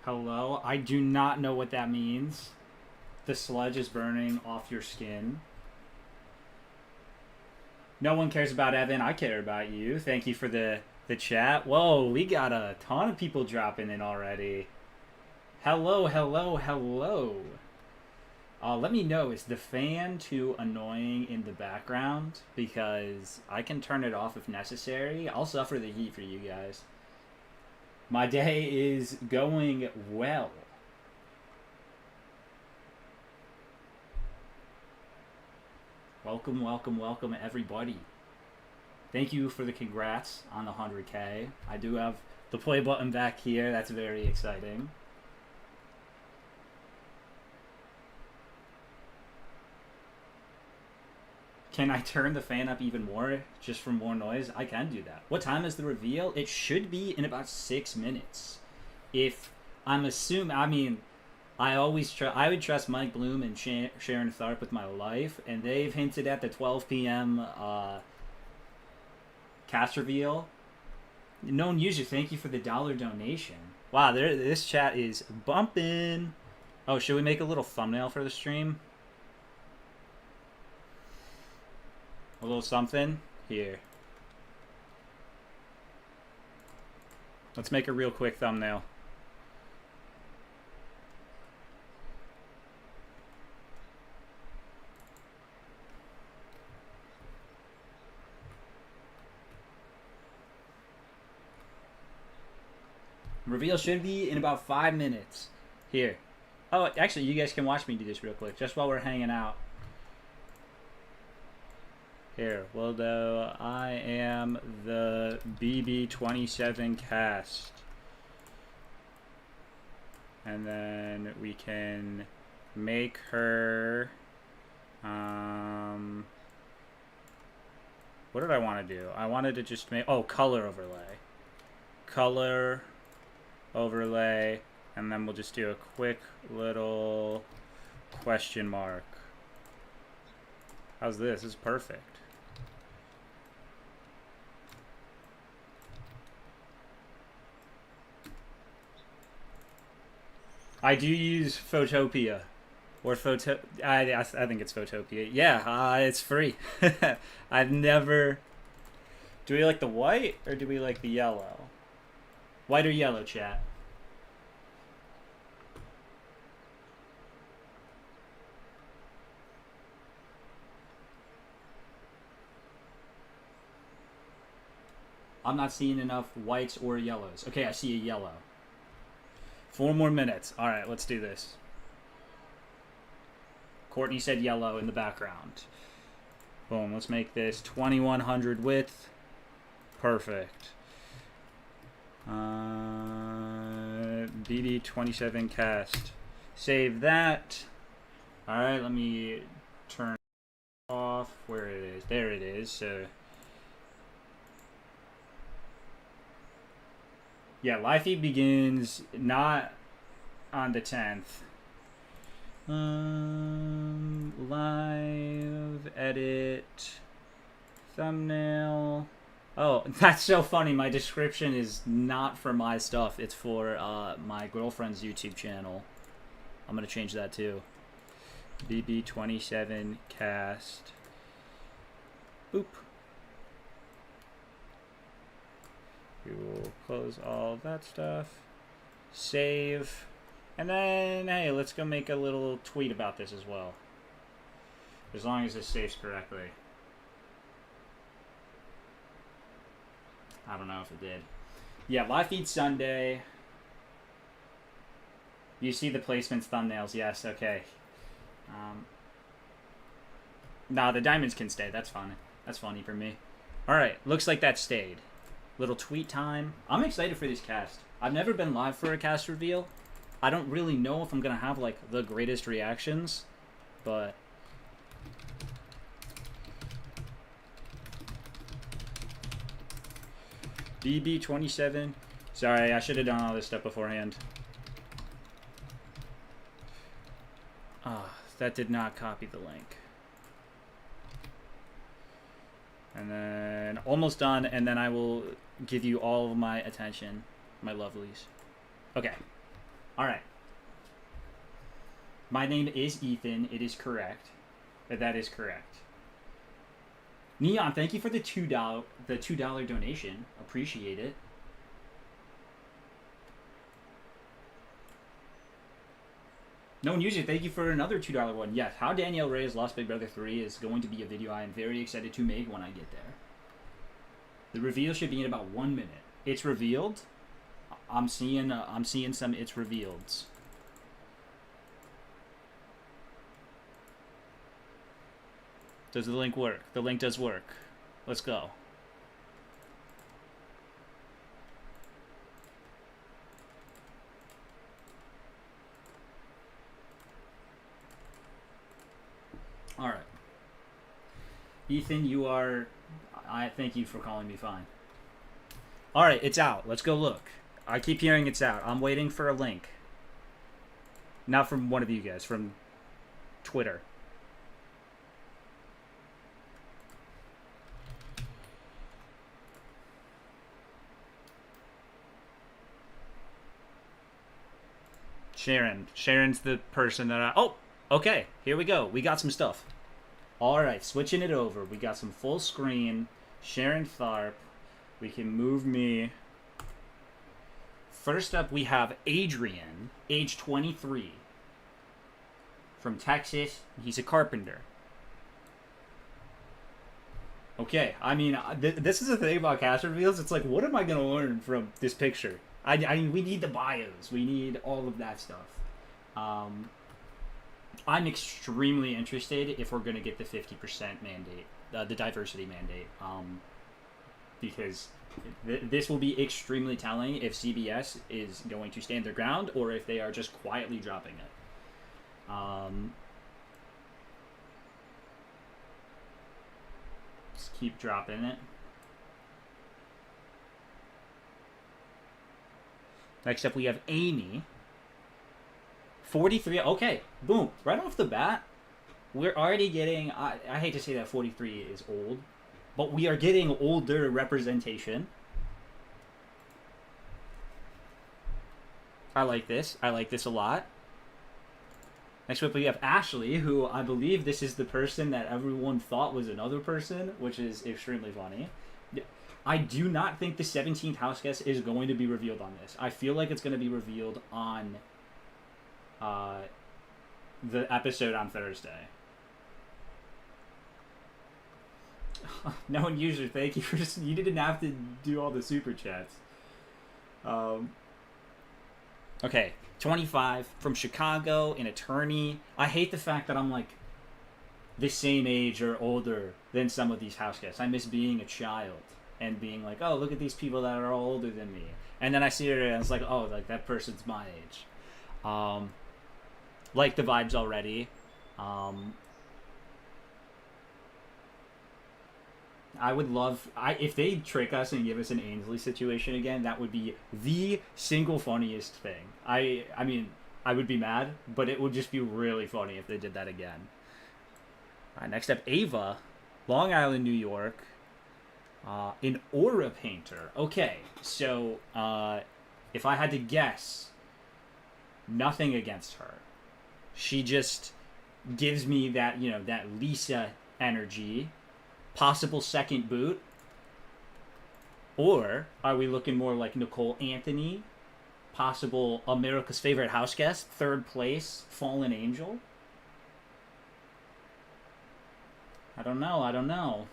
Hello? I do not know what that means. The sludge is burning off your skin. No one cares about Evan. I care about you. Thank you for the chat. Whoa, we got a ton of people dropping in already. Hello, hello, hello. Let me know, is the fan too annoying in the background? Because I can turn it off if necessary. I'll suffer the heat for you guys. My day is going well. Welcome, welcome, welcome, everybody. Thank you for the congrats on the 100K. I do have the play button back here. That's very exciting. Can I turn the fan up even more just for more noise? I can do that. What time is the reveal? It should be in about 6 minutes. If I'm assuming, I mean, I would trust Mike Bloom and Sharon Tharp with my life, and they've hinted at the 12 p.m. Cast reveal. Known user, thank you for the $1 donation. Wow, this chat is bumping. Oh, should we make a little thumbnail for the stream? A little something? Here. Let's make a real quick thumbnail. Reveal should be in about 5 minutes. Here. Oh, actually, you guys can watch me do this real quick, just while we're hanging out. Here, Wildo, I am the BB27 cast. And then we can make her, what did I want to do? I wanted to just make, color overlay. Color overlay, and then we'll just do a quick little question mark. How's this? This is perfect. I do use Photopia. Or Photo... I think it's Photopia. Yeah, it's free. I've never... Do we like the white, or do we like the yellow? White or yellow, chat? I'm not seeing enough whites or yellows. Okay, I see a yellow. 4 more minutes. All right, let's do this. Courtney said yellow in the background. Boom, let's make this 2100 width. Perfect. BB27 cast. Save that. All right, let me turn off where it is. There it is. So yeah, live feed begins not on the 10th. Live edit thumbnail. Oh, that's so funny. My description is not for my stuff. It's for my girlfriend's YouTube channel. I'm gonna change that too. BB27 cast. Boop. We will close all that stuff. Save. And then, hey, let's go make a little tweet about this as well. As long as this saves correctly. I don't know if it did. Yeah, live feed Sunday. You see the placements, thumbnails. Yes, okay. Nah, the diamonds can stay. That's fine. That's funny for me. Alright, looks like that stayed. Little tweet time. I'm excited for this cast. I've never been live for a cast reveal. I don't really know if I'm going to have, like, the greatest reactions. But... BB27. Sorry, I should have done all this stuff beforehand. That did not copy the link. And then almost done, and then I will give you all of my attention, my lovelies. Okay. All right. My name is Ethan. It is correct. That is correct. Neon, thank you for the $2 donation. Appreciate it. No one usually. Thank you for another $2 one. Yes, How Danielle Reyes Lost Big Brother 3 is going to be a video I am very excited to make when I get there. The reveal should be in about 1 minute. It's revealed. I'm seeing some it's revealed. Does the link work? The link does work. Let's go. All right. Ethan, you are... I thank you for calling me fine. All right, it's out. Let's go look. I keep hearing it's out. I'm waiting for a link. Not from one of you guys, from Twitter. Sharon. Sharon's the person that I... Oh, okay. Here we go. We got some stuff. All right, switching it over. We got some full screen. Sharon Tharp. We can move me. First up, we have Adrian, age 23. From Texas. He's a carpenter. Okay, I mean, this is the thing about cast reveals. It's like, what am I going to learn from this picture? I mean, we need the bios. We need all of that stuff. I'm extremely interested if we're going to get the 50% mandate, the diversity mandate, because this will be extremely telling if CBS is going to stand their ground or if they are just quietly dropping it. Just keep dropping it. Next up, we have Amy. 43. Okay, boom. Right off the bat, we're already getting... I hate to say that 43 is old, but we are getting older representation. I like this. I like this a lot. Next up, we have Ashley, who I believe this is the person that everyone thought was another person, which is extremely funny. I do not think the 17th house guest is going to be revealed on this. I feel like it's going to be revealed on the episode on Thursday. No one user, thank you for just... You didn't have to do all the super chats. Okay, 25, from Chicago, an attorney. I hate the fact that I'm like the same age or older than some of these house guests. I miss being a child and being like, oh, look at these people that are all older than me. And then I see her and it's like, oh, like that person's my age. Like the vibes already. I would love... if they trick us and give us an Ainsley situation again, that would be the single funniest thing. I mean, I would be mad, but it would just be really funny if they did that again. All right, next up, Ava, Long Island, New York. An aura painter. Okay, so if I had to guess, nothing against her. She just gives me that, you know, that Lisa energy. Possible second boot. Or are we looking more like Nicole Anthony? Possible America's Favorite House Guest, third place, Fallen Angel? I don't know.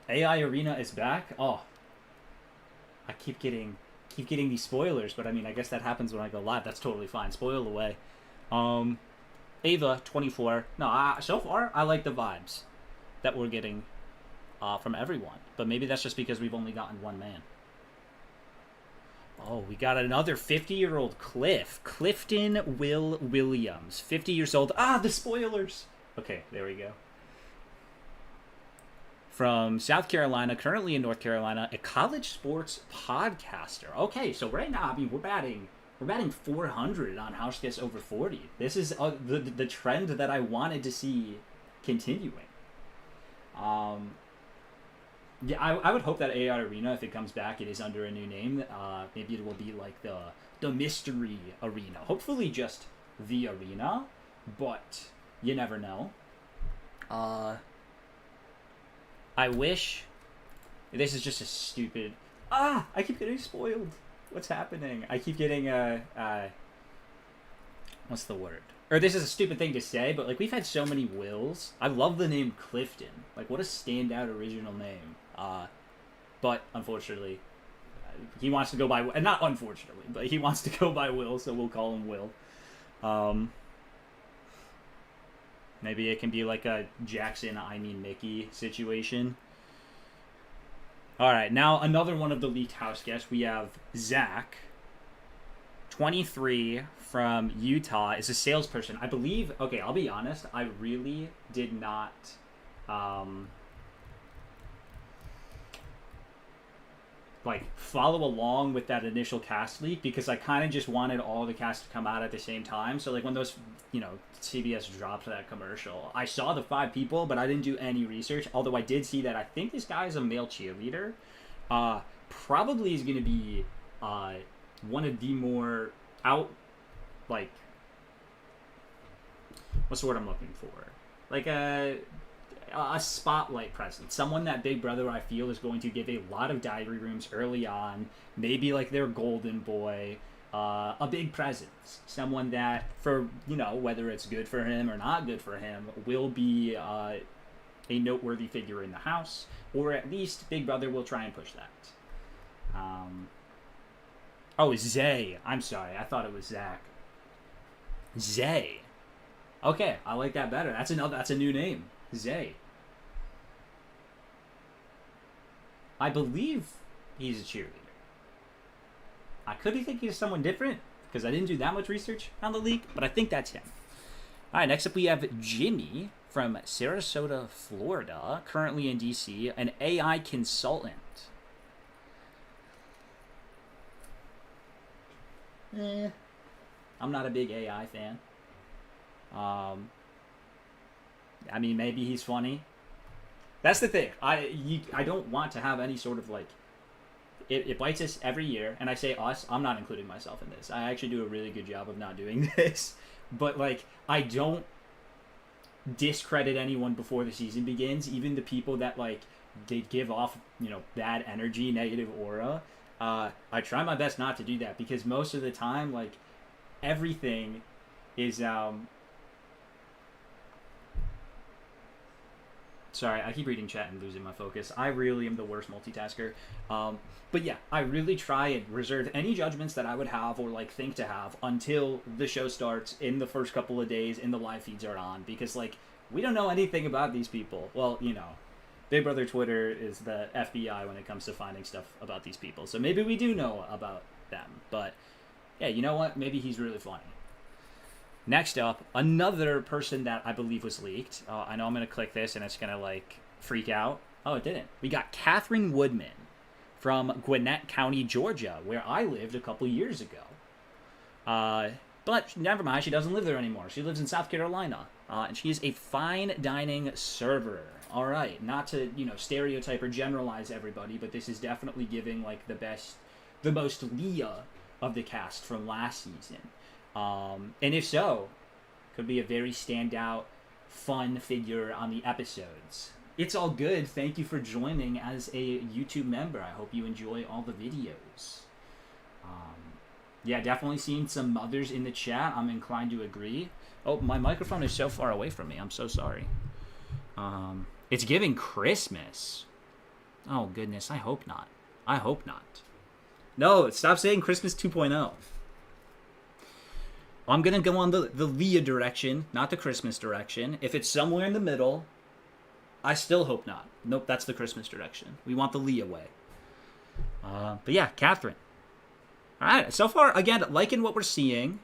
AI Arena is back? Oh. I keep getting these spoilers, but I mean, I guess that happens when I go live. That's totally fine. Spoil away. Ava, 24. No, so far, I like the vibes that we're getting from everyone. But maybe that's just because we've only gotten one man. Oh, we got another 50-year-old Clifton Will Williams. 50 years old. Ah, the spoilers! Okay, there we go. From South Carolina, currently in North Carolina, a college sports podcaster. Okay, so right now, I mean, we're batting 400 on house guests over 40. This is the trend that I wanted to see continuing. Yeah, I would hope that AI Arena, if it comes back, it is under a new name. Maybe it will be like the Mystery Arena. Hopefully just the Arena, but you never know. Uh, I wish... This is just a stupid... I keep getting spoiled. What's happening? I keep getting, what's the word? Or this is a stupid thing to say, but, like, we've had so many Wills. I love the name Clifton. Like, what a standout original name. But, unfortunately, he wants to go by... Not unfortunately, but he wants to go by Will, so we'll call him Will. Maybe it can be like a Jackson, I mean Mickey situation. Alright, now another one of the leaked house guests. We have Zach, 23, from Utah, is a salesperson. I believe... Okay, I'll be honest. I really did not... like, follow along with that initial cast leak because I kind of just wanted all the cast to come out at the same time. So, like, when those, CBS dropped that commercial, I saw the 5 people, but I didn't do any research, although I did see that I think this guy is a male cheerleader. Probably is going to be one of the more what's the word I'm looking for? Like a spotlight presence. Someone that Big Brother, I feel, is going to give a lot of diary rooms early on. Maybe like their golden boy. A big presence. Someone that, for, whether it's good for him or not good for him, will be a noteworthy figure in the house. Or at least Big Brother will try and push that. Zay. I'm sorry. I thought it was Zach. Zay. Okay, I like that better. That's a new name. Zay. I believe he's a cheerleader. I could be thinking of someone different because I didn't do that much research on the leak, but I think that's him. All right, next up we have Jimmy from Sarasota, Florida, currently in DC, an AI consultant. I'm not a big AI fan. I mean, maybe he's funny. That's the thing. I don't want to have any sort of like... It bites us every year, and I say us. I'm not including myself in this. I actually do a really good job of not doing this. But, like, I don't discredit anyone before the season begins. Even the people that, like, they give off, bad energy, negative aura. I try my best not to do that because most of the time, like, everything is... Sorry, I keep reading chat and losing my focus. I really am the worst multitasker. But yeah, I really try and reserve any judgments that I would have or like think to have until the show starts in the first couple of days and the live feeds are on. Because like, we don't know anything about these people. Well, Big Brother Twitter is the FBI when it comes to finding stuff about these people. So maybe we do know about them. But yeah, you know what? Maybe he's really funny. Next up, another person that I believe was leaked. I know I'm going to click this and it's going to, like, freak out. Oh, it didn't. We got Catherine Woodman from Gwinnett County, Georgia, where I lived a couple years ago. But never mind, she doesn't live there anymore. She lives in South Carolina. And she is a fine dining server. All right, not to, stereotype or generalize everybody, but this is definitely giving, like, the most Leah of the cast from last season. And if so, could be a very standout, fun figure on the episodes. It's all good. Thank you for joining as a YouTube member. I hope you enjoy all the videos. Yeah, definitely seeing some mothers in the chat. I'm inclined to agree. Oh, my microphone is so far away from me. I'm so sorry. It's giving Christmas. Oh, goodness. I hope not. I hope not. No, stop saying Christmas 2.0. I'm going to go on the Leah direction, not the Christmas direction. If it's somewhere in the middle, I still hope not. Nope, that's the Christmas direction. We want the Leah way. But yeah, Catherine. All right, so far, again, liking what we're seeing.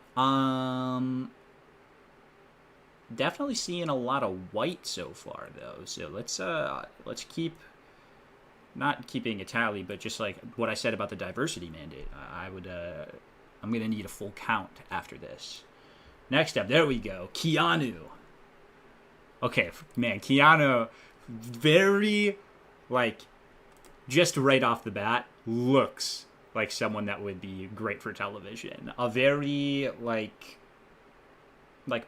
Definitely seeing a lot of white so far, though. So let's keep... Not keeping a tally, but just like what I said about the diversity mandate. I'm going to need a full count after this. Next up, there we go. Keanu. Okay, man, Keanu, very, like, just right off the bat, looks like someone that would be great for television. A very, like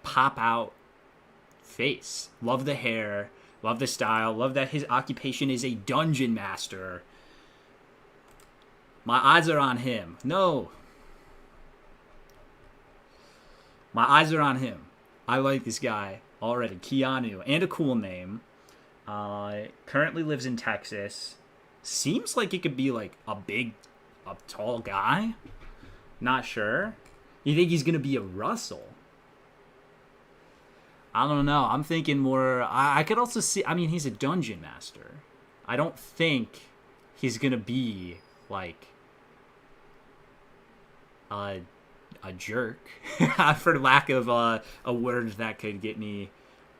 pop out face. Love the hair. Love the style. Love that his occupation is a dungeon master. My eyes are on him. No. My eyes are on him. I like this guy already. Keanu. And a cool name. Currently lives in Texas. Seems like it could be like a tall guy. Not sure. You think he's going to be a Russell? I don't know. I'm thinking more... I could also see... I mean, he's a dungeon master. I don't think he's going to be, like, a jerk. For lack of a word that could get me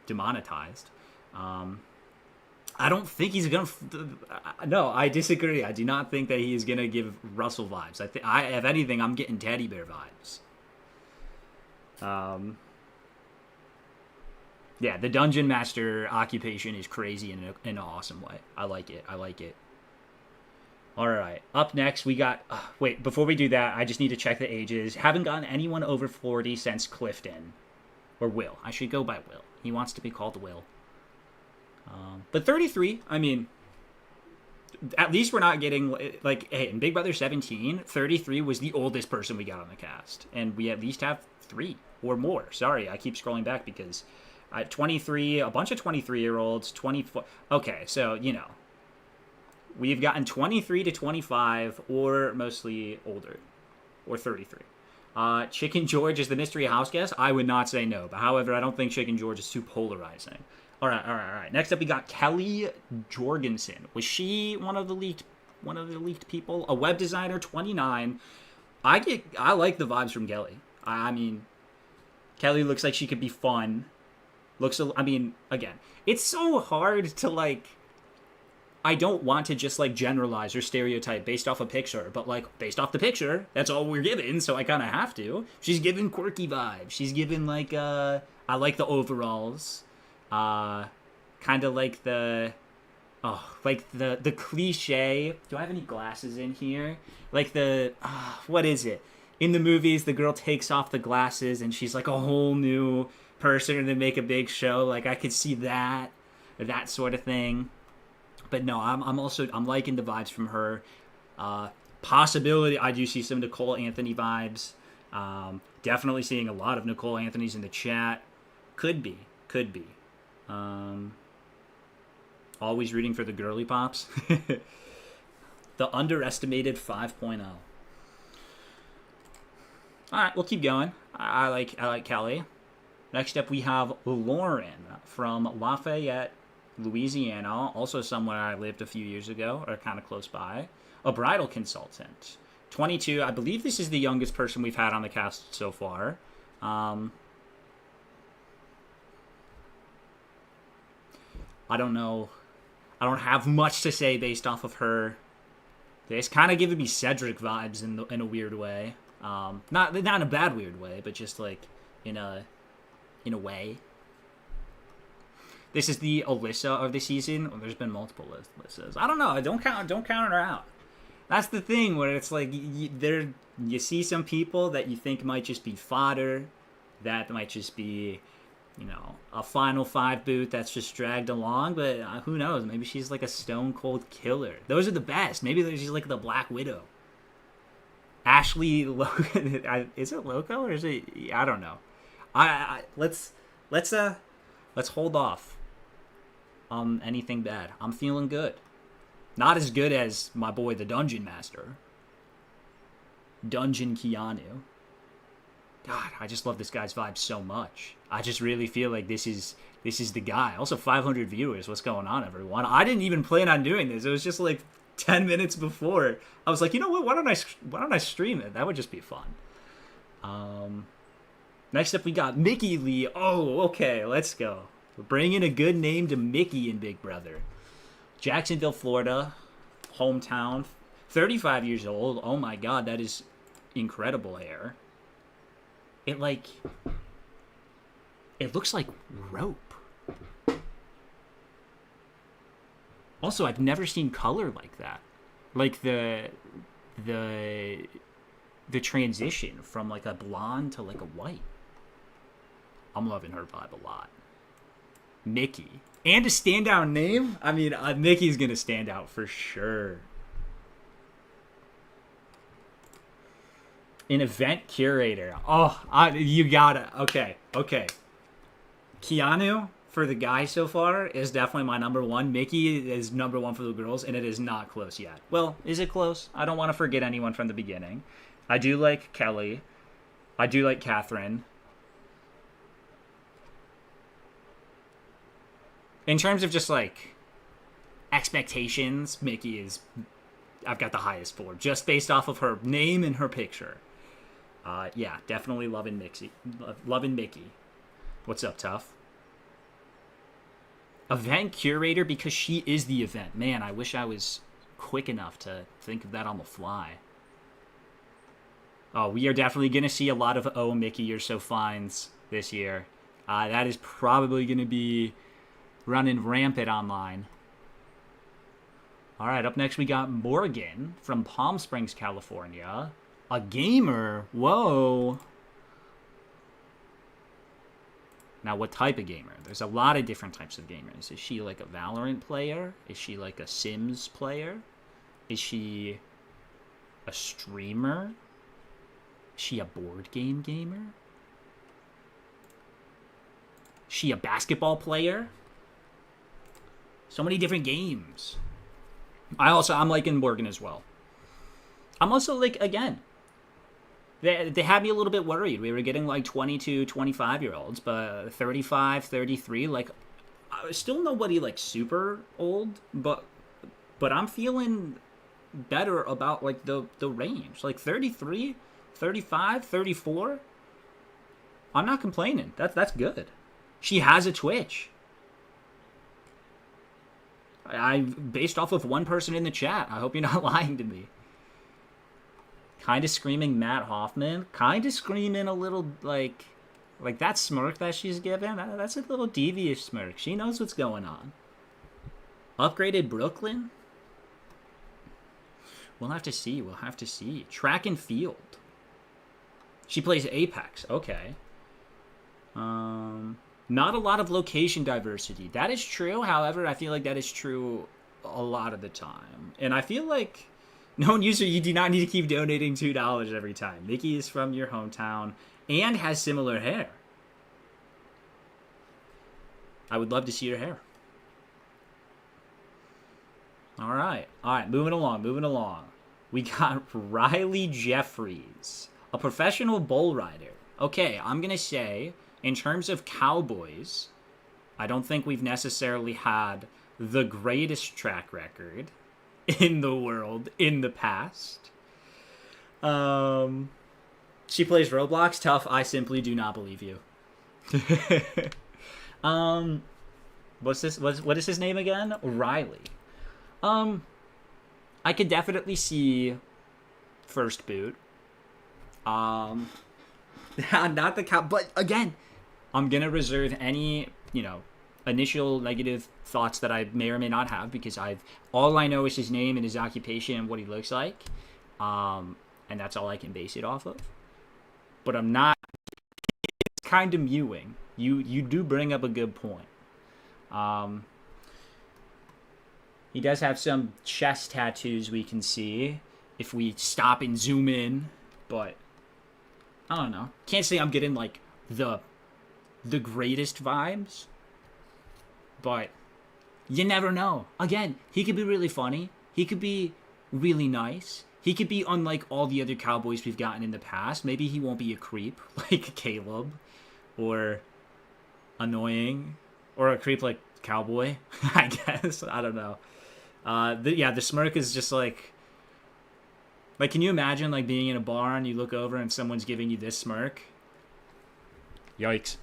demonetized. I don't think he's going to... No, I disagree. I do not think that he is going to give Russell vibes. If anything, I'm getting teddy bear vibes. Yeah, the dungeon master occupation is crazy in an awesome way. I like it. All right. Up next, we got... wait, before we do that, I just need to check the ages. Haven't gotten anyone over 40 since Clifton. Or Will. I should go by Will. He wants to be called Will. But 33, I mean... At least we're not getting... Like, hey, in Big Brother 17, 33 was the oldest person we got on the cast. And we at least have 3 or more. Sorry, I keep scrolling back because... 23, a bunch of 23-year-olds, 24... Okay, so, you know. We've gotten 23 to 25, or mostly older. Or 33. Chicken George is the mystery house guest? I would not say no. But however, I don't think Chicken George is too polarizing. All right. Next up, we got Kelly Jorgensen. Was she one of the leaked people? A web designer, 29. I like the vibes from Kelly. I mean, Kelly looks like she could be fun. Again, it's so hard to, like... I don't want to just, like, generalize or stereotype based off a picture, but, like, based off the picture, that's all we're given, so I kind of have to. She's given quirky vibes. She's given, like, I like the overalls. Kind of like the cliche. Do I have any glasses in here? Like what is it? In the movies, the girl takes off the glasses and she's, like, a whole new person and they make a big show. Like, I could see that sort of thing. But no, I'm liking the vibes from her. Possibility, I do see some Nicole Anthony vibes. Definitely seeing a lot of Nicole Anthony's in the chat. Could be. Always rooting for the girly pops. The underestimated 5.0. All right, we'll keep going. I like Kelly. Next up, we have Lauren from Lafayette, Louisiana, also somewhere I lived a few years ago, or kind of close by. A bridal consultant. 22, I believe this is the youngest person we've had on the cast so far. I don't know. I don't have much to say based off of her. It's kind of giving me Cedric vibes in a weird way. Not in a bad weird way, but just like in a way. This is the Alyssa of the season. Well, there's been multiple Alyssas. I don't know. Don't count her out. That's the thing where it's like you see some people that you think might just be fodder, that might just be, a Final 5 boot that's just dragged along. But who knows? Maybe she's like a stone cold killer. Those are the best. Maybe she's like the Black Widow. Ashley Loco. Is it Loco or is it? I don't know. Let's hold off on anything bad. I'm feeling good. Not as good as my boy, the Dungeon Master. Dungeon Keanu. God, I just love this guy's vibe so much. I just really feel like this is the guy. Also, 500 viewers. What's going on, everyone? I didn't even plan on doing this. It was just like 10 minutes before. I was like, you know what? Why don't I stream it? That would just be fun. Next up, we got Mickey Lee. Oh, okay, let's go. We're bringing a good name to Mickey in Big Brother. Jacksonville, Florida, hometown, 35 years old. Oh my God, that is incredible hair. It looks like rope. Also, I've never seen color like that. like the the transition from like a blonde to like a white. I'm loving her vibe a lot. Mickey. And a standout name? I mean, Mickey's gonna stand out for sure. An event curator. Oh, you gotta. Okay. Keanu, for the guy so far, is definitely my number one. Mickey is number one for the girls, and it is not close yet. Well, is it close? I don't want to forget anyone from the beginning. I do like Kelly. I do like Catherine. In terms of just, like, expectations, Mickey is... I've got the highest for, just based off of her name and her picture. Yeah, definitely loving Mickey. Loving Mickey. What's up, Tough? Event curator because she is the event. Man, I wish I was quick enough to think of that on the fly. Oh, we are definitely going to see a lot of "Oh, Mickey, you're so fines" this year. That is probably going to be running rampant online. All right, up next we got Morgan from Palm Springs, California. A gamer. Whoa. Now, what type of gamer? There's a lot of different types of gamers. Is she like a Valorant player? Is she like a Sims player? Is she a streamer? Is she a board game gamer? Is she a basketball player? So many different games. I'm liking Morgan as well. I'm also like, again, they had me a little bit worried. We were getting like 22, 25-year-olds, but 35, 33, like, still nobody like super old, but I'm feeling better about like the range. Like 33, 35, 34. I'm not complaining. That's good. She has a Twitch. Based off of one person in the chat. I hope you're not lying to me. Kind of screaming Matt Hoffman. Kind of screaming a little, like that smirk that she's giving. That's a little devious smirk. She knows what's going on. Upgraded Brooklyn? We'll have to see. Track and field. She plays Apex. Okay. Not a lot of location diversity. That is true. However, I feel like that is true a lot of the time. And I feel like, known user, you do not need to keep donating $2 every time. Mickey is from your hometown and has similar hair. I would love to see your hair. All right, moving along. We got Riley Jeffries, a professional bull rider. Okay, I'm going to say, in terms of cowboys, I don't think we've necessarily had the greatest track record in the world in the past. She plays Roblox. Tough. I simply do not believe you. What's this? What is his name again? Riley. I could definitely see first boot. Not the cow, but again, I'm gonna reserve any, initial negative thoughts that I may or may not have, because all I know is his name and his occupation and what he looks like, and that's all I can base it off of. But I'm not. It's kind of mewing. You do bring up a good point. He does have some chest tattoos we can see if we stop and zoom in, but I don't know. Can't say I'm getting like the greatest vibes, but you never know. Again, he could be really funny. He could be really nice. He could be unlike all the other cowboys we've gotten in the past. Maybe he won't be a creep like Caleb, or annoying, or a creep like Cowboy. I guess. I don't know. The smirk is just like, can you imagine like being in a bar and you look over and someone's giving you this smirk? Yikes.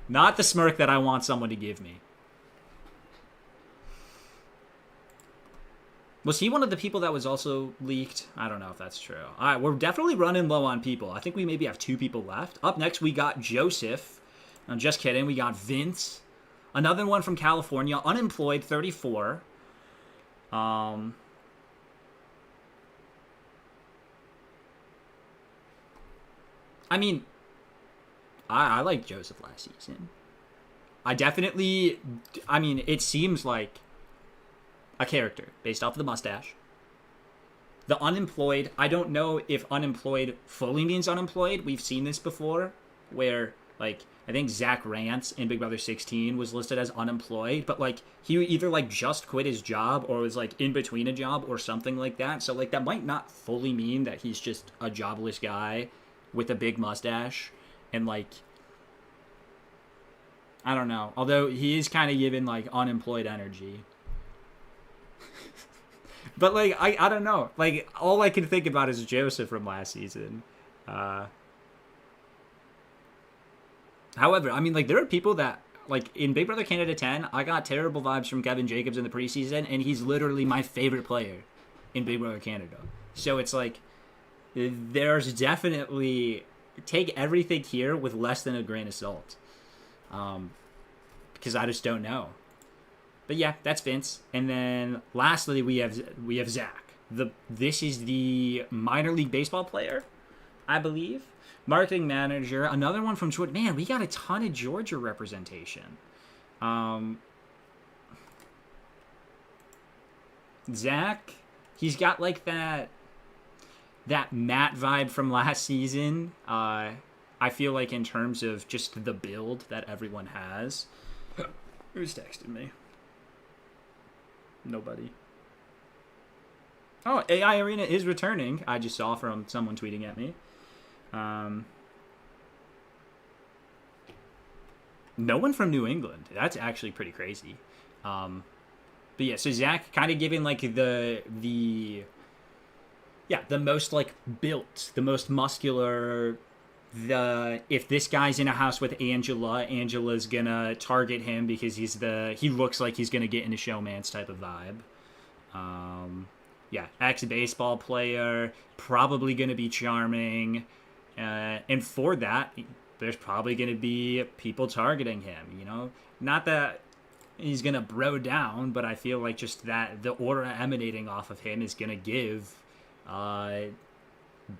Not the smirk that I want someone to give me. Was he one of the people that was also leaked? I don't know if that's true. All right, we're definitely running low on people. I think we maybe have 2 people left. Up next, we got Joseph. I'm just kidding. We got Vince. Another one from California. Unemployed, 34. I mean, I liked Joseph last season. I definitely, I mean, it seems like a character based off of the mustache. The unemployed, I don't know if unemployed fully means unemployed. We've seen this before where, like, I think Zach Rance in Big Brother 16 was listed as unemployed, but, like, he either, like, just quit his job or was, like, in between a job or something like that. So, like, that might not fully mean that he's just a jobless guy with a big mustache. And, like, I don't know. Although he is kind of given, like, unemployed energy. But, like, I don't know. Like, all I can think about is Joseph from last season. However, I mean, like, there are people that, like, in Big Brother Canada 10, I got terrible vibes from Kevin Jacobs in the preseason, and he's literally my favorite player in Big Brother Canada. So it's like, there's definitely, take everything here with less than a grain of salt. Because I just don't know. But yeah, that's Vince. And then lastly, we have Zach. This is the minor league baseball player, I believe. Marketing manager. Another one from Georgia. Man, we got a ton of Georgia representation. Zach, he's got like that Matt vibe from last season. I feel like in terms of just the build that everyone has. Who's texting me? Nobody. Oh, AI Arena is returning. I just saw from someone tweeting at me. No one from New England. That's actually pretty crazy. But yeah, so Zach kind of giving like the most like built, the most muscular. If this guy's in a house with Angela's gonna target him because he looks like he's gonna get into showman's type of vibe. Ex-baseball player, probably gonna be charming, and for that, there's probably gonna be people targeting him. You know, not that he's gonna bro down, but I feel like just that the aura emanating off of him is gonna give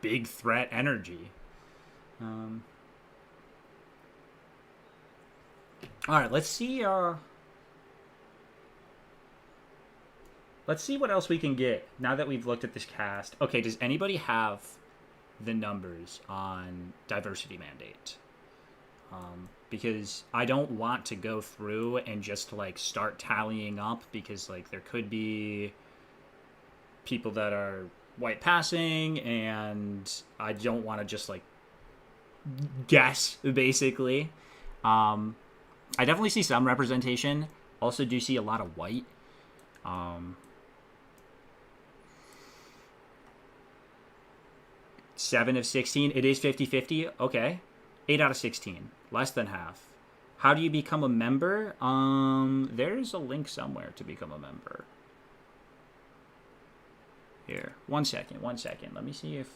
big threat energy. All right, let's see what else we can get now that we've looked at this cast. Okay, does anybody have the numbers on diversity mandate? Because I don't want to go through and just like start tallying up, because like there could be people that are white passing and I don't want to just like guess, basically. I definitely see some representation. Also do see a lot of white. 7 of 16. It is 50-50. Okay. 8 out of 16. Less than half. How do you become a member? There's a link somewhere to become a member. Here. One second. Let me see if...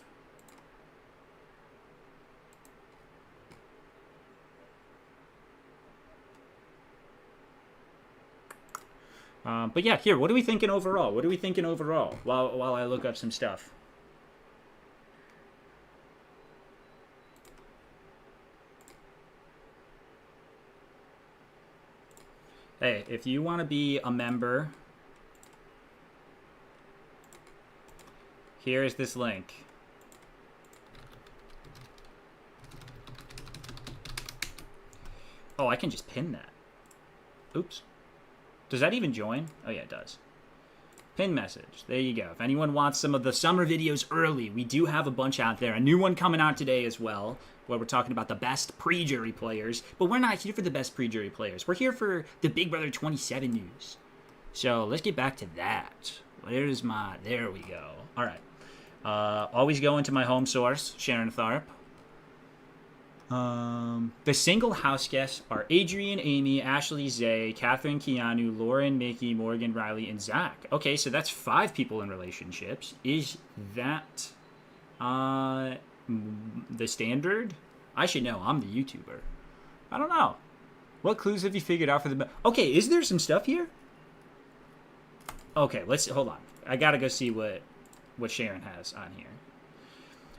but yeah, here, what are we thinking overall? While I look up some stuff. Hey, if you want to be a member, here is this link. Oh, I can just pin that. Oops. Does that even join? Oh, yeah, it does. Pin message. There you go. If anyone wants some of the summer videos early, we do have a bunch out there. A new one coming out today as well, where we're talking about the best pre-jury players. But we're not here for the best pre-jury players. We're here for the Big Brother 27 news. So let's get back to that. There we go. All right. Always go into my home source, Sharon Tharp. The single house guests are Adrian, Amy, Ashley, Zay, Catherine, Keanu, Lauren, Mickey, Morgan, Riley, and Zach. Okay, so that's 5 people in relationships. Is that the standard? I should know. I'm the YouTuber. I don't know. What clues have you figured out for the... Okay, is there some stuff here? Okay, hold on. I gotta go see what Sharon has on here.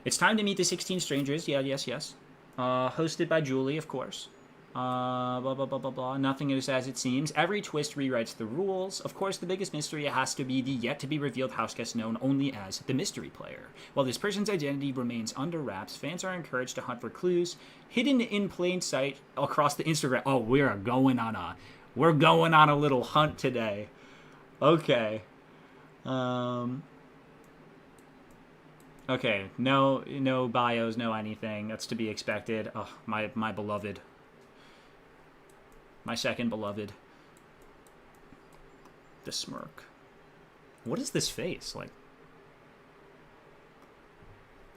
It's time to meet the 16 strangers. Yeah, yes. Hosted by Julie, of course. Blah, blah, blah, blah, blah. Nothing is as it seems. Every twist rewrites the rules. Of course, the biggest mystery has to be the yet-to-be-revealed houseguest known only as the mystery player. While this person's identity remains under wraps, fans are encouraged to hunt for clues hidden in plain sight across the Instagram. Oh, we're going on a little hunt today. Okay. Okay, no bios, no anything. That's to be expected. Oh, my beloved. My second beloved. The smirk. What is this face? Like,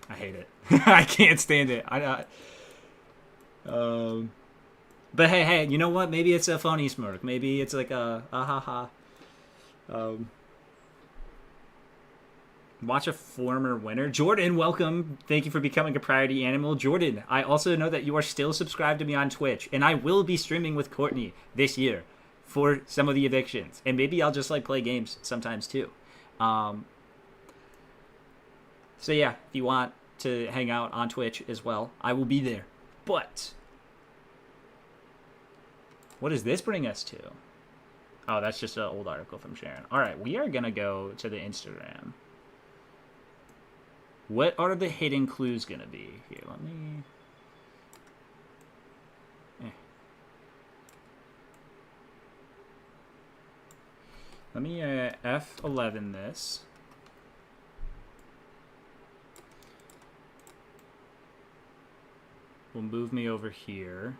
I hate it. I can't stand it. But hey, you know what? Maybe it's a funny smirk. Maybe it's like a ha ha. Watch a former winner. Jordan, welcome. Thank you for becoming a priority animal. Jordan, I also know that you are still subscribed to me on Twitch, and I will be streaming with Courtney this year for some of the evictions. And maybe I'll just like play games sometimes too. So yeah, if you want to hang out on Twitch as well, I will be there. But what does this bring us to? Oh, that's just an old article from Sharon. All right, we are going to go to the Instagram. What are the hidden clues going to be? Here, let me... Let me F11 this. Will move me over here.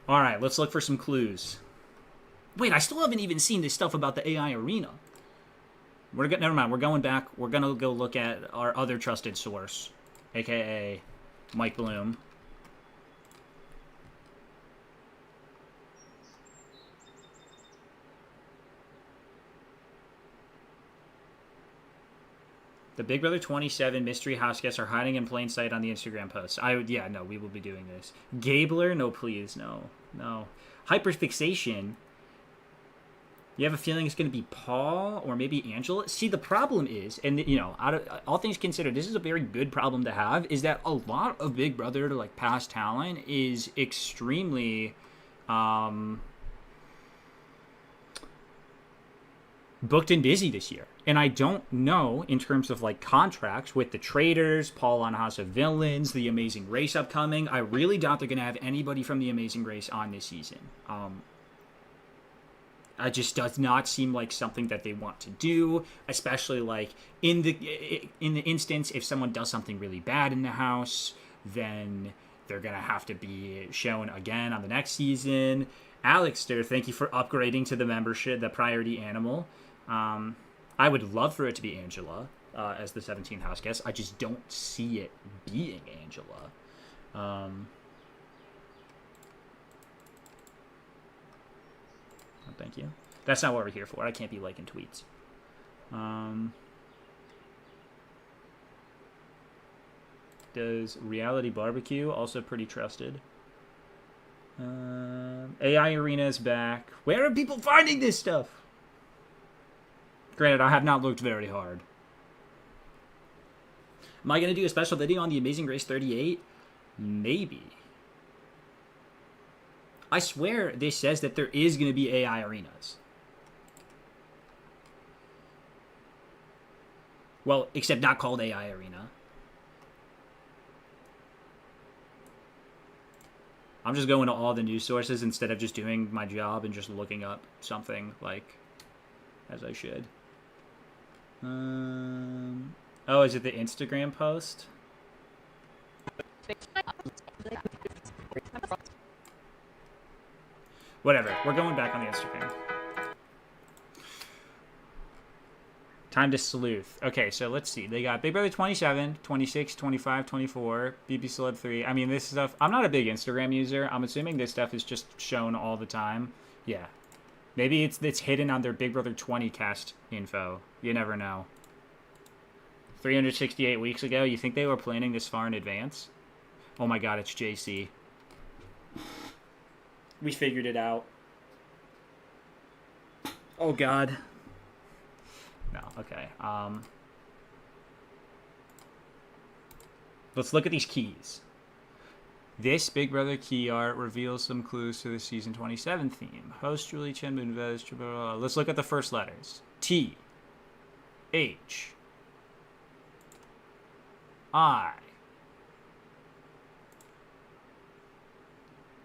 All right, let's look for some clues. Wait, I still haven't even seen this stuff about the AI arena. Never mind. We're going back. We're gonna go look at our other trusted source, aka Mike Bloom. The Big Brother 27 mystery house guests are hiding in plain sight on the Instagram posts. Yeah, no, we will be doing this. Gabler, no, please, no. Hyperfixation. You have a feeling it's going to be Paul or maybe Angela? See, the problem is, and you know, all things considered, this is a very good problem to have, is that a lot of Big Brother, like past talent, is extremely booked and busy this year. And I don't know, in terms of like contracts with the Traders, Paul on House of Villains, The Amazing Race upcoming, I really doubt they're going to have anybody from The Amazing Race on this season. It just does not seem like something that they want to do, especially like in the instance if someone does something really bad in the house, then they're gonna have to be shown again on the next season. Alexter, thank you for upgrading to the membership, the priority animal. I would love for it to be Angela as the 17th house guest. I just don't see it being Angela. Thank you. That's not what we're here for. I can't be liking tweets. Does Reality Barbecue, also pretty trusted. AI Arena is back. Where are people finding this stuff? Granted, I have not looked very hard. Am I going to do a special video on The Amazing Race 38? Maybe. I swear this says that there is going to be AI arenas. Well, except not called AI Arena. I'm just going to all the news sources instead of just doing my job and just looking up something, like, as I should. Oh, is it the Instagram post? Whatever. We're going back on the Instagram. Time to sleuth. Okay, so let's see. They got Big Brother 27, 26, 25, 24, BB Celeb 3. I mean, this stuff... I'm not a big Instagram user. I'm assuming this stuff is just shown all the time. Yeah. Maybe it's hidden on their Big Brother 20 cast info. You never know. 368 weeks ago? You think they were planning this far in advance? Oh my god, it's JC. We figured it out. Oh god. No, okay. Let's look at these keys. This Big Brother key art reveals some clues to the season 27 theme. Host Julie Chen Moonves. Let's look at the first letters. T. H. I.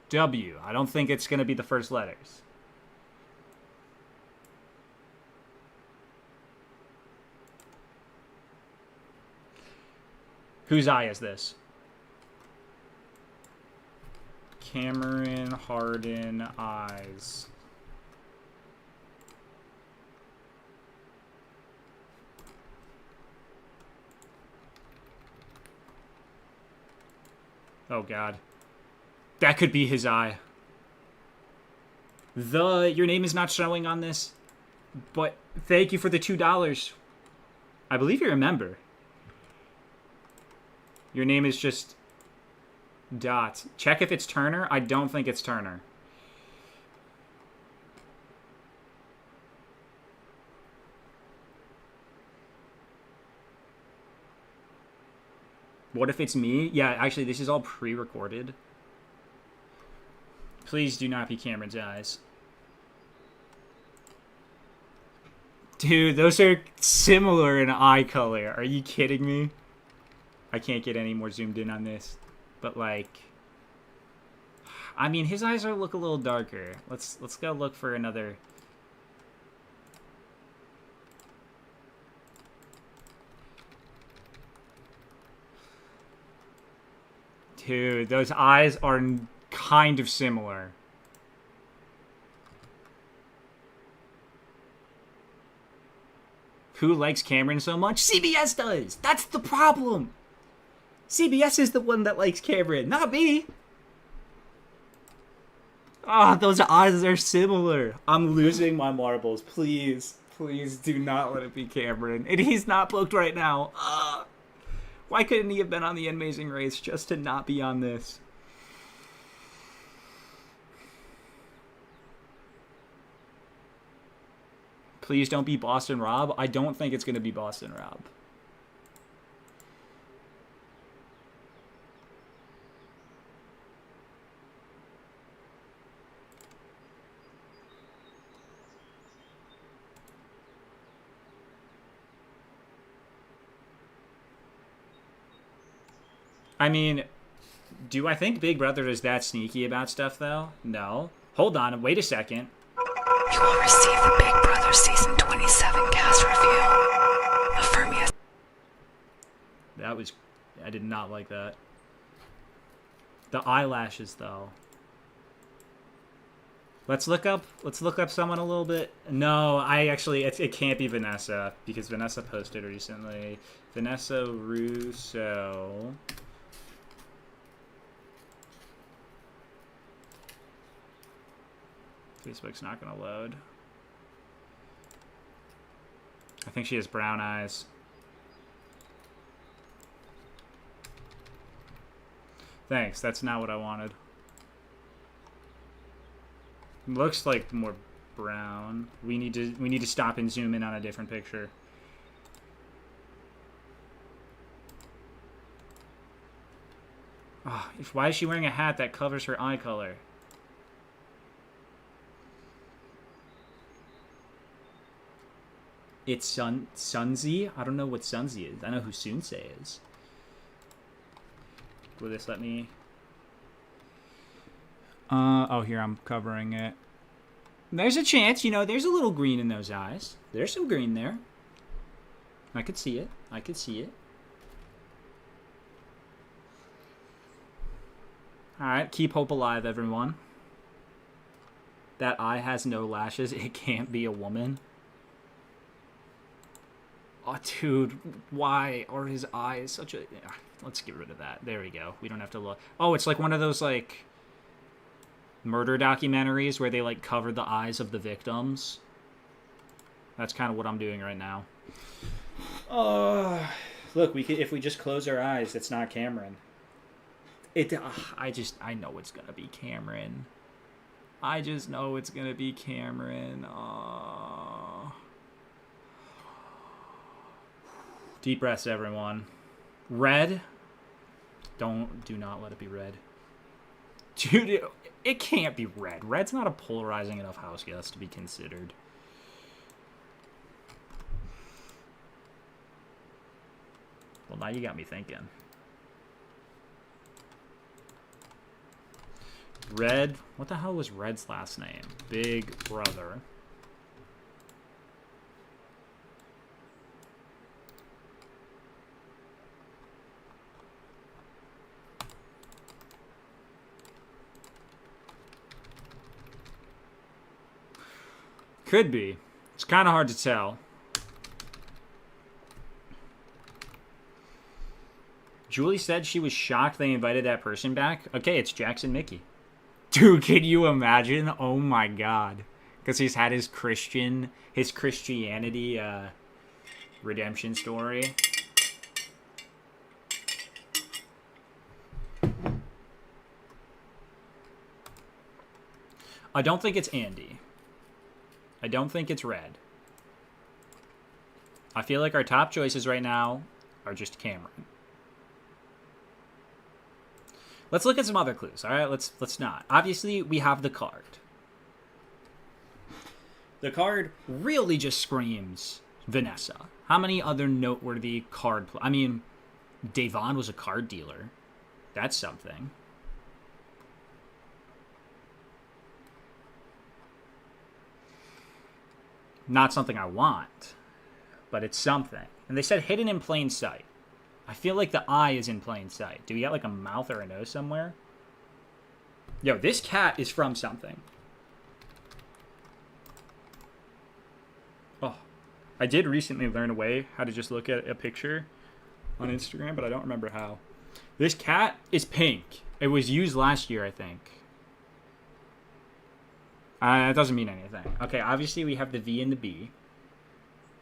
W. I don't think it's going to be the first letters. Whose eye is this? Cameron Harden eyes. Oh God. That could be his eye. Your name is not showing on this, but thank you for the $2. I believe you're a member. Your name is just Dot. Check if it's Turner. I don't think it's Turner. What if it's me? Yeah, actually, this is all pre-recorded. Please do not be Cameron's eyes. Dude, those are similar in eye color. Are you kidding me? I can't get any more zoomed in on this. But, like... I mean, his eyes look a little darker. Let's go look for another... Dude, those eyes are kind of similar. Who likes Cameron so much? CBS does! That's the problem! CBS is the one that likes Cameron, not me! Ah, those eyes are similar. I'm losing my marbles. Please, please do not let it be Cameron. And he's not booked right now. Why couldn't he have been on the Amazing Race just to not be on this? Please don't be Boston Rob. I don't think it's going to be Boston Rob. I mean, do I think Big Brother is that sneaky about stuff, though? No. Hold on, wait a second. You will receive the Big Brother Season 27 cast review. Affirm yes. That was... I did not like that. The eyelashes, though. Let's look up someone a little bit. No, it can't be Vanessa, because Vanessa posted recently. Vanessa Russo... Facebook's not going to load. I think she has brown eyes. Thanks, that's not what I wanted. Looks like more brown. We need to stop and zoom in on a different picture. Oh, why is she wearing a hat that covers her eye color? It's Sunzi? I don't know what Sunzi is. I know who Sunse is. Will this let me... oh, here, I'm covering it. There's a chance, there's a little green in those eyes. There's some green there. I could see it. I could see it. Alright, keep hope alive, everyone. That eye has no lashes. It can't be a woman. Oh, dude, why are his eyes such a... Let's get rid of that. There we go. We don't have to look. Oh, it's like one of those, like, murder documentaries where they, like, cover the eyes of the victims. That's kind of what I'm doing right now. Look, if we just close our eyes, it's not Cameron. I know it's gonna be Cameron. I just know it's gonna be Cameron. Deep breaths, everyone. Red. Do not let it be red. Dude, it can't be red. Red's not a polarizing enough house guest to be considered. Well, now you got me thinking. Red. What the hell was Red's last name? Big Brother. Could be. It's kind of hard to tell. Julie said she was shocked they invited that person back. Okay, it's Jackson Mickey. Dude, can you imagine? Oh my god. Because he's had his Christianity redemption story. I don't think it's Andy. I don't think it's Red. I feel like our top choices right now are just Cameron. Let's look at some other clues. All right, let's not. Obviously, we have the card. The card really just screams Vanessa. How many other noteworthy card? I mean, Davon was a card dealer. That's something. Not something I want, but it's something. And they said hidden in plain sight. I feel like the eye is in plain sight. Do we got like a mouth or a nose somewhere? Yo, this cat is from something. Oh, I did recently learn a way how to just look at a picture on Instagram, but I don't remember how. This cat is pink. It was used last year, I think. It doesn't mean anything. Okay, obviously we have the V and the B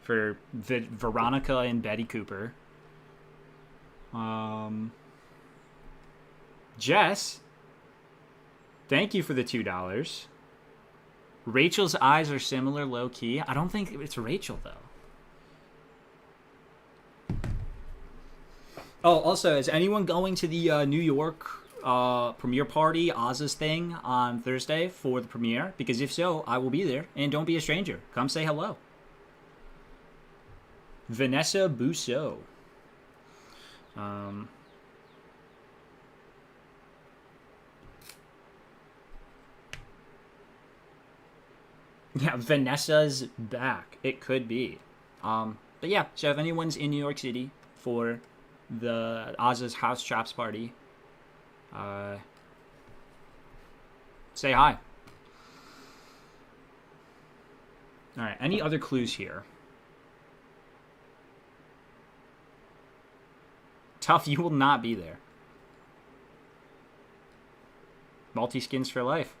for Veronica and Betty Cooper. Jess, thank you for the $2. Rachel's eyes are similar, low key. I don't think it's Rachel though. Oh, also, is anyone going to the New York premiere party, Oz's thing on Thursday for the premiere? Because if so, I will be there, and don't be a stranger. Come say hello. Vanessa Bousseau. Yeah, Vanessa's back. It could be. But yeah, so if anyone's in New York City for the Oz's House Chops party, say hi. Alright, any other clues here? Tough, you will not be there. Multi-skins for life.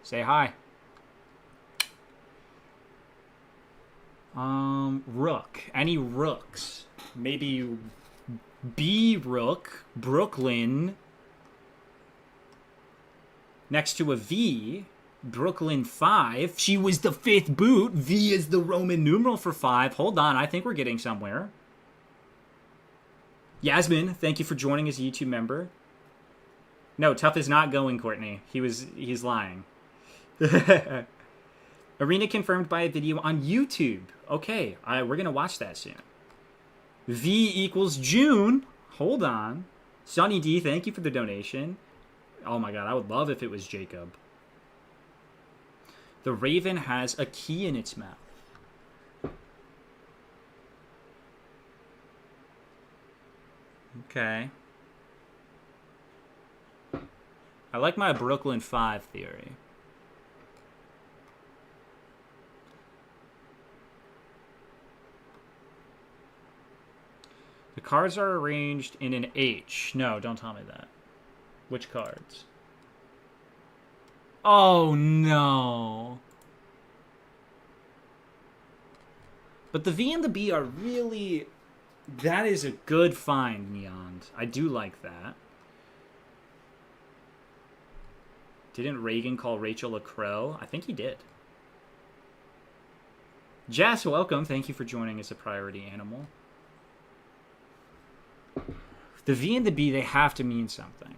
Say hi. Rook. Any rooks? Maybe B Rook, Brooklyn. Next to a V, Brooklyn 5. She was the 5th boot. V is the Roman numeral for 5. Hold on, I think we're getting somewhere. Yasmin, thank you for joining as a YouTube member. No, Tough is not going, Courtney. He's lying. Arena confirmed by a video on YouTube. Okay, we're going to watch that soon. V equals June. Hold on. Sonny D, thank you for the donation. Oh my god, I would love if it was Jacob. The Raven has a key in its mouth. Okay. I like my Brooklyn 5 theory. The cards are arranged in an H. No, don't tell me that. Which cards? Oh, no. But the V and the B are really... That is a good find, Neon. I do like that. Didn't Reagan call Rachel a crow? I think he did. Jess, welcome. Thank you for joining as a priority animal. The V and the B, they have to mean something.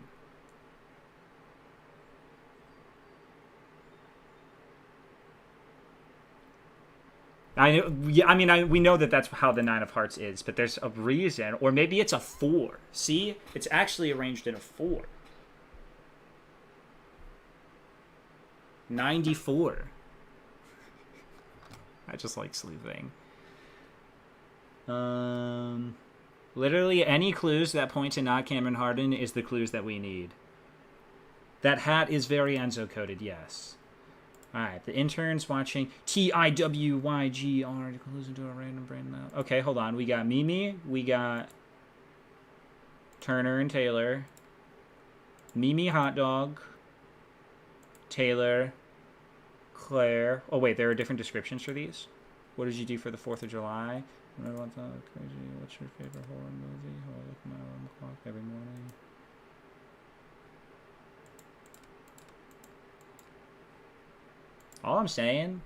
Yeah, I mean, we know that that's how the 9 of hearts is, but there's a reason. Or maybe it's a 4. See? It's actually arranged in a 4. 94. I just like sleeping. Literally any clues that point to not Cameron Harden is the clues that we need. That hat is very Enzo coded, yes. Alright, the intern's watching. TIWYGR. Clues into a random brain now. Okay, hold on. We got Mimi. We got Turner and Taylor. Mimi Hot Dog. Taylor. Claire. Oh, wait, there are different descriptions for these? What did you do for the 4th of July? Remember what's crazy? What's your favorite horror movie? Oh, I look at my alarm clock every morning. All I'm saying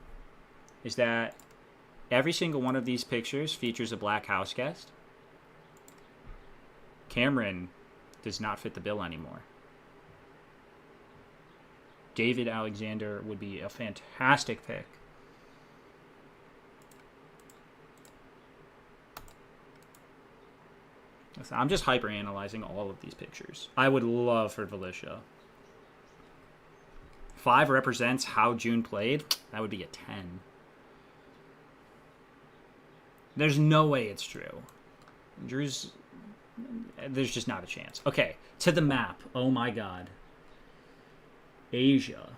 is that every single one of these pictures features a black house guest. Cameron does not fit the bill anymore. David Alexander would be a fantastic pick. I'm just hyper-analyzing all of these pictures. I would love for Valicia. 5 represents how June played. That would be a 10. There's no way it's true. There's just not a chance. Okay, to the map. Oh my god. Asia.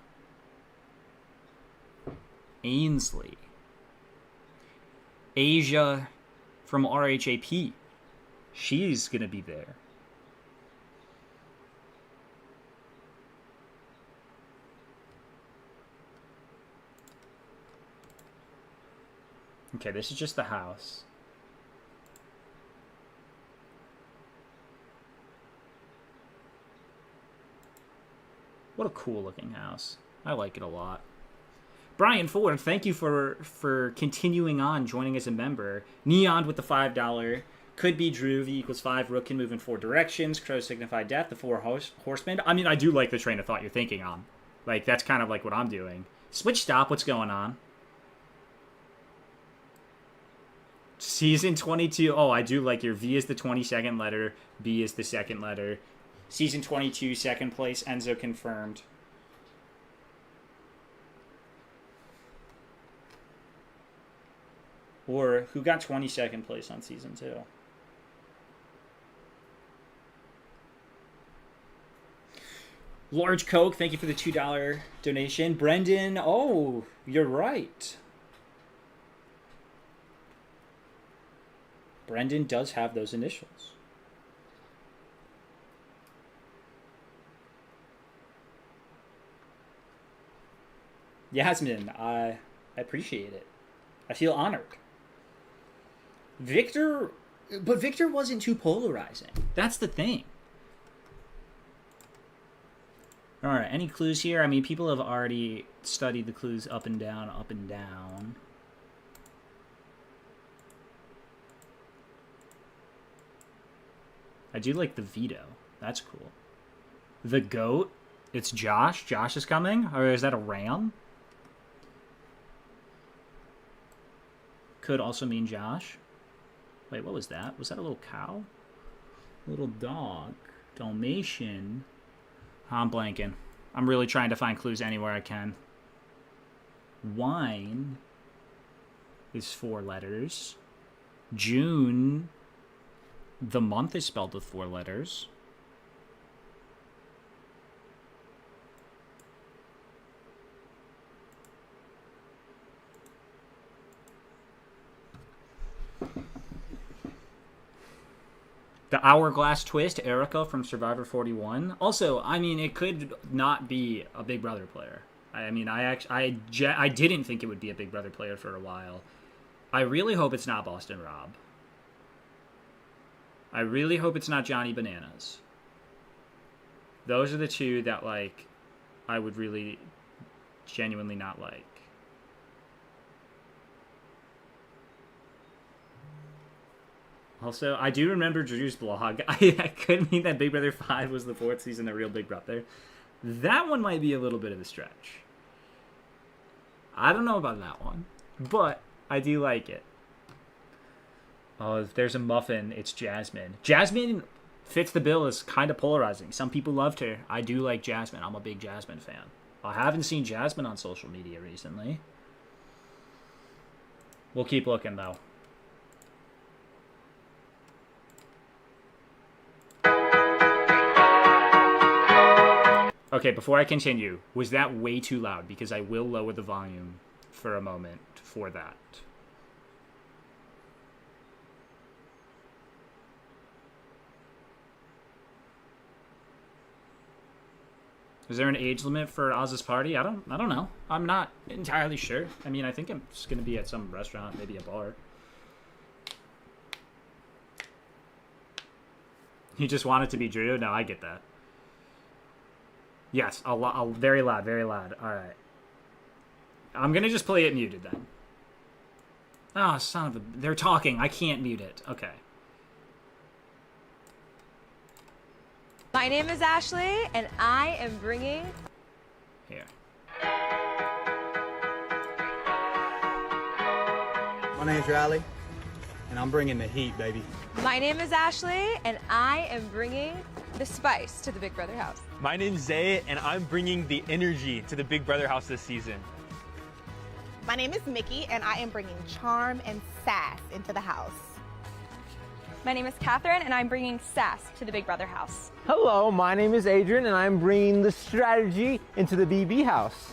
Ainsley. Asia from RHAP. She's gonna be there. Okay, this is just the house. What a cool looking house. I like it a lot. Brian Ford, thank you for continuing on, joining as a member. Neon with the $5. Could be Drew. V equals 5. Rook can move in 4 directions. Crows signify death. The 4 horsemen. I mean, I do like the train of thought you're thinking on. Like, that's kind of like what I'm doing. Switch stop. What's going on? Season 22. Oh, I do like your V is the 22nd letter. B is the 2nd letter. Season 22, 2nd place. Enzo confirmed. Or who got 22nd place on season 2? Large Coke, thank you for the $2 donation. Brendan, oh, you're right. Brendan does have those initials. Yasmin, I appreciate it. I feel honored. Victor, but Victor wasn't too polarizing. That's the thing. All right, any clues here? I mean, people have already studied the clues up and down, up and down. I do like the veto. That's cool. The goat. It's Josh. Josh is coming? Or is that a ram? Could also mean Josh. Wait, what was that? Was that a little cow? A little dog. Dalmatian. I'm blanking. I'm really trying to find clues anywhere I can. Wine is 4 letters. June, the month is spelled with 4 letters. The Hourglass Twist, Erica from Survivor 41. Also, I mean, it could not be a Big Brother player. I mean, I didn't think it would be a Big Brother player for a while. I really hope it's not Boston Rob. I really hope it's not Johnny Bananas. Those are the two that, like, I would really genuinely not like. Also, I do remember Drew's blog. I could mean that Big Brother 5 was the 4th season of Real Big Brother. That one might be a little bit of a stretch. I don't know about that one. But I do like it. Oh, if there's a muffin, it's Jasmine. Jasmine fits the bill as kind of polarizing. Some people loved her. I do like Jasmine. I'm a big Jasmine fan. I haven't seen Jasmine on social media recently. We'll keep looking, though. Okay, before I continue, was that way too loud? Because I will lower the volume for a moment for that. Is there an age limit for Oz's party? I don't know. I'm not entirely sure. I mean, I think I'm just going to be at some restaurant, maybe a bar. You just want it to be Drew? No, I get that. Yes, I'll very loud, very loud. All right. I'm going to just play it muted then. Oh, son of a... They're talking. I can't mute it. Okay. My name is Ashley, and I am bringing... Here. My name's Riley, and I'm bringing the heat, baby. My name is Ashley, and I am bringing the spice to the Big Brother house. My name's Zay, and I'm bringing the energy to the Big Brother house this season. My name is Mickey, and I am bringing charm and sass into the house. My name is Catherine, and I'm bringing sass to the Big Brother house. Hello, my name is Adrian, and I'm bringing the strategy into the BB house.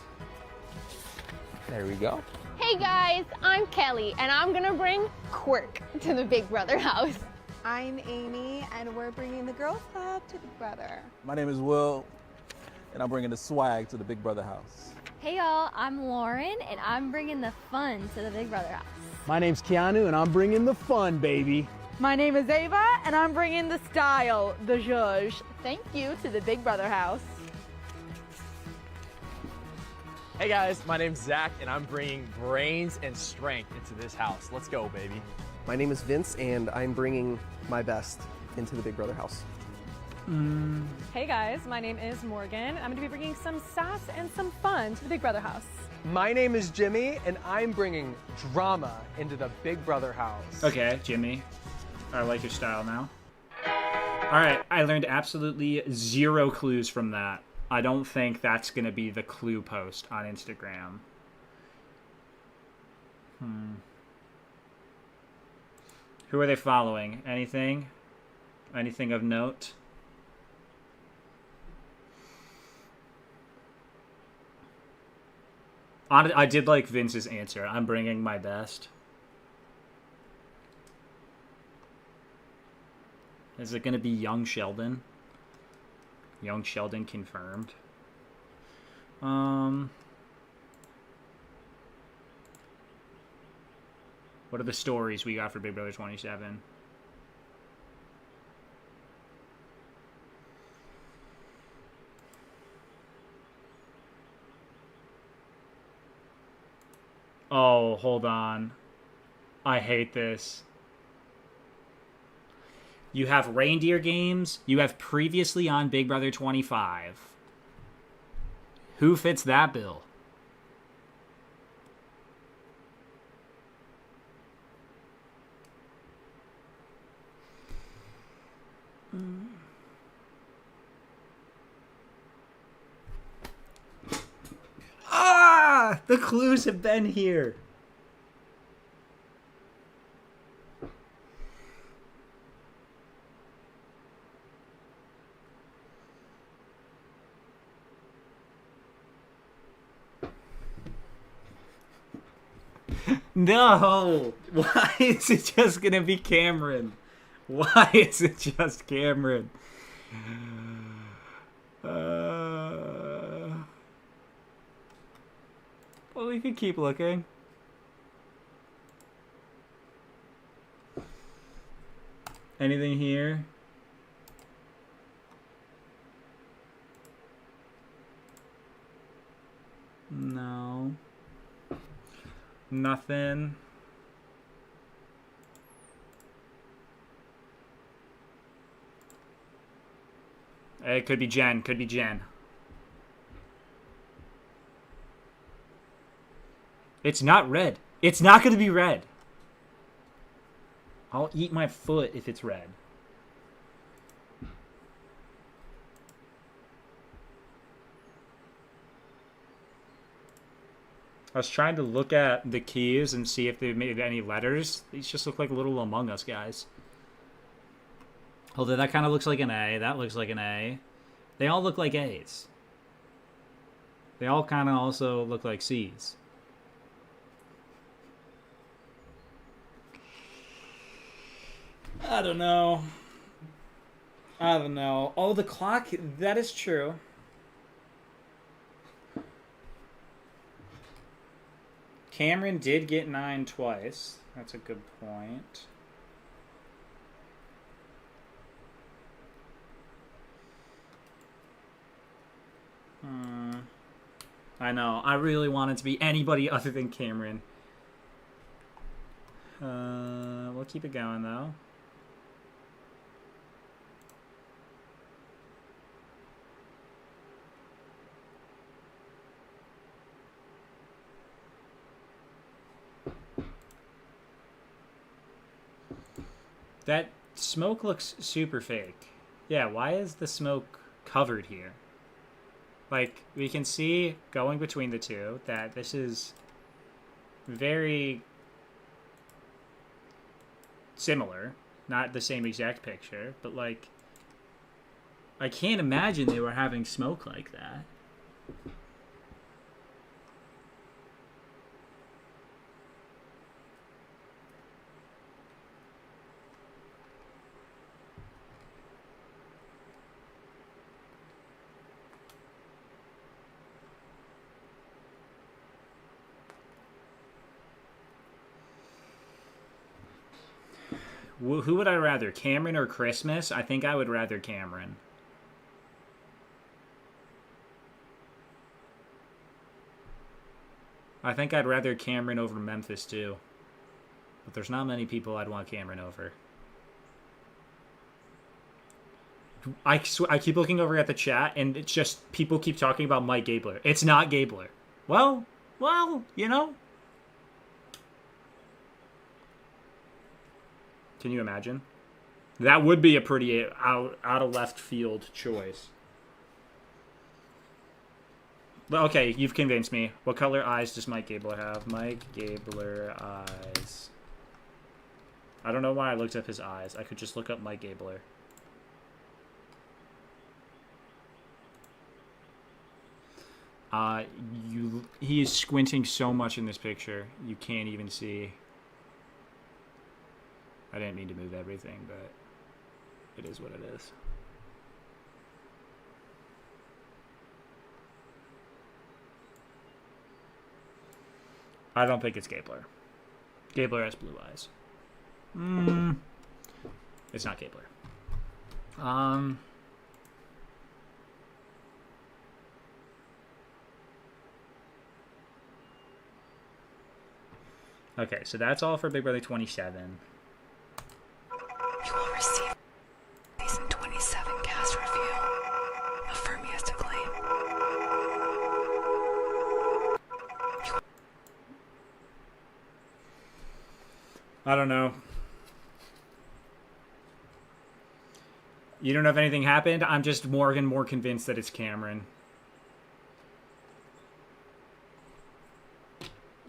There we go. Hey guys, I'm Kelly, and I'm gonna bring quirk to the Big Brother house. I'm Amy, and we're bringing the girls club to the brother. My name is Will, and I'm bringing the swag to the Big Brother house. Hey y'all, I'm Lauren, and I'm bringing the fun to the Big Brother house. My name's Keanu, and I'm bringing the fun, baby. My name is Ava, and I'm bringing the style, the zhuzh. Thank you to the Big Brother house. Hey guys, my name's Zach, and I'm bringing brains and strength into this house. Let's go, baby. My name is Vince, and I'm bringing my best into the Big Brother house. Hey guys, my name is Morgan. I'm going to be bringing some sass and some fun to the Big Brother house. My name is Jimmy, and I'm bringing drama into the Big Brother house. Okay, Jimmy. I like your style now. Alright, I learned absolutely zero clues from that. I don't think that's going to be the clue post on Instagram. Who are they following? Anything? Anything of note? I did like Vince's answer. I'm bringing my best. Is it going to be Young Sheldon? Young Sheldon confirmed. What are the stories we got for Big Brother 27? Oh, hold on. I hate this. You have reindeer games. You have previously on Big Brother 25. Who fits that bill? Ah! The clues have been here. No! Why is it just gonna be Cameron? Why is it just Cameron? Well, we could keep looking. Anything here? No. Nothing. It could be Jen. Could be Jen. It's not red. It's not going to be red. I'll eat my foot if it's red. I was trying to look at the keys and see if they made any letters. These just look like little Among Us guys. Although that kind of looks like an A. That looks like an A. They all look like A's. They all kind of also look like C's. I don't know. I don't know. Oh, the clock. That is true. Cameron did get 9 twice. That's a good point. I know. I really want it to be anybody other than Cameron. We'll keep it going, though. That smoke looks super fake. Yeah, why is the smoke covered here? Like, we can see, going between the two, that this is very similar. Not the same exact picture, but, like, I can't imagine they were having smoke like that. Who would I rather, Cameron or Christmas? I think I would rather Cameron. I think I'd rather Cameron over Memphis, too. But there's not many people I'd want Cameron over. I keep looking over at the chat, and it's just people keep talking about Mike Gabler. It's not Gabler. Well, you know. Can you imagine? That would be a pretty out of left field choice. But okay, you've convinced me. What color eyes does Mike Gabler have? Mike Gabler eyes. I don't know why I looked up his eyes. I could just look up Mike Gabler. He is squinting so much in this picture. You can't even see. I didn't mean to move everything, but it is what it is. I don't think it's Gabler. Gabler has blue eyes. It's not Gabler. Okay, so that's all for Big Brother 27. You will receive Season 27 cast review. Affirm yes to claim. I don't know. You don't know if anything happened? I'm just more and more convinced that it's Cameron.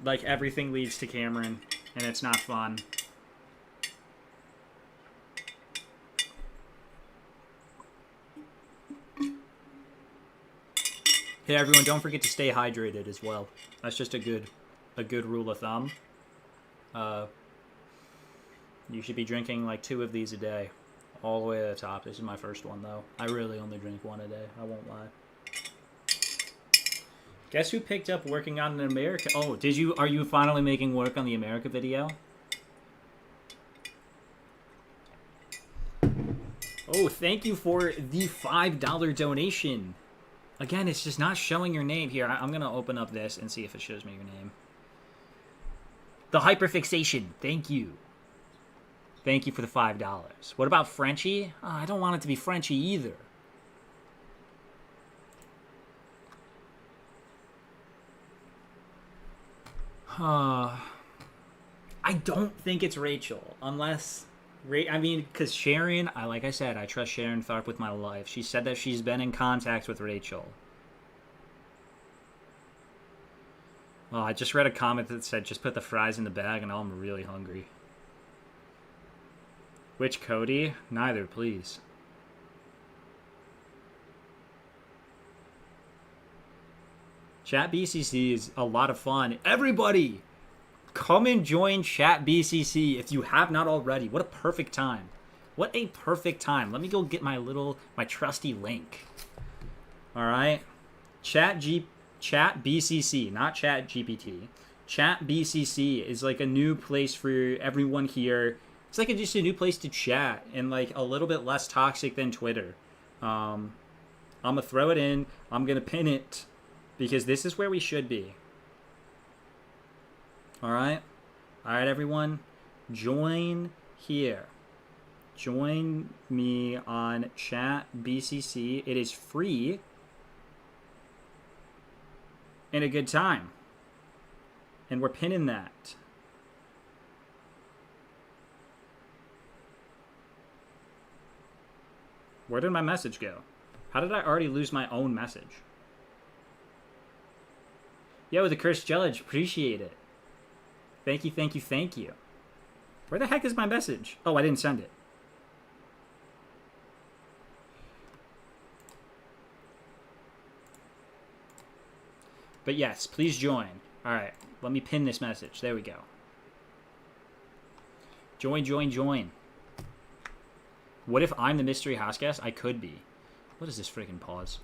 Like, everything leads to Cameron, and it's not fun. Hey everyone, don't forget to stay hydrated as well. That's just a good rule of thumb. You should be drinking like 2 of these a day, all the way to the top. This is my first one though. I really only drink 1 a day. I won't lie. Guess who picked up working on an America? Oh, did you? Are you finally making work on the America video? Oh, thank you for the $5 donation. Again, it's just not showing your name here. I'm going to open up this and see if it shows me your name. The hyperfixation. Thank you. Thank you for the $5. What about Frenchie? Oh, I don't want it to be Frenchie either. I don't think it's Rachel, unless... I mean, because Sharon, like I said, I trust Sharon Tharp with my life. She said that she's been in contact with Rachel. Oh, I just read a comment that said, just put the fries in the bag, and now I'm really hungry. Which Cody? Neither, please. Chat BCC is a lot of fun. Everybody, come and join Chat BCC if you have not already. What a perfect time. What a perfect time. Let me go get my trusty link. All right. Chat BCC, not Chat GPT. Chat BCC is like a new place for everyone here. It's like just a new place to chat and like a little bit less toxic than Twitter. I'm going to throw it in. I'm going to pin it because this is where we should be. All right. All right, everyone. Join here. Join me on Chat BCC. It is free and a good time. And we're pinning that. Where did my message go? How did I already lose my own message? Yo, the Cursed Judge, appreciate it. Thank you, thank you, thank you. Where the heck is my message? Oh, I didn't send it. But yes, please join. All right, let me pin this message. There we go. Join, join, join. What if I'm the mystery house guest? I could be. What is this freaking pause?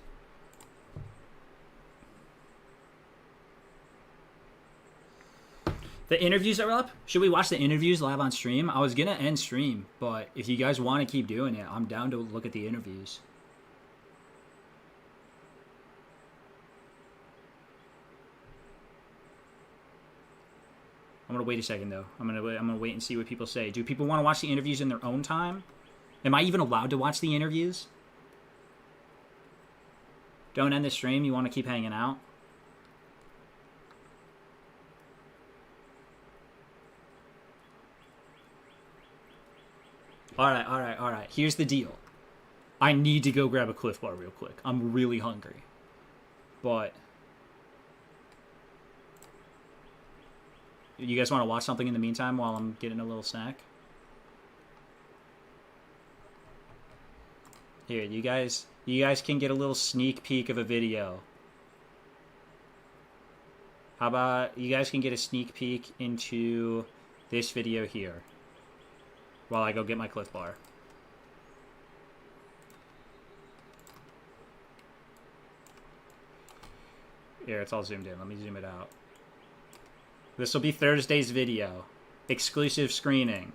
The interviews are up. Should we watch the interviews live on stream? I was gonna end stream, but if you guys want to keep doing it, I'm down to look at the interviews. I'm gonna wait a second though. I'm gonna wait and see what people say. Do people want to watch the interviews in their own time? Am I even allowed to watch the interviews? Don't end the stream. You want to keep hanging out? All right. Here's the deal. I need to go grab a Cliff Bar real quick. I'm really hungry. But you guys want to watch something in the meantime while I'm getting a little snack? Here, you guys can get a little sneak peek of a video. How about you guys can get a sneak peek into this video here while I go get my Cliff Bar. Here, it's all zoomed in. Let me zoom it out. This will be Thursday's video. Exclusive screening.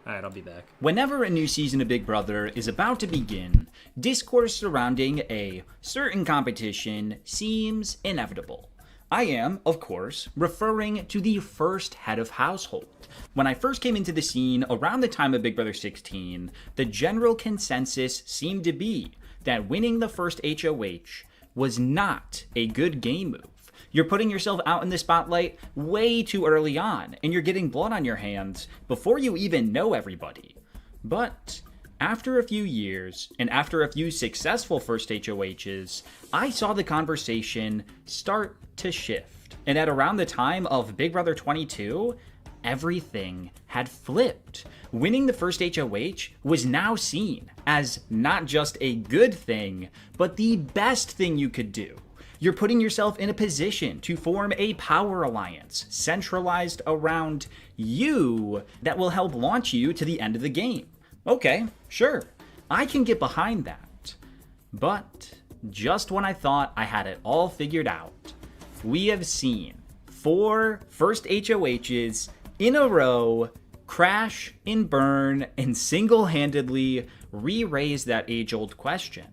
Alright, I'll be back. Whenever a new season of Big Brother is about to begin, discourse surrounding a certain competition seems inevitable. I am, of course, referring to the first head of household. When I first came into the scene around the time of Big Brother 16, the general consensus seemed to be that winning the first HOH was not a good game move. You're putting yourself out in the spotlight way too early on, and you're getting blood on your hands before you even know everybody. But after a few years, and after a few successful first HOHs, I saw the conversation start to shift. And at around the time of Big Brother 22, everything had flipped. Winning the first HOH was now seen as not just a good thing, but the best thing you could do. You're putting yourself in a position to form a power alliance centralized around you that will help launch you to the end of the game. Okay, sure, I can get behind that. But just when I thought I had it all figured out, we have seen 4 first HOHs in a row crash and burn and single-handedly re-raise that age-old question.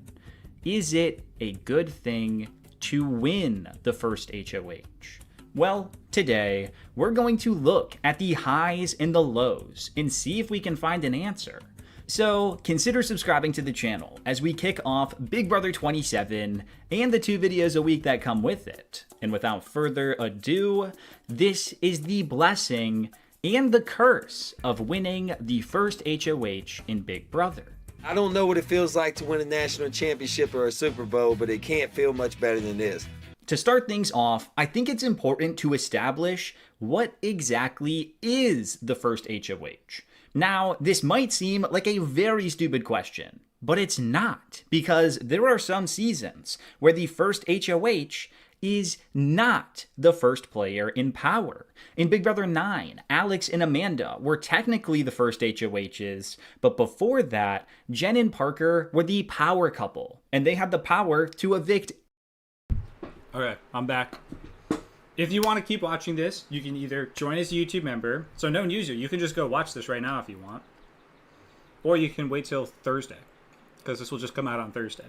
Is it a good thing to win the first HOH? Well, today, we're going to look at the highs and the lows and see if we can find an answer. So consider subscribing to the channel as we kick off Big Brother 27 and the 2 videos a week that come with it. And without further ado, this is the blessing and the curse of winning the first HOH in Big Brother. I don't know what it feels like to win a national championship or a Super Bowl, but it can't feel much better than this. To start things off, I think it's important to establish what exactly is the first HOH. Now, this might seem like a very stupid question, but it's not, because there are some seasons where the first HOH is not the first player in power. In Big Brother 9, Alex and Amanda were technically the first HOHs, but before that, Jen and Parker were the power couple, and they had the power to evict. Okay, I'm back. If you want to keep watching this, you can either join as a YouTube member, so known user, you can just go watch this right now if you want, or you can wait till Thursday, because this will just come out on Thursday.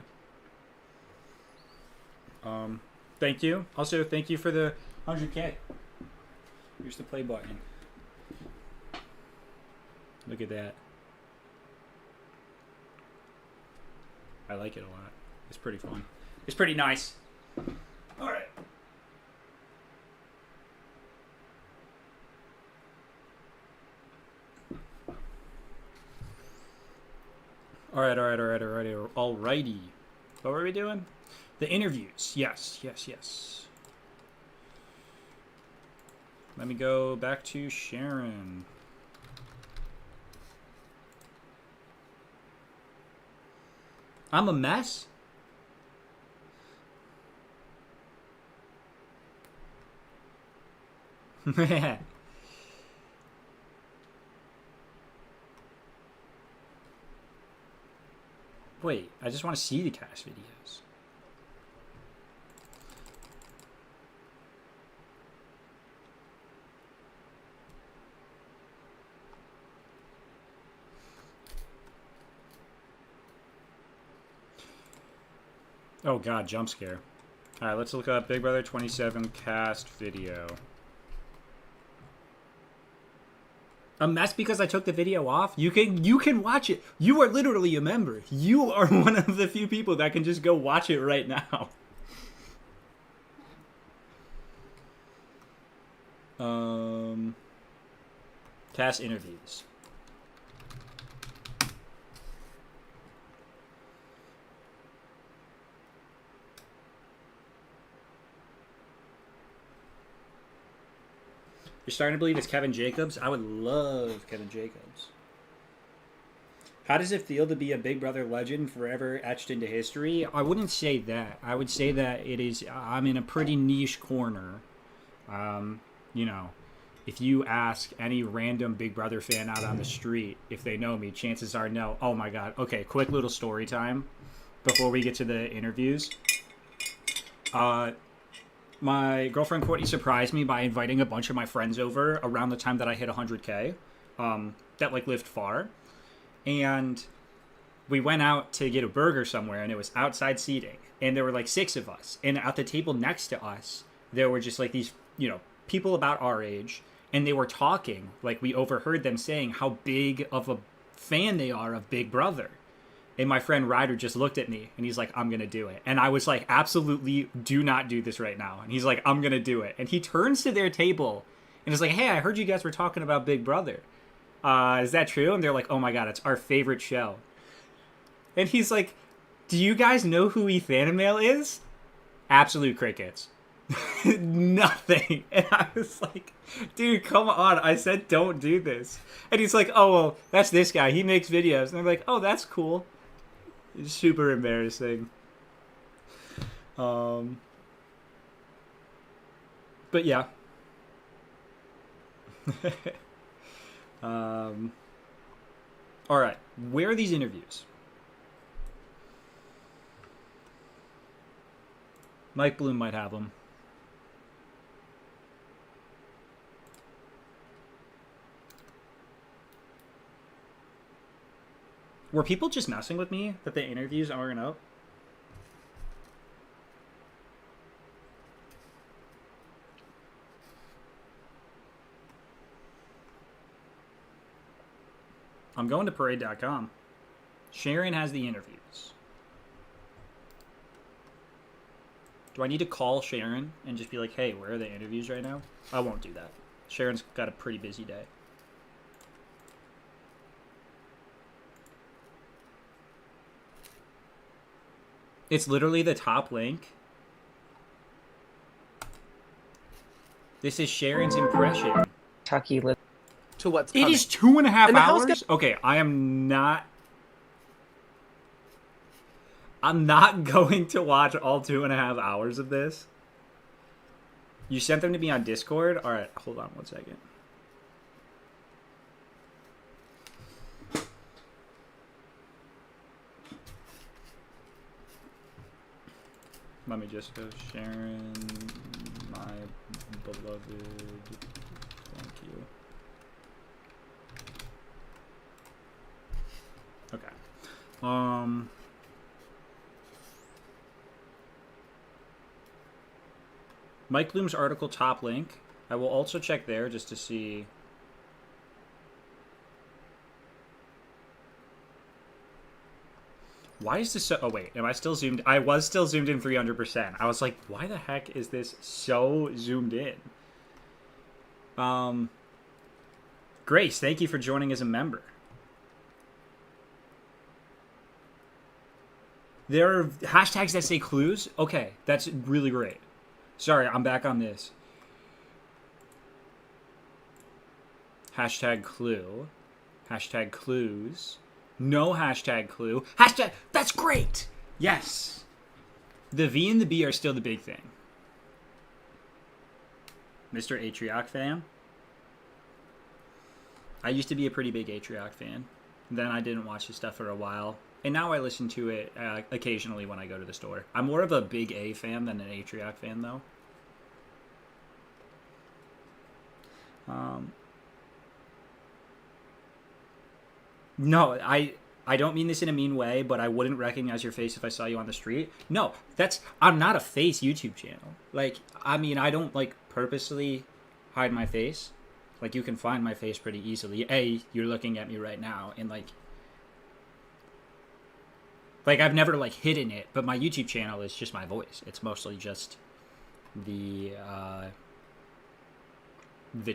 Thank you. Also, thank you for the 100K. Here's the play button. Look at that. I like it a lot. It's pretty fun. It's pretty nice. All right. Alrighty. What were we doing? The interviews. Yes. Let me go back to Sharon. I'm a mess? Wait, I just want to see the cast videos. Oh god, jump scare. Alright, let's look up Big Brother 27 cast video. A mess because I took the video off? You can watch it. You are literally a member. You are one of the few people that can just go watch it right now. Cast interviews. You're starting to believe it's Kevin Jacobs? I would love Kevin Jacobs. How does it feel to be a Big Brother legend forever etched into history? I wouldn't say that. I would say that it is, I'm in a pretty niche corner. You know, if you ask any random Big Brother fan out on the street if they know me, chances are no. Oh my god. Okay, quick little story time before we get to the interviews. My girlfriend Courtney surprised me by inviting a bunch of my friends over around the time that I hit 100K, that like lived far. And we went out to get a burger somewhere, and it was outside seating. And there were like 6 of us. And at the table next to us, there were just like these, you know, people about our age. And they were talking, like we overheard them saying how big of a fan they are of Big Brother. And my friend Ryder just looked at me and he's like, I'm going to do it. And I was like, absolutely do not do this right now. And he's like, I'm going to do it. And he turns to their table and is like, hey, I heard you guys were talking about Big Brother. Is that true? And they're like, oh my God, it's our favorite show. And he's like, do you guys know who Ethanimale is? Absolute crickets. Nothing. And I was like, dude, come on. I said don't do this. And he's like, oh, well, that's this guy. He makes videos. And I'm like, oh, that's cool. It's super embarrassing. But yeah. All right. Where are these interviews? Mike Bloom might have them. Were people just messing with me that the interviews aren't up? I'm going to parade.com. Sharon has the interviews. Do I need to call Sharon and just be like, hey, where are the interviews right now? I won't do that. Sharon's got a pretty busy day. It's literally the top link. This is Sharon's impression. Kentucky live to what's It coming. is 2.5 And the hours? Okay, I'm not going to watch all 2.5 hours of this. You sent them to me on Discord? Alright, hold on 1 second. Let me just go, Sharon, my beloved. Thank you. Okay. Mike Bloom's article top link. I will also check there just to see. Why is this so... Oh, wait. Am I still zoomed? I was still zoomed in 300%. I was like, why the heck is this so zoomed in? Grace, thank you for joining as a member. There are hashtags that say clues? Okay, that's really great. Sorry, I'm back on this. Hashtag clue. Hashtag clues. No hashtag clue. Hashtag, that's great! Yes. The V and the B are still the big thing. Mr. Atrioc fan? I used to be a pretty big Atrioc fan. Then I didn't watch his stuff for a while. And now I listen to it occasionally when I go to the store. I'm more of a big A fan than an Atrioc fan, though. No, I don't mean this in a mean way, but I wouldn't recognize your face if I saw you on the street. No, I'm not a face YouTube channel. Like, I mean, I don't, like, purposely hide my face. Like, you can find my face pretty easily. You're looking at me right now, and, like, I've never, like, hidden it, but my YouTube channel is just my voice. It's mostly just the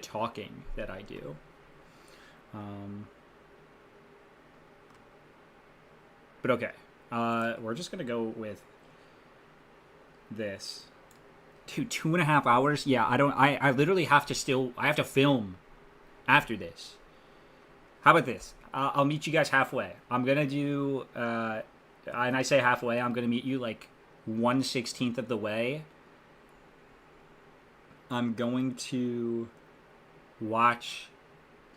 talking that I do. But okay, we're just gonna go with this. Dude, 2.5 hours? Yeah, I literally have to I have to film after this. How about this? I'll meet you guys halfway. I'm gonna do, and I say halfway, I'm gonna meet you like 1/16 of the way. I'm going to watch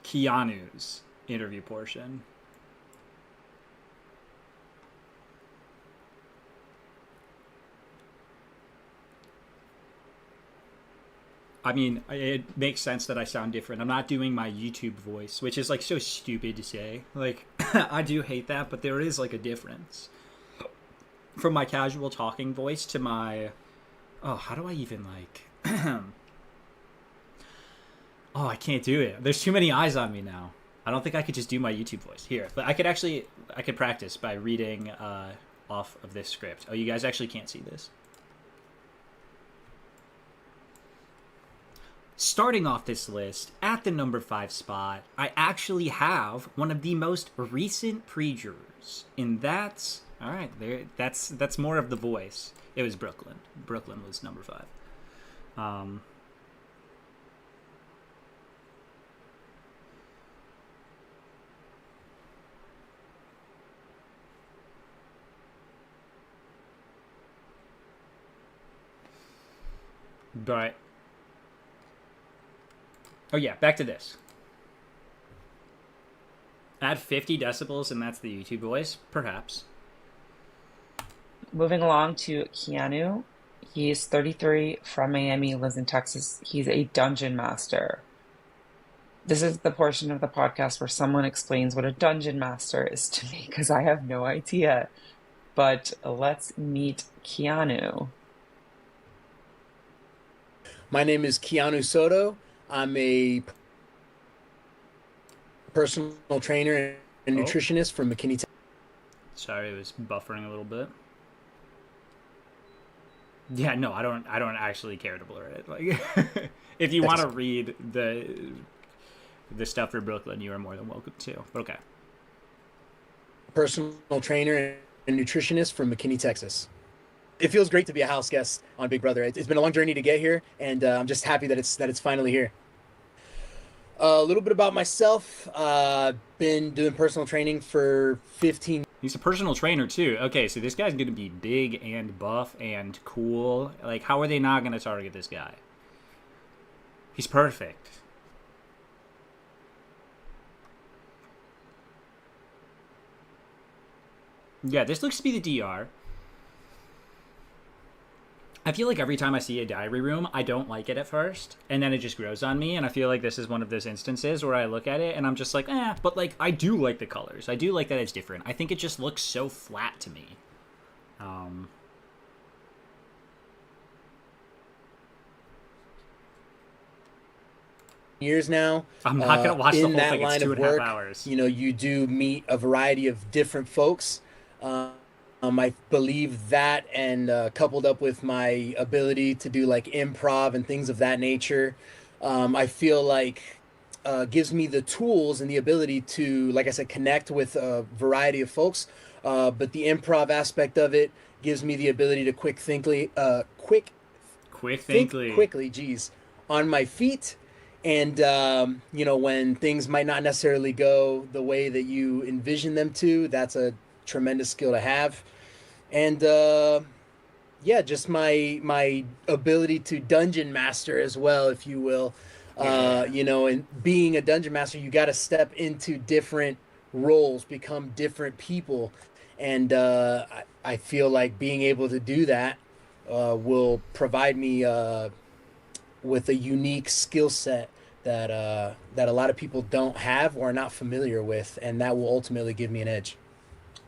Keanu's interview portion. I mean, it makes sense that I sound different. I'm not doing my YouTube voice, which is, like, so stupid to say. Like, I do hate that, but there is, like, a difference. From my casual talking voice to my... Oh, how do I even, like... Oh, I can't do it. There's too many eyes on me now. I don't think I could just do my YouTube voice. Here, but I could practice by reading off of this script. Oh, you guys actually can't see this. Starting off this list, at the number 5 spot, I actually have one of the most recent pre-jurors. And that's... Alright, that's more of the voice. It was Brooklyn. Brooklyn was number 5. But... Oh yeah, back to this. Add 50 decibels and that's the YouTube voice? Perhaps. Moving along to Keanu. He's 33, from Miami, lives in Texas. He's a dungeon master. This is the portion of the podcast where someone explains what a dungeon master is to me, because I have no idea. But let's meet Keanu. My name is Keanu Soto. I'm a personal trainer and nutritionist from McKinney, Texas. Sorry, it was buffering a little bit. Yeah, no, I don't actually care to blur it. Like, if you want to read the stuff for Brooklyn, you are more than welcome to. Okay. Personal trainer and nutritionist from McKinney, Texas. It feels great to be a house guest on Big Brother. It's been a long journey to get here, and I'm just happy that it's finally here. A little bit about myself. Been doing personal training for 15. He's a personal trainer too. Okay, so this guy's gonna be big and buff and cool. Like, how are they not gonna target this guy? He's perfect. Yeah, this looks to be the DR. I feel like every time I see a diary room, I don't like it at first, and then it just grows on me, and I feel like this is one of those instances where I look at it, and I'm just like, but, like, I do like the colors. I do like that it's different. I think it just looks so flat to me. Years now. I'm not going to watch the whole that thing. It's line 2.5 of work, hours. You know, you do meet a variety of different folks. I believe that, and coupled up with my ability to do like improv and things of that nature, I feel like gives me the tools and the ability to, like I said, connect with a variety of folks. But the improv aspect of it gives me the ability to think quickly, geez, on my feet. And, you know, when things might not necessarily go the way that you envision them to, that's a tremendous skill to have. And yeah, just my ability to dungeon master as well, if you will. You know, and being a dungeon master, you got to step into different roles, become different people. And I feel like being able to do that will provide me with a unique skill set that a lot of people don't have or are not familiar with, and that will ultimately give me an edge.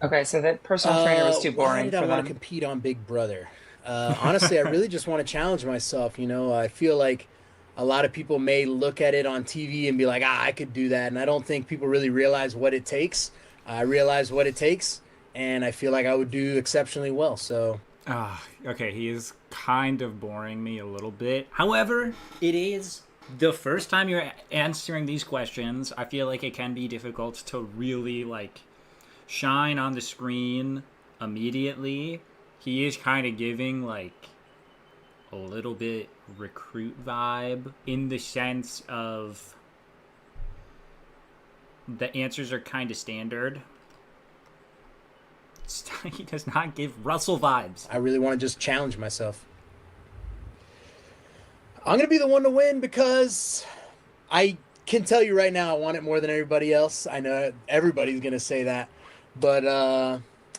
Okay, so that personal trainer was too boring Why did I for want them. to compete on Big Brother? Honestly, I really just want to challenge myself. You know, I feel like a lot of people may look at it on TV and be like, I could do that. And I don't think people really realize what it takes. I realize what it takes, and I feel like I would do exceptionally well. So, okay, he is kind of boring me a little bit. However, it is the first time you're answering these questions. I feel like it can be difficult to really, like, shine on the screen immediately. He is kind of giving, like, a little bit recruit vibe, in the sense of the answers are kind of standard. He does not give Russell vibes. I really want to just challenge myself. I'm going to be the one to win because I can tell you right now I want it more than everybody else. I know everybody's going to say that. But,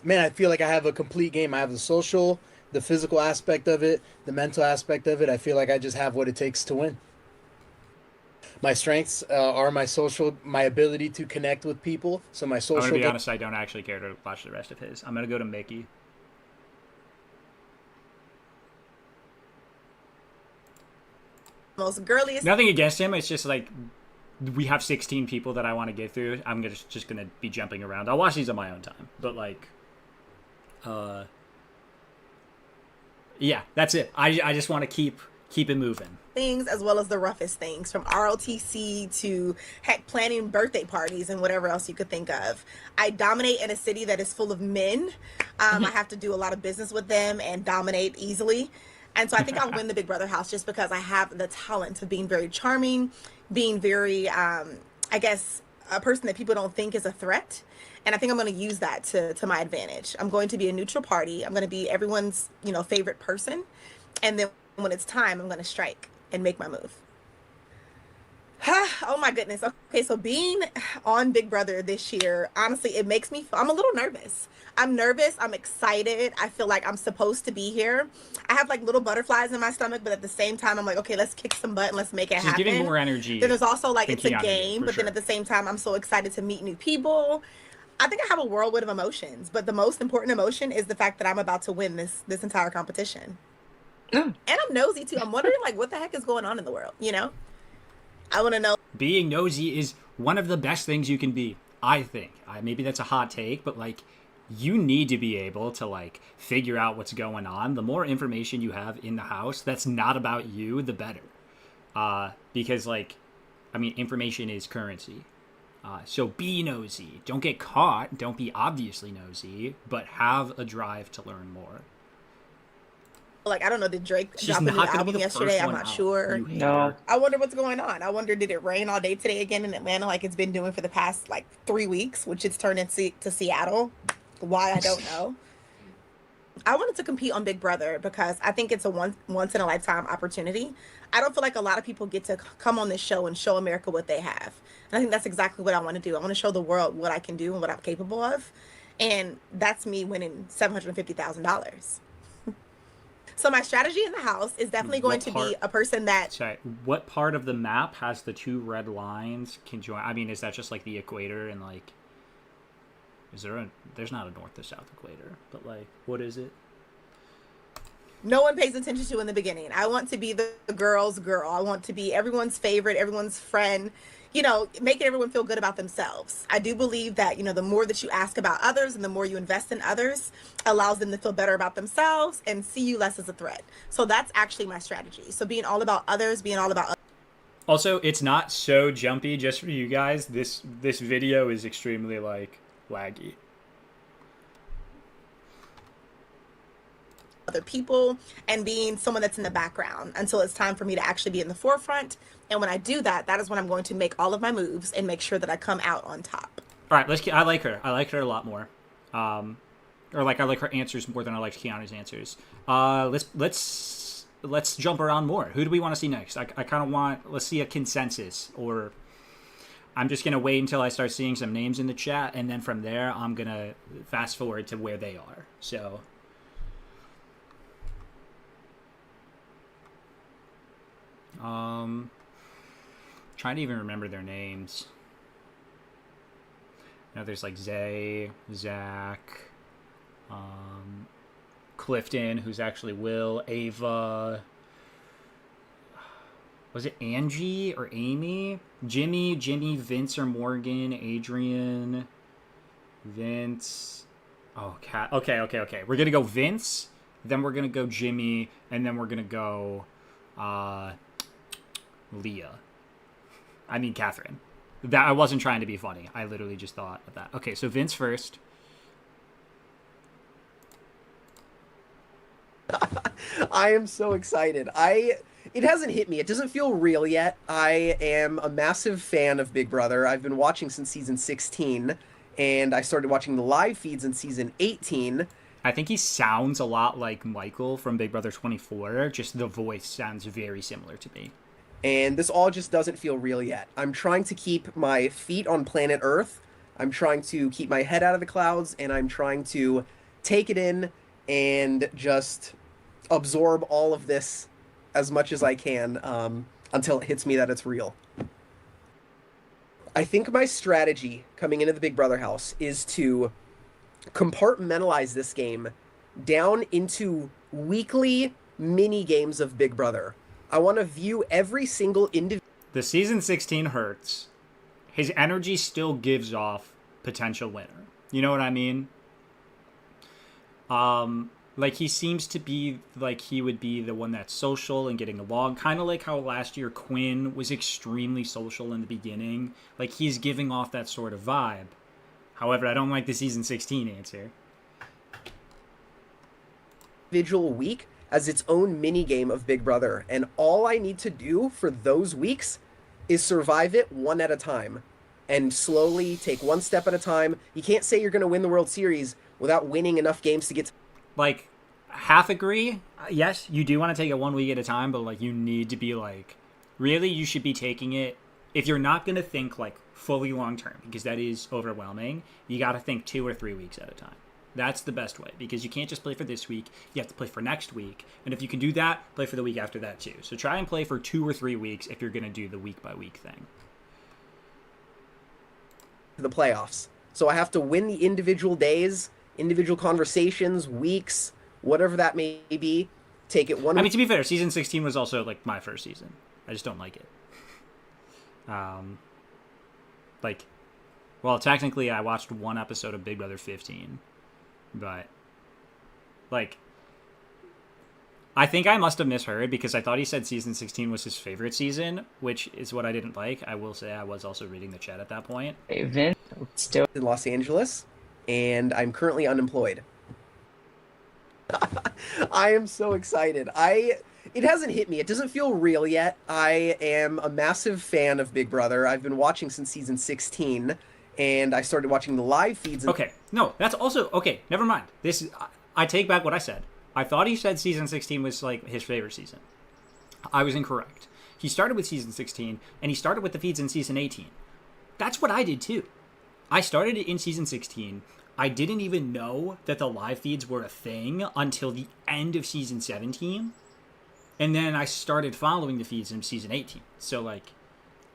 man, I feel like I have a complete game. I have the social, the physical aspect of it, the mental aspect of it. I feel like I just have what it takes to win. My strengths are my social, my ability to connect with people. So my social... I'm going to be honest, I don't actually care to watch the rest of his. I'm going to go to Mickey. Most girliest. Nothing against him. It's just like we have 16 people that I want to get through. I'm just gonna be jumping around. I'll watch these on my own time. But like, yeah, that's it. I just want to keep it moving. Things as well as the roughest things, from ROTC to heck planning birthday parties and whatever else you could think of. I dominate in a city that is full of men. I have to do a lot of business with them and dominate easily. And so I think I'll win the Big Brother house just because I have the talent of being very charming, being very, I guess, a person that people don't think is a threat. And I think I'm going to use that to my advantage. I'm going to be a neutral party. I'm going to be everyone's, favorite person. And then when it's time, I'm going to strike and make my move. Oh my goodness. Okay, so being on Big Brother this year, honestly, it makes me feel, I'm a little nervous. I'm nervous. I'm excited. I feel like I'm supposed to be here. I have like little butterflies in my stomach, but at the same time, I'm like, okay, let's kick some butt and let's make it happen. She's giving more energy. Then there's also like, it's a game, but sure. then at the same time, I'm so excited to meet new people. I think I have a whirlwind of emotions, but the most important emotion is the fact that I'm about to win this entire competition. And I'm nosy too. I'm wondering like, what the heck is going on in the world? I want to know. Being nosy is one of the best things you can be, I think. Maybe that's a hot take, but like, you need to be able to like figure out what's going on. The more information you have in the house that's not about you, the better. Because like, information is currency. So be nosy. Don't get caught. Don't be obviously nosy, but have a drive to learn more. Like, I don't know, did Drake She's drop a new not gonna be album the yesterday? first I'm one not out, sure. you No. I wonder what's going on. I wonder, did it rain all day today again in Atlanta like it's been doing for the past like 3 weeks, which it's turned into to Seattle? Why, I don't know. I wanted to compete on Big Brother because I think it's a once in a lifetime opportunity. I don't feel like a lot of people get to come on this show and show America what they have. And I think that's exactly what I want to do. I want to show the world what I can do and what I'm capable of. And that's me winning $750,000. So my strategy in the house is definitely going to be a person that... Sorry, what part of the map has the 2 red lines conjoined? I mean, is that just like the equator and like... Is there a... There's not a north to south equator, but like, what is it? No one pays attention to in the beginning. I want to be the girl's girl. I want to be everyone's favorite, everyone's friend, you know, making everyone feel good about themselves. I do believe that, you know, the more that you ask about others and the more you invest in others allows them to feel better about themselves and see you less as a threat. So that's actually my strategy. So being all about others, being all about... Also, it's not so jumpy just for you guys. This video is extremely, like, laggy. Other people and being someone that's in the background until it's time for me to actually be in the forefront. And when I do that, that is when I'm going to make all of my moves and make sure that I come out on top. All right, I like her. I like her a lot more. Or like I like her answers more than I liked Keanu's answers. Let's jump around more. Who do we want to see next? I kind of want, let's see a consensus, or I'm just going to wait until I start seeing some names in the chat, and then from there, I'm going to fast forward to where they are. So, trying to even remember their names. Now there's like Zay, Zach, Clifton, who's actually Will, Ava, was it Angie or Amy? Jimmy, Vince or Morgan, Adrian, Vince. Oh, Kat. Okay. We're going to go Vince, then we're going to go Jimmy, and then we're going to go Leah. I mean, Catherine. That I wasn't trying to be funny. I literally just thought of that. Okay, so Vince first. I am so excited. It hasn't hit me. It doesn't feel real yet. I am a massive fan of Big Brother. I've been watching since season 16, and I started watching the live feeds in season 18. I think he sounds a lot like Michael from Big Brother 24. Just the voice sounds very similar to me. And this all just doesn't feel real yet. I'm trying to keep my feet on planet Earth. I'm trying to keep my head out of the clouds, and I'm trying to take it in and just absorb all of this as much as I can until it hits me that it's real. I think my strategy coming into the Big Brother house is to compartmentalize this game down into weekly mini games of Big Brother. I want to view every single individual. The season 16 hurts. His energy still gives off potential winner. You know what I mean? Like, he seems to be like he would be the one that's social and getting along. Kind of like how last year Quinn was extremely social in the beginning. Like, he's giving off that sort of vibe. However, I don't like the season 16 answer. Individual week as its own mini game of Big Brother, and all I need to do for those weeks is survive it one at a time and slowly take one step at a time. You can't say you're going to win the World Series without winning enough games to get like, half agree. Yes, you do want to take it 1 week at a time, but like, you need to be like, really, you should be taking it, if you're not going to think like fully long term, because that is overwhelming, you got to think 2 or 3 weeks at a time. That's the best way, because you can't just play for this week. You have to play for next week. And if you can do that, play for the week after that too. So try and play for 2 or 3 weeks if you're going to do the week by week thing. The playoffs. So I have to win the individual days, individual conversations, weeks, whatever that may be. Take it one. I mean, to be fair, season 16 was also like my first season. I just don't like it. Like, well, technically I watched 1 episode of Big Brother 15. But, like, I think I must have misheard, because I thought he said season 16 was his favorite season, which is what I didn't like. I will say I was also reading the chat at that point. Still in Los Angeles, and I'm currently unemployed. I am so excited. It hasn't hit me. It doesn't feel real yet. I am a massive fan of Big Brother. I've been watching since season 16, and I started watching the live feeds. Okay, no, that's also okay. Never mind. I take back what I said. I thought he said season 16 was like his favorite season. I was incorrect. He started with season 16, and he started with the feeds in season 18. That's what I did too. I started it in season 16. I didn't even know that the live feeds were a thing until the end of season 17. And then I started following the feeds in season 18. So, like,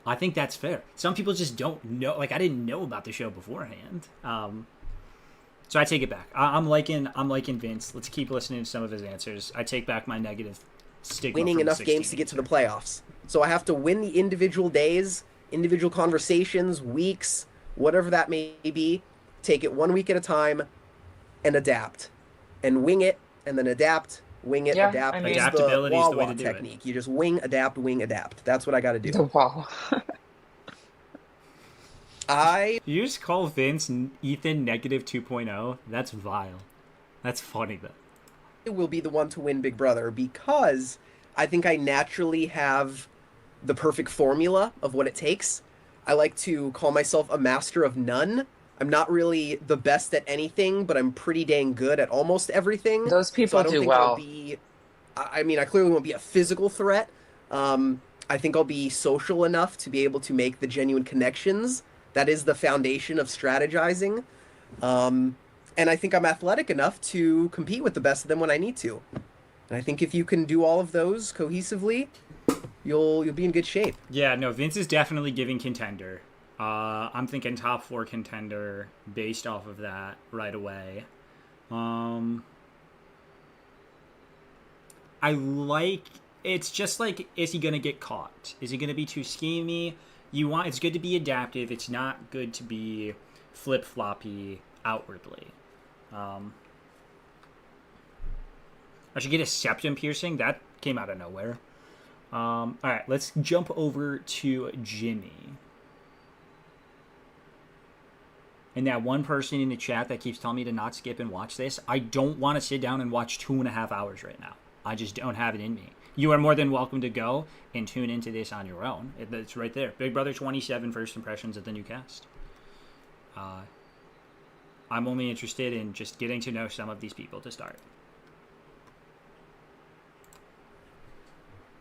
I think that's fair. Some people just don't know. Like, I didn't know about the show beforehand. So I take it back. I'm liking Vince. Let's keep listening to some of his answers. I take back my negative stigma. Winning enough games to get to the playoffs. So I have to win the individual days, individual conversations, weeks, whatever that may be. Take it 1 week at a time and adapt. And wing it, and then adapt. Wing it, adapt. I mean, adaptability is the way to do technique. You just wing, adapt, wing, adapt. That's what I got to do. The wall. You just call Vince Ethan negative 2.0? That's vile. That's funny, though. It will be the one to win Big Brother because I think I naturally have the perfect formula of what it takes. I like to call myself a master of none. I'm not really the best at anything, but I'm pretty dang good at almost everything. Those people so I don't do think well. I mean, I clearly won't be a physical threat. I think I'll be social enough to be able to make the genuine connections. That is the foundation of strategizing. And I think I'm athletic enough to compete with the best of them when I need to. And I think if you can do all of those cohesively, you'll be in good shape. Yeah, no, Vince is definitely giving contender. I'm thinking top 4 contender based off of that right away. It's just like, is he going to get caught? Is he going to be too schemy? It's good to be adaptive. It's not good to be flip-floppy outwardly. I should get a septum piercing. That came out of nowhere. All right, let's jump over to Jimmy. And that one person in the chat that keeps telling me to not skip and watch this, I don't want to sit down and watch 2.5 hours right now. I just don't have it in me. You are more than welcome to go and tune into this on your own. It's right there. Big Brother 27 first impressions of the new cast. I'm only interested in just getting to know some of these people to start.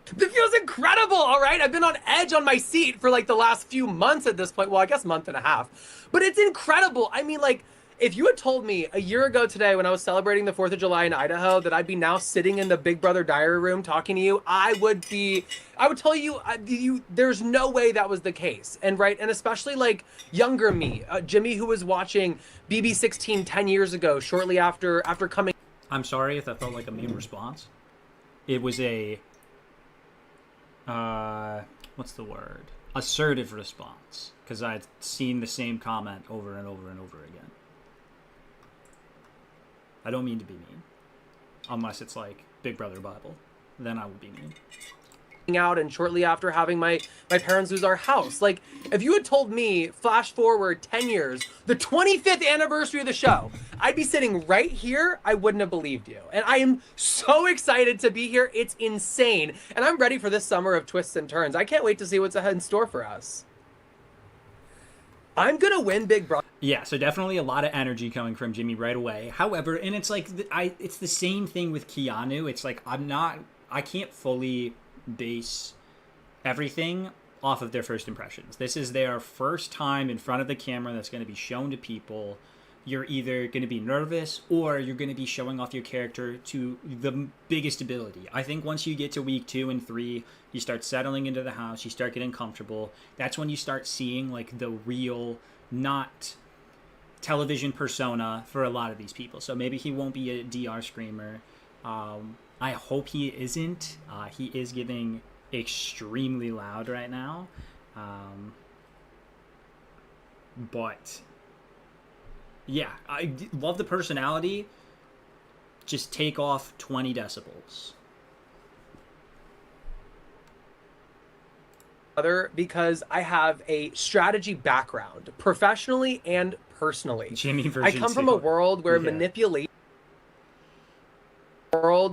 It feels incredible, all right? I've been on edge on my seat for like the last few months at this point. Well, I guess month and a half. But it's incredible. I mean, like, if you had told me a year ago today when I was celebrating the 4th of July in Idaho that I'd be now sitting in the Big Brother diary room talking to you, I would tell you, there's no way that was the case. And right, and especially like younger me, Jimmy, who was watching BB27 10 years ago, shortly after coming. I'm sorry if that felt like a mean response. It was a... what's the word? Assertive response, because I'd seen the same comment over and over and over again. I don't mean to be mean, unless it's like Big Brother Bible, then I would be mean. Out and shortly after having my parents lose our house. Like, if you had told me, flash forward 10 years, the 25th anniversary of the show, I'd be sitting right here, I wouldn't have believed you. And I am so excited to be here. It's insane. And I'm ready for this summer of twists and turns. I can't wait to see what's ahead in store for us. I'm gonna win Big Brother. Yeah, so definitely a lot of energy coming from Jimmy right away. However, and it's like, it's the same thing with Keanu. It's like, I can't fully base everything off of their first impressions. This is their first time in front of the camera that's going to be shown to people. You're either going to be nervous or you're going to be showing off your character to the biggest ability. I think once you get to week 2 and 3, you start settling into the house, you start getting comfortable. That's when you start seeing like the real, not television persona for a lot of these people. So maybe he won't be a DR screamer. I hope he isn't. He is getting extremely loud right now. But yeah, I love the personality. Just take off 20 decibels. Because I have a strategy background, professionally and personally. Jimmy version I come from a world where manipulation.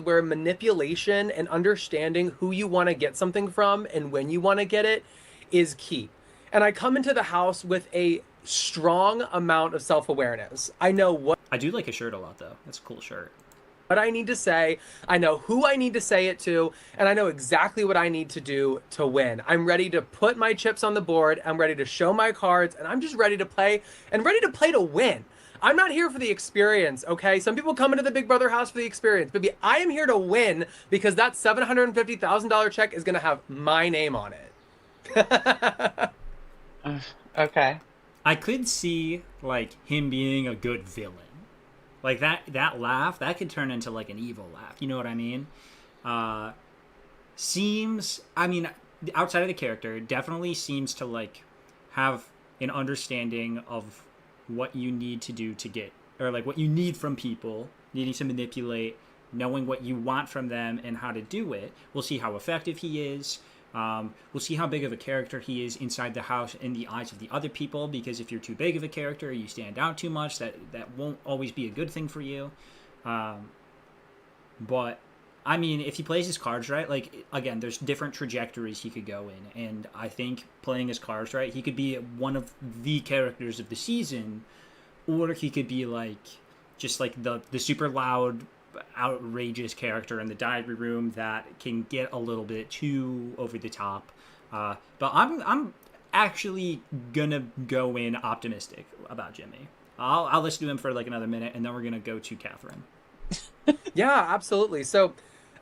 world where manipulation and understanding who you want to get something from and when you want to get it is key. And I come into the house with a strong amount of self-awareness. I know what I do like a shirt a lot, though. That's a cool shirt. What I need to say, I know who I need to say it to, and I know exactly what I need to do to win. I'm ready to put my chips on the board, I'm ready to show my cards, and I'm just ready to play, and ready to play to win. I'm not here for the experience, okay? Some people come into the Big Brother house for the experience, but I am here to win because that $750,000 check is going to have my name on it. Okay. I could see, like, him being a good villain. Like, that laugh, that could turn into, like, an evil laugh. You know what I mean? Outside of the character, definitely seems to, like, have an understanding of what you need to do to get, or, like, what you need from people, needing to manipulate, knowing what you want from them and how to do it. We'll see how effective he is. We'll see how big of a character he is inside the house in the eyes of the other people, because if you're too big of a character, you stand out too much, that won't always be a good thing for you. But, I mean, if he plays his cards right, like, again, there's different trajectories he could go in, and I think playing his cards right, he could be one of the characters of the season, or he could be, like, just, like, the super loud, outrageous character in the diary room that can get a little bit too over the top. But I'm actually gonna go in optimistic about Jimmy. I'll listen to him for like another minute, and then we're gonna go to Catherine. Yeah, absolutely. So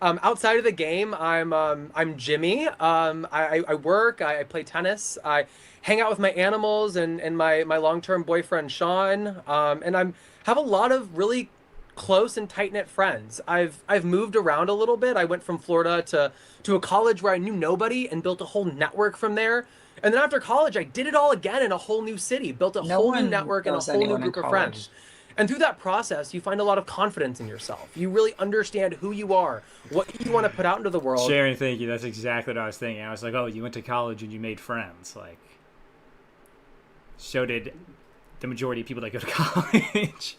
outside of the game, I'm Jimmy. I work, I play tennis, I hang out with my animals and my long-term boyfriend Sean, and have a lot of really close and tight-knit friends. I've moved around a little bit. I went from Florida to a college where I knew nobody and built a whole network from there. And then after college, I did it all again in a whole new city, built a whole new network and a whole new group of friends. And through that process, you find a lot of confidence in yourself. You really understand who you are, what you want to put out into the world. Sharon, thank you. That's exactly what I was thinking. I was like, oh, you went to college and you made friends. Like, so did the majority of people that go to college.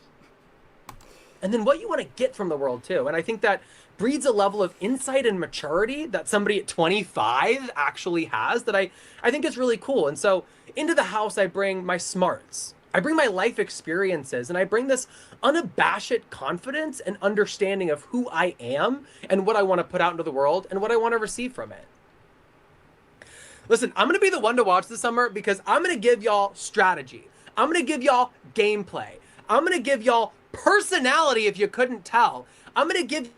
And then what you want to get from the world, too. And I think that breeds a level of insight and maturity that somebody at 25 actually has that I think is really cool. And so into the house, I bring my smarts. I bring my life experiences, and I bring this unabashed confidence and understanding of who I am and what I want to put out into the world and what I want to receive from it. Listen, I'm going to be the one to watch this summer because I'm going to give y'all strategy. I'm going to give y'all gameplay. I'm going to give y'all personality, if you couldn't tell. I'm going to give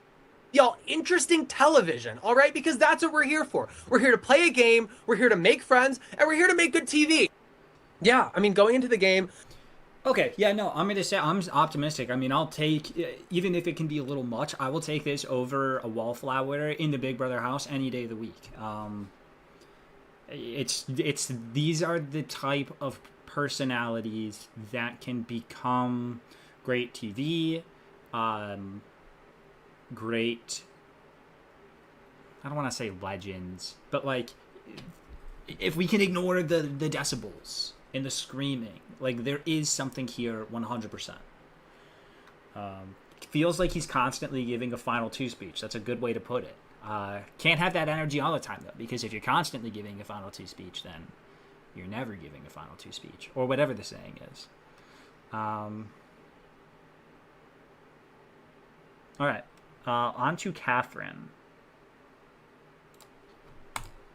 y'all interesting television, all right? Because that's what we're here for. We're here to play a game, we're here to make friends, and we're here to make good TV. Yeah, I mean, going into the game... Okay, yeah, no, I'm going to say I'm optimistic. I mean, I'll take, even if it can be a little much, I will take this over a wallflower in the Big Brother house any day of the week. These are the type of personalities that can become great TV, great, I don't want to say legends, but like, if we can ignore the decibels and the screaming, like, there is something here 100%. Feels like he's constantly giving a final two speech. That's a good way to put it. Can't have that energy all the time, though, because if you're constantly giving a final two speech, then you're never giving a final two speech, or whatever the saying is. All right, on to Catherine.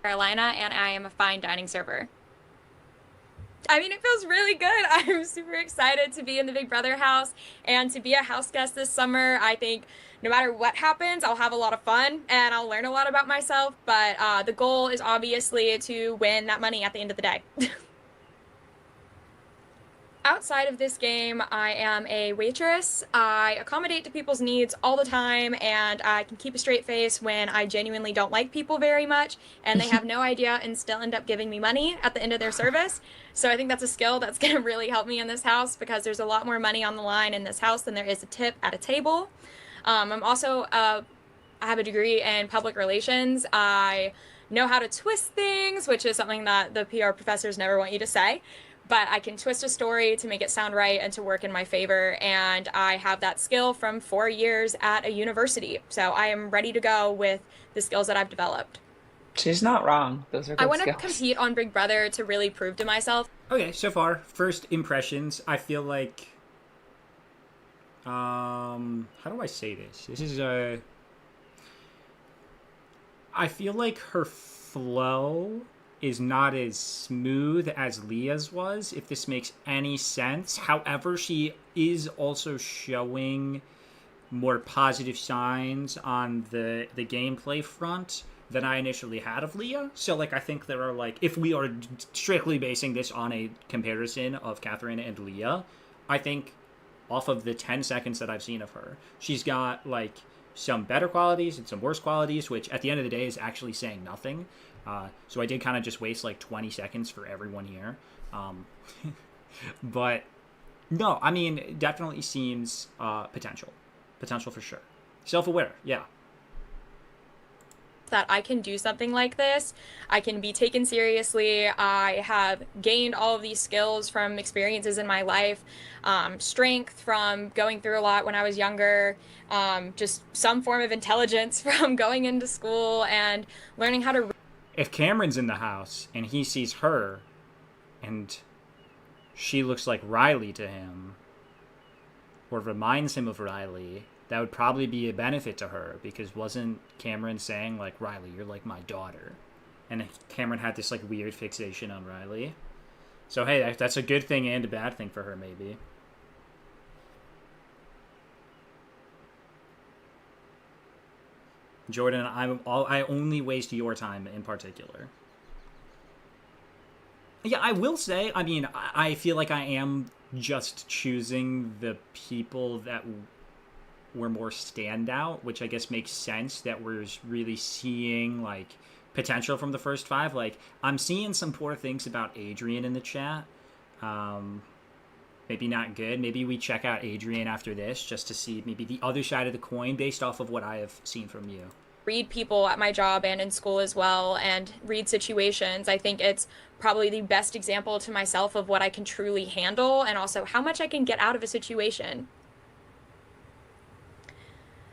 Carolina, and I am a fine dining server. I mean, it feels really good. I'm super excited to be in the Big Brother house and to be a house guest this summer. I think no matter what happens, I'll have a lot of fun and I'll learn a lot about myself, but the goal is obviously to win that money at the end of the day. Outside of this game, I am a waitress. I accommodate to people's needs all the time, and I can keep a straight face when I genuinely don't like people very much, and they have no idea and still end up giving me money at the end of their service. So I think that's a skill that's going to really help me in this house, because there's a lot more money on the line in this house than there is a tip at a table. I'm also, I have a degree in public relations. I know how to twist things, which is something that the PR professors never want you to say. but I can twist a story to make it sound right and to work in my favor. And I have that skill from 4 years at a university. So I am ready to go with the skills that I've developed. She's not wrong. Those are good I want to skills. compete on Big Brother to really prove to myself. Okay, so far, first impressions, I feel like, how do I say this? This is I feel like her flow is not as smooth as Leah's was, if this makes any sense. However, she is also showing more positive signs on the gameplay front than I initially had of Leah. So, like, I think there are, like, if we are strictly basing this on a comparison of Catherine and Leah, I think off of the 10 seconds that I've seen of her, she's got, like, some better qualities and some worse qualities, which at the end of the day is actually saying nothing. So I did kind of just waste like 20 seconds for everyone here. But no, I mean, definitely seems potential for sure. Self-aware, yeah. That I can do something like this. I can be taken seriously. I have gained all of these skills from experiences in my life, strength from going through a lot when I was younger, just some form of intelligence from going into school and learning how to. If Cameron's in the house and he sees her and she looks like Riley to him, or reminds him of Riley, that would probably be a benefit to her, because wasn't Cameron saying, like, Riley, you're like my daughter? And Cameron had this, like, weird fixation on Riley. So, hey, that's a good thing and a bad thing for her, maybe. Jordan, I only waste your time in particular. Yeah, I will say, I mean, I feel like I am just choosing the people that were more standout, which I guess makes sense that we're really seeing, like, potential from the first 5. Like, I'm seeing some poor things about Adrian in the chat. Maybe not good. Maybe we check out Adrian after this just to see maybe the other side of the coin based off of what I have seen from you. Read people at my job and in school as well, and read situations. I think it's probably the best example to myself of what I can truly handle and also how much I can get out of a situation.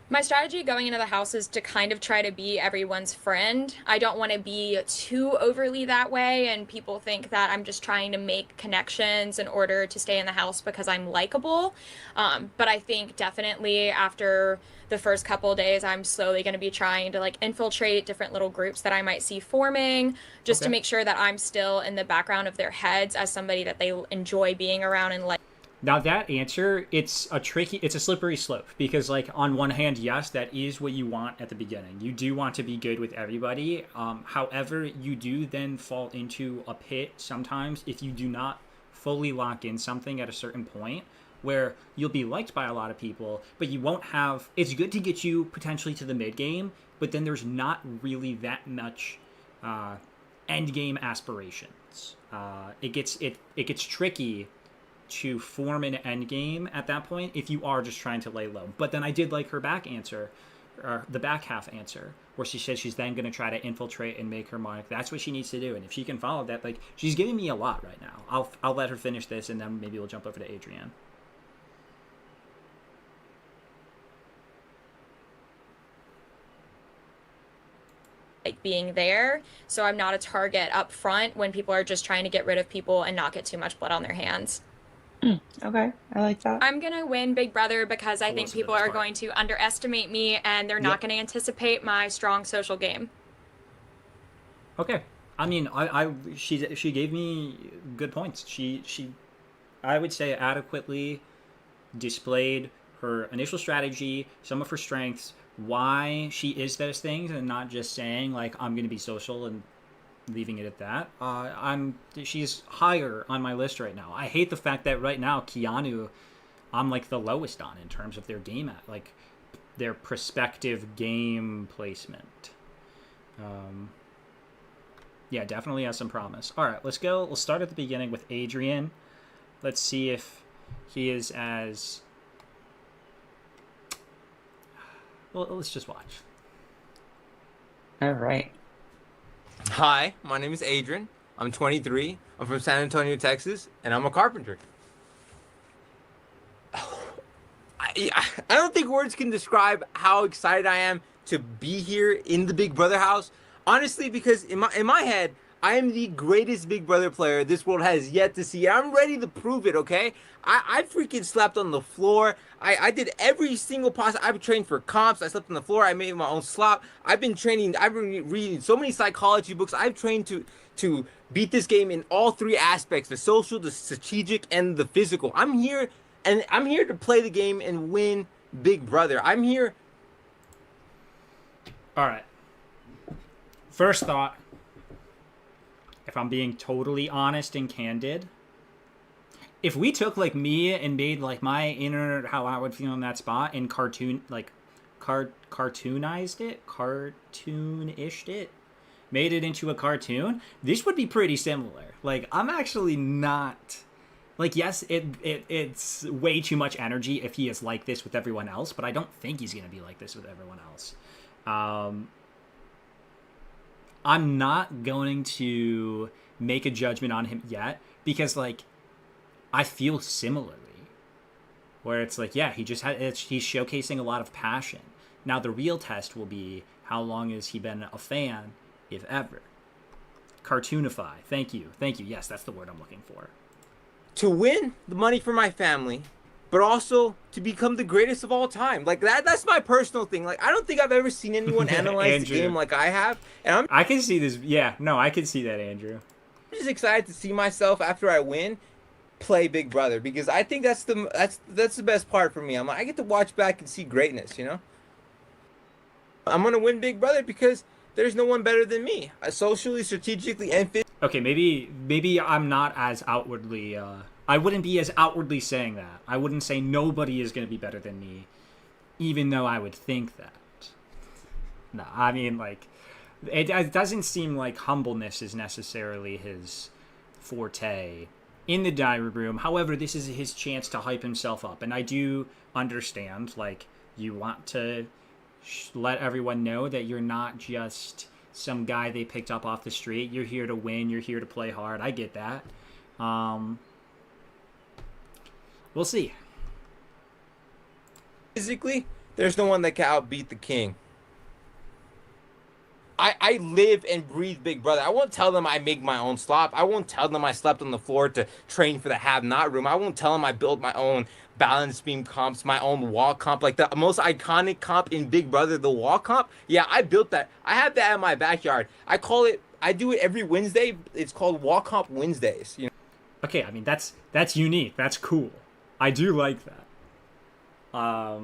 My strategy going into the house is to kind of try to be everyone's friend. I don't want to be too overly that way, and people think that I'm just trying to make connections in order to stay in the house because I'm likable. But I think definitely after the first couple of days, I'm slowly going to be trying to, like, infiltrate different little groups that I might see forming, just to make sure that I'm still in the background of their heads as somebody that they enjoy being around and like. Now that answer, it's a slippery slope, because, like, on one hand, yes, that is what you want at the beginning. You do want to be good with everybody. However, you do then fall into a pit sometimes if you do not fully lock in something at a certain point, where you'll be liked by a lot of people, but you won't have. It's good to get you potentially to the mid game, but then there's not really that much end game aspirations. It gets tricky to form an end game at that point if you are just trying to lay low. But then I did like her back answer, or the back half answer, where she says she's then going to try to infiltrate and make her mark. That's what she needs to do, and if she can follow that, like, she's giving me a lot right now. I'll let her finish this, and then maybe we'll jump over to Adrienne. Like being there, so I'm not a target up front when people are just trying to get rid of people and not get too much blood on their hands. Okay, I like that. I'm gonna win Big Brother because I think people are going to underestimate me, and they're not going to anticipate my strong social game. Okay, I mean, she gave me good points. She I would say adequately displayed her initial strategy, some of her strengths, why she is those things, and not just saying, like, I'm going to be social and leaving it at that. She's higher on my list right now. I hate the fact that right now Keanu, I'm, like, the lowest on in terms of their game like their prospective game placement. Yeah, definitely has some promise. All right, let's go. We'll start at the beginning with Adrian. Let's see if he is as. Well, let's just watch. All right. Hi, my name is Adrian. I'm 23. I'm from San Antonio, Texas, and I'm a carpenter. I don't think words can describe how excited I am to be here in the Big Brother house. Honestly, because in my head, I am the greatest Big Brother player this world has yet to see. I'm ready to prove it, okay? I freaking slept on the floor. I did every single possible. I've trained for comps. I slept on the floor. I made my own slop. I've been training. I've been reading so many psychology books. I've trained to beat this game in all three aspects: the social, the strategic, and the physical. I'm here, and I'm here to play the game and win Big Brother. I'm here. All right. First thought, if I'm being totally honest and candid, if we took like me and made like my inner how I would feel in that spot and cartoonished it, made it into a cartoon, this would be pretty similar. Like, I'm actually not like, yes, it's way too much energy if he is like this with everyone else, but I don't think he's gonna be like this with everyone else. I'm not going to make a judgment on him yet because, like, I feel similarly. Where it's like, yeah, he's showcasing a lot of passion. Now, the real test will be how long has he been a fan, if ever. Cartoonify. Thank you. Yes, that's the word I'm looking for. To win the money for my family, but also to become the greatest of all time. Like, that's my personal thing. Like, I don't think I've ever seen anyone analyze the game like I have. And I can see this. Yeah, no, I can see that, Andrew. I'm just excited to see myself after I win play Big Brother, because I think that's the best part for me. I'm like, I get to watch back and see greatness, you know? I'm going to win Big Brother because there's no one better than me. Socially, strategically, and physically. Okay, maybe I'm not as outwardly I wouldn't be as outwardly saying that. I wouldn't say nobody is going to be better than me, even though I would think that. No, I mean, like, it doesn't seem like humbleness is necessarily his forte in the diary room. However, this is his chance to hype himself up. And I do understand, like, you want to let everyone know that you're not just some guy they picked up off the street. You're here to win. You're here to play hard. I get that. We'll see. Physically, there's no one that can outbeat the king. I live and breathe Big Brother. I won't tell them I make my own slop. I won't tell them I slept on the floor to train for the have-not room. I won't tell them I built my own balance beam comps, my own wall comp. Like, the most iconic comp in Big Brother, the wall comp. Yeah, I built that. I have that in my backyard. I do it every Wednesday. It's called Wall Comp Wednesdays. You know? Okay, I mean, that's unique. That's cool. I do like that. I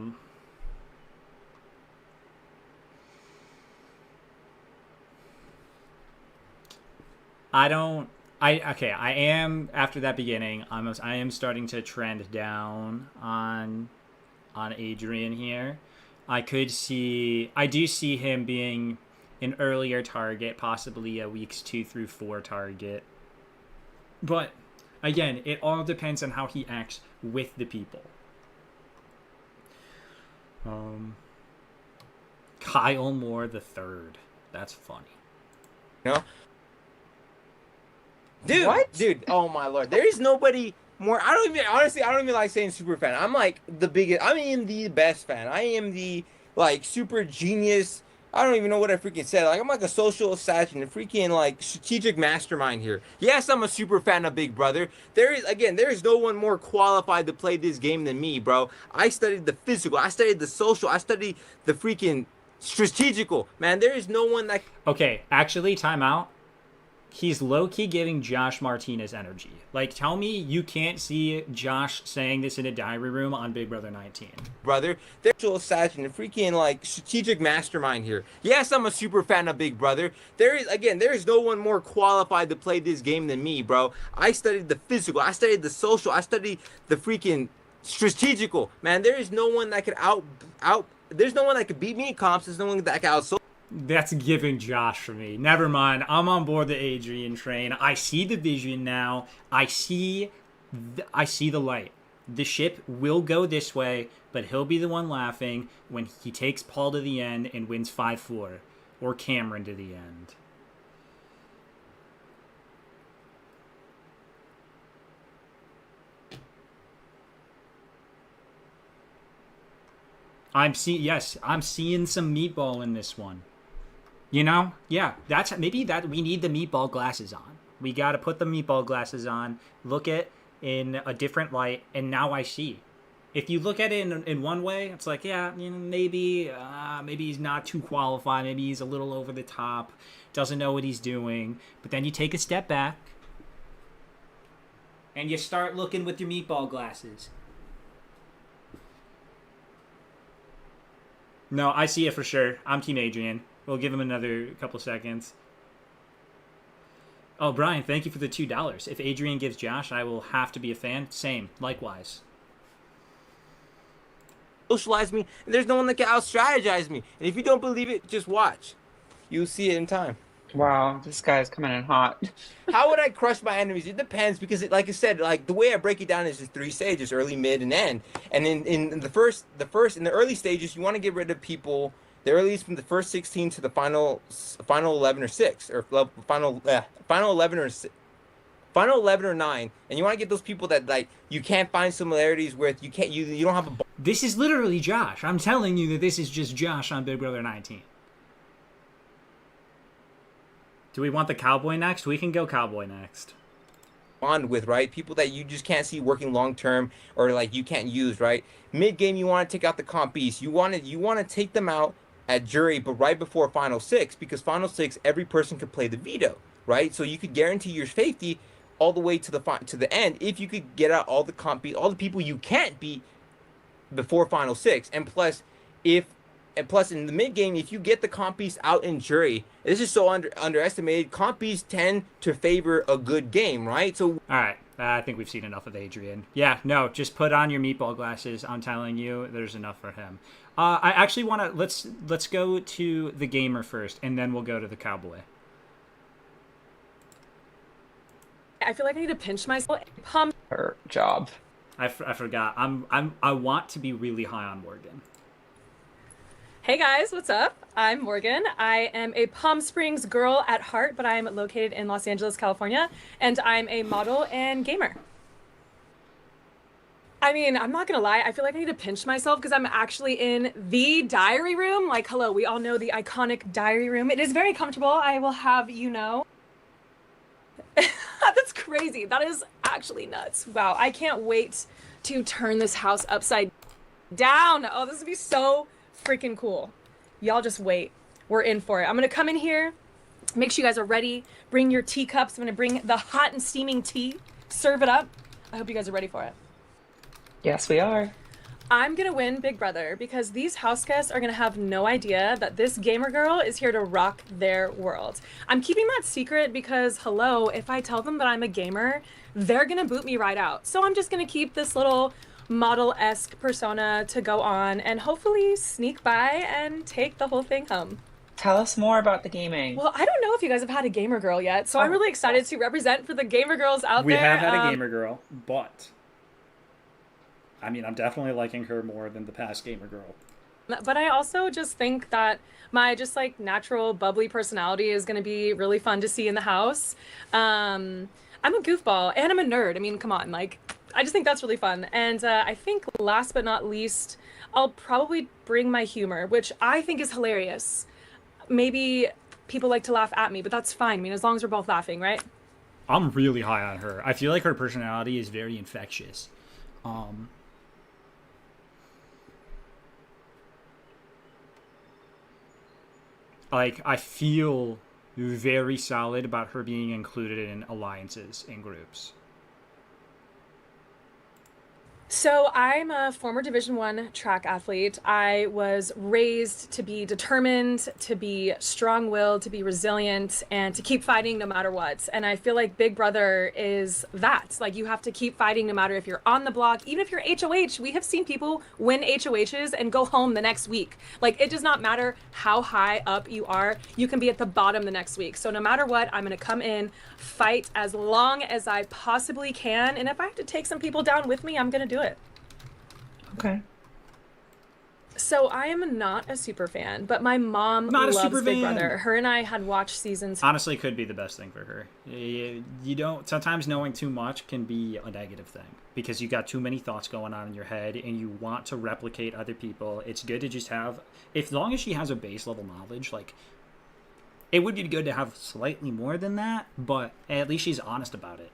am, after that beginning, I am starting to trend down on Adrian here. I do see him being an earlier target, possibly a weeks 2 through 4 target. But again, it all depends on how he acts with the people. Kyle Moore the third. That's funny. You know? Dude, what? Dude, oh my lord. There is nobody more. I don't even like saying super fan. I'm like the biggest. I am the best fan. I am the, like, super genius. I don't even know what I freaking said. Like, I'm like a social assassin, a freaking, like, strategic mastermind here. Yes, I'm a super fan of Big Brother. There is no one more qualified to play this game than me, bro. I studied the physical. I studied the social. I studied the freaking strategical. Man, there is no one that... Okay, actually, time out. He's low-key giving Josh Martinez energy. Like, tell me you can't see Josh saying this in a diary room on Big Brother 19. Brother, there's a assassin, a freaking, like, strategic mastermind here. Yes, I'm a super fan of Big Brother. There is no one more qualified to play this game than me, bro. I studied the physical. I studied the social. I studied the freaking strategical. Man, there is no one that could there's no one that could beat me in comps. There's no one that can out-social. That's giving Josh for me. Never mind. I'm on board the Adrian train. I see the vision now. I see the light. The ship will go this way, but he'll be the one laughing when he takes Paul to the end and wins 5-4. Or Cameron to the end. I'm seeing some meatball in this one. You know? Yeah, maybe we need the meatball glasses on. We got to put the meatball glasses on, look at in a different light, and now I see. If you look at it in one way, it's like, yeah, you know, maybe he's not too qualified. Maybe he's a little over the top, doesn't know what he's doing. But then you take a step back, and you start looking with your meatball glasses. No, I see it for sure. I'm Team Adrian. We'll give him another couple seconds. Oh, Brian, thank you for the $2. If Adrian gives Josh, I will have to be a fan. Same, likewise. Socialize me, and there's no one that can out-strategize me. And if you don't believe it, just watch. You'll see it in time. Wow, this guy's coming in hot. How would I crush my enemies? It depends, because like I said, like the way I break it down is just 3 stages: early, mid, and end. And in the early stages, you want to get rid of people. The earliest from the first 16 to the final 11 or 6, or final 11 or 6. Final 11 or 9, and you want to get those people that like you can't find similarities with. You don't have a. This is literally Josh. I'm telling you that this is just Josh on Big Brother 19. Do we want the cowboy next? We can go cowboy next. Bond with, right? People that you just can't see working long term, or like you can't use, right? Mid game, you want to take out the comp beast. You want to take them out at jury, but right before final 6, because final 6 every person could play the veto, right? So you could guarantee your safety all the way to the end if you could get out all the comp beat, all the people you can't beat before final 6. And plus in the mid game, if you get the comp beast out in jury, this is so underestimated. Comp beasts tend to favor a good game, right? So all right, I think we've seen enough of Adrian. Yeah, no, just put on your meatball glasses. I'm telling you, there's enough for him. I actually want to let's go to the gamer first, and then we'll go to the cowboy. I feel like I need to pinch myself. Pump her job. I forgot. I want to be really high on Morgan. Hey guys, what's up? I'm Morgan. I am a Palm Springs girl at heart, but I'm located in Los Angeles, California, and I'm a model and gamer. I mean, I'm not gonna lie, I feel like I need to pinch myself because I'm actually in the diary room. Like, hello, we all know the iconic diary room. It is very comfortable, I will have you know. That's crazy. That is actually nuts. Wow, I can't wait to turn this house upside down. Oh, this would be so freaking cool. Y'all just wait. We're in for it. I'm gonna come in here, make sure you guys are ready. Bring your teacups. I'm gonna bring the hot and steaming tea. Serve it up. I hope you guys are ready for it. Yes, we are. I'm gonna win Big Brother because these house guests are gonna have no idea that this gamer girl is here to rock their world. I'm keeping that secret because, hello, if I tell them that I'm a gamer, they're gonna boot me right out. So I'm just gonna keep this little model-esque persona to go on and hopefully sneak by and take the whole thing home. Tell us more about the gaming. Well, I don't know if you guys have had a gamer girl yet, so I'm really excited to represent for the gamer girls out there. We have had a gamer girl, but I mean, I'm definitely liking her more than the past gamer girl. But I also just think that my just like natural bubbly personality is going to be really fun to see in the house. I'm a goofball and I'm a nerd. I mean, come on, like, I just think that's really fun. And I think last but not least, I'll probably bring my humor, which I think is hilarious. Maybe people like to laugh at me, but that's fine. I mean, as long as we're both laughing, right? I'm really high on her. I feel like her personality is very infectious. Like, I feel very solid about her being included in alliances and groups. So I'm a former Division I track athlete. I was raised to be determined, to be strong-willed, to be resilient, and to keep fighting no matter what. And I feel like Big Brother is that. Like, you have to keep fighting no matter if you're on the block, even if you're HOH. We have seen people win HOHs and go home the next week. Like, it does not matter how high up you are. You can be at the bottom the next week. So no matter what, I'm going to come in, fight as long as I possibly can. And if I have to take some people down with me, I'm going to do it. Okay. So I am not a super fan, but my mom Not a loves super Big fan. Brother. Her and I had watched seasons. Honestly, could be the best thing for her. You don't. Sometimes knowing too much can be a negative thing because you got too many thoughts going on in your head, and you want to replicate other people. It's good to just have, as long as she has a base level knowledge, like it would be good to have slightly more than that, but at least she's honest about it.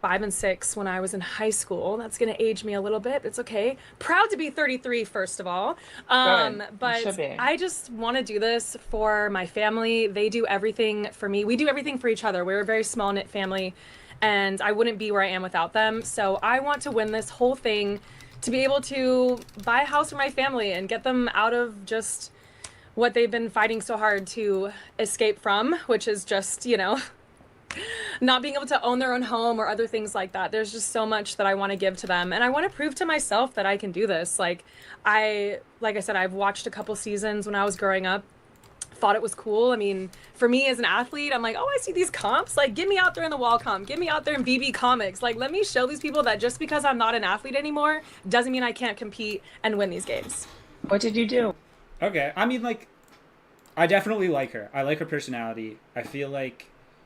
5 and 6 when I was in high school. That's going to age me a little bit. It's okay. Proud to be 33, first of all. Good. You But should be. I just want to do this for my family. They do everything for me. We do everything for each other. We're a very small knit family, and I wouldn't be where I am without them. So I want to win this whole thing to be able to buy a house for my family and get them out of just what they've been fighting so hard to escape from, which is just, not being able to own their own home or other things like that. There's just so much that I want to give to them, and I want to prove to myself that I can do this. Like I said, I've watched a couple seasons when I was growing up, thought it was cool. I mean, for me as an athlete, I'm like, oh, I see these comps, like get me out there in the wall comp, get me out there in BB comics, like let me show these people that just because I'm not an athlete anymore doesn't mean I can't compete and win these games. What did you do? Okay, I mean, like, I definitely like her. I like her personality. I feel like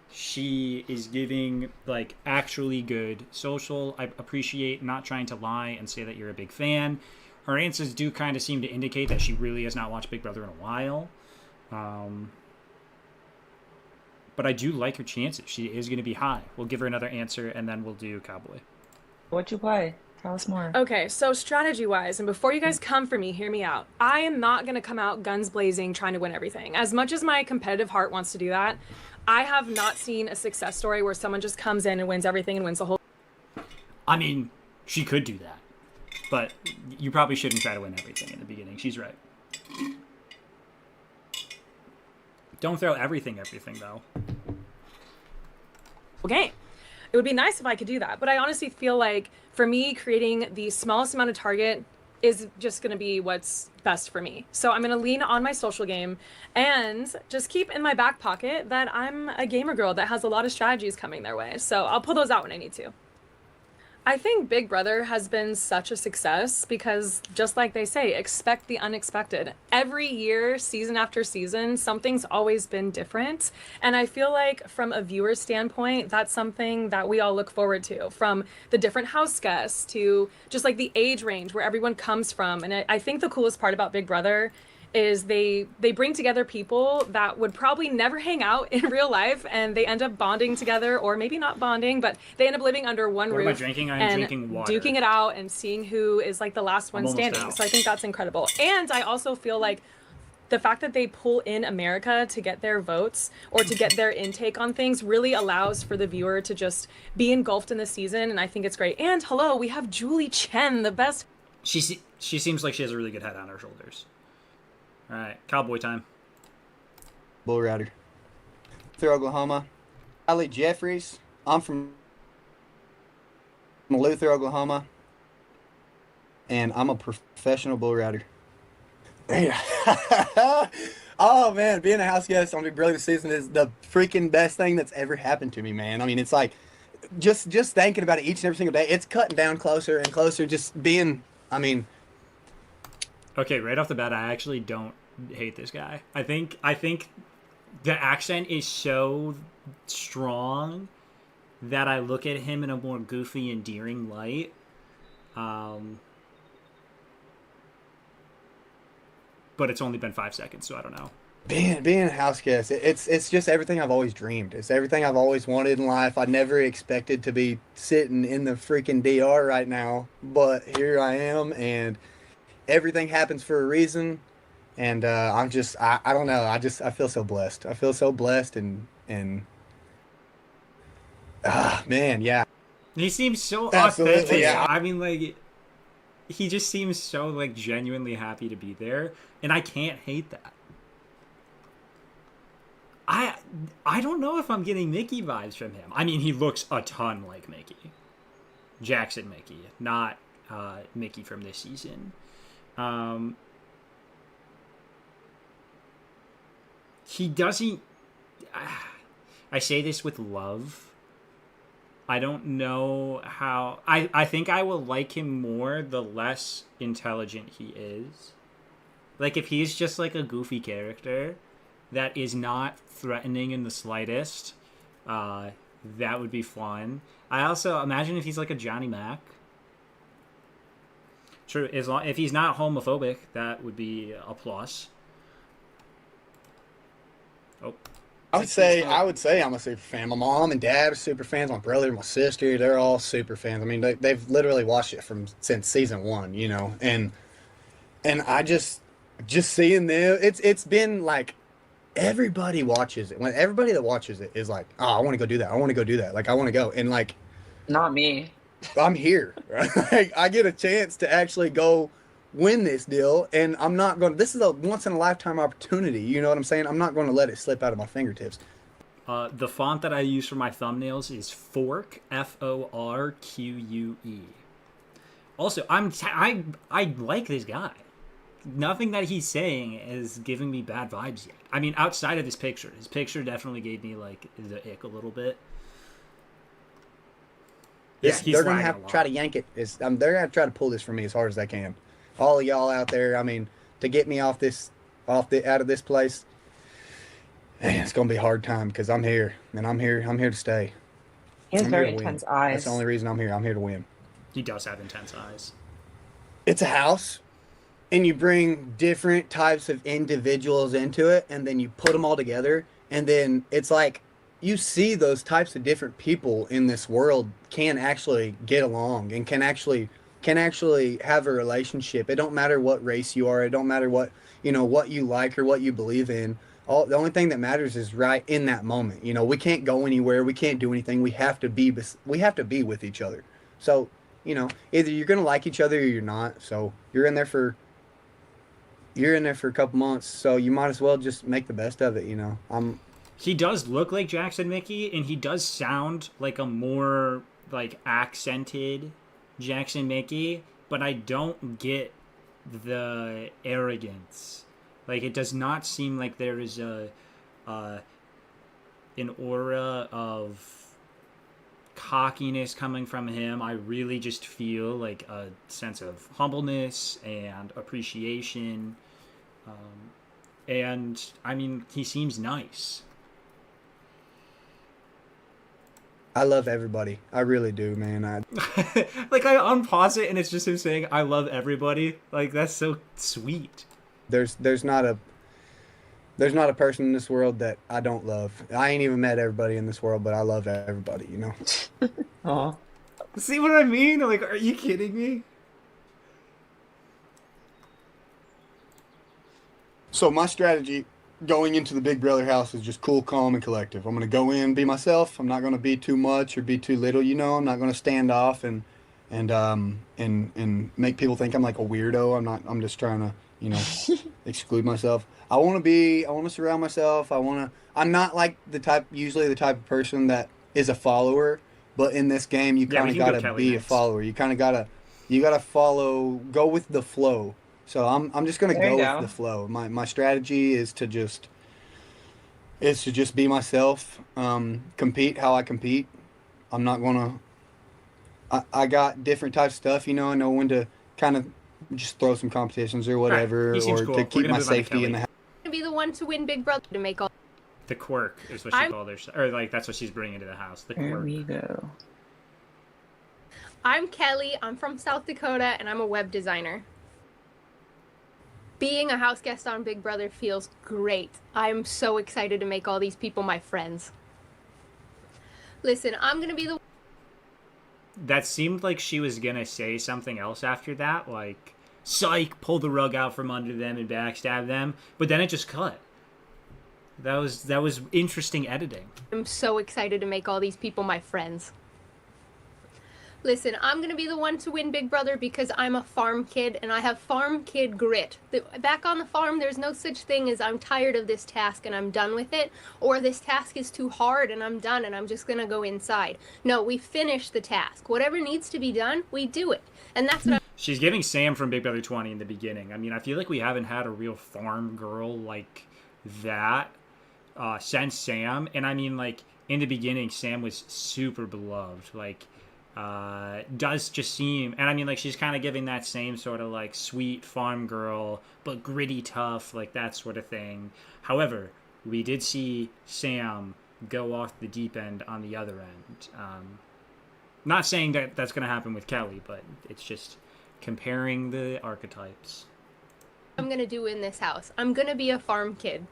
she is giving, like, actually good social. I appreciate not trying to lie and say that you're a big fan. Her answers do kind of seem to indicate that she really has not watched Big Brother in a while. But I do like her chances. She is going to be high. We'll give her another answer, and then we'll do Cowboy. What'd you play? Tell us more. Okay, so strategy-wise, and before you guys come for me, hear me out. I am not going to come out guns blazing trying to win everything. As much as my competitive heart wants to do that, I have not seen a success story where someone just comes in and wins everything and wins the whole... I mean, she could do that. But you probably shouldn't try to win everything in the beginning. She's right. Don't throw everything, though. game. It would be nice if I could do that, but I honestly feel like for me, creating the smallest amount of target is just going to be what's best for me. So I'm going to lean on my social game and just keep in my back pocket that I'm a gamer girl that has a lot of strategies coming their way. So I'll pull those out when I need to. I think Big Brother has been such a success because, just like they say, expect the unexpected. Every year, season after season, something's always been different. And I feel like from a viewer standpoint, that's something that we all look forward to. From the different house guests to just like the age range where everyone comes from. And I think the coolest part about Big Brother is they bring together people that would probably never hang out in real life, and they end up bonding together, or maybe not bonding, but they end up living under one roof. What am I drinking? I am drinking water. Duking it out and seeing who is like the last one standing. Out. So I think that's incredible. And I also feel like the fact that they pull in America to get their votes or to get their intake on things really allows for the viewer to just be engulfed in the season, and I think it's great. And hello, we have Julie Chen, the best. She seems like she has a really good head on her shoulders. All right, Cowboy time. Bull Rider. Through Oklahoma. Riley Jeffries. I'm from Luther, Oklahoma. And I'm a professional bull rider. Yeah. Oh, man. Being a house guest on Big Brother this season is the freaking best thing that's ever happened to me, man. I mean, it's like just thinking about it each and every single day. It's cutting down closer and closer. Just being, I mean... Okay, right off the bat, I actually don't hate this guy. I think the accent is so strong that I look at him in a more goofy, endearing light. But it's only been 5 seconds, so I don't know. Being a house guest, it's just everything I've always dreamed. It's everything I've always wanted in life. I never expected to be sitting in the freaking DR right now, but here I am, and everything happens for a reason, and I don't know. I feel so blessed. I feel so blessed, and man, yeah. He seems so Absolutely, authentic. yeah. I mean, like, he just seems so like genuinely happy to be there, and I can't hate that. I don't know if I'm getting Mickey vibes from him. I mean, he looks a ton like Mickey. Jackson Mickey, not Mickey from this season. He doesn't... I say this with love. I don't know how... I think I will like him more the less intelligent he is. Like, if he's just, like, a goofy character that is not threatening in the slightest, that would be fun. I also... Imagine if he's, like, a Johnny Mac. True, if he's not homophobic, that would be a plus. Oh. I would say I'm a super fan. My mom and dad are super fans. My brother, my sister, they're all super fans. I mean, they've literally watched it since season 1, you know. And I just seeing them, it's been like everybody watches it. When everybody that watches it is like, oh, I want to go do that. I want to go do that. Like, I want to go. And like, not me. I'm here. Right? Like, I get a chance to actually go win this deal, and I'm not going to... This is a once-in-a-lifetime opportunity, you know what I'm saying? I'm not going to let it slip out of my fingertips. The font that I use for my thumbnails is Forque, Forque. Also, I like this guy. Nothing that he's saying is giving me bad vibes yet. I mean, outside of his picture. His picture definitely gave me, like, the ick a little bit. Yeah, they're going to have to try to yank it. They're going to try to pull this from me as hard as they can. All of y'all out there, I mean, to get me out of this place, man, it's gonna be a hard time because I'm here, and I'm here to stay. He has very intense eyes. That's the only reason I'm here. I'm here to win. He does have intense eyes. It's a house, and you bring different types of individuals into it, and then you put them all together, and then it's like you see those types of different people in this world can actually get along and can actually have a relationship. It don't matter what race you are. It don't matter what you like or what you believe in. The only thing that matters is right in that moment. You know, we can't go anywhere. We can't do anything. We have to be with each other. So, you know, either you're going to like each other or you're not. So you're in there for a couple months. So you might as well just make the best of it. You know, he does look like Jackson Mickey, and he does sound like a more like accented Jackson Mickey, but I don't get the arrogance. Like, it does not seem like there is an aura of cockiness coming from him. I really just feel like a sense of humbleness and appreciation. And I mean, he seems nice. I love everybody. I really do, man. Like, I unpause it and it's just him saying, I love everybody. Like, that's so sweet. There's not a person in this world that I don't love. I ain't even met everybody in this world, but I love everybody, you know? Aw. See what I mean? Like, are you kidding me? So my strategy going into the Big Brother house is just cool, calm, and collective. I'm going to go in, be myself. I'm not going to be too much or be too little, you know? I'm not going to stand off and make people think I'm like a weirdo. I'm just trying to, you know, exclude myself. I want to surround myself. I'm not like usually the type of person that is a follower, but in this game you kind of got to be a follower. You kind of got to follow, go with the flow. So I'm just going to go with the flow. My strategy is to just be myself, compete how I compete. I'm not going to, I got different types of stuff, you know. I know when to kind of just throw some competitions or whatever, right. or cool. to keep my safety in the house. To be the one to win Big Brother to make all. The quirk is what she called her, or like that's what she's bringing to the house. The quirk. There we go. I'm Kelly. I'm from South Dakota, and I'm a web designer. Being a house guest on Big Brother feels great. I'm so excited to make all these people my friends. Listen, I'm gonna be the. That seemed like she was gonna say something else after that, like, psych, pull the rug out from under them and backstab them, but then it just cut. That was interesting editing. I'm so excited to make all these people my friends. Listen, I'm gonna be the one to win Big Brother because I'm a farm kid and I have farm kid grit. Back on the farm, there's no such thing as I'm tired of this task and I'm done with it, or this task is too hard and I'm done and I'm just gonna go inside. No, we finish the task. Whatever needs to be done, we do it. And that's what She's giving Sam from Big Brother 20 in the beginning. I mean, I feel like we haven't had a real farm girl like that since Sam. And I mean, like, in the beginning, Sam was super beloved. Like, does just seem, and I mean, like, she's kind of giving that same sort of, like, sweet farm girl, but gritty tough, like, that sort of thing. However, we did see Sam go off the deep end on the other end. Not saying that that's going to happen with Kelly, but it's just comparing the archetypes. I'm gonna do in this house. I'm gonna be a farm kid.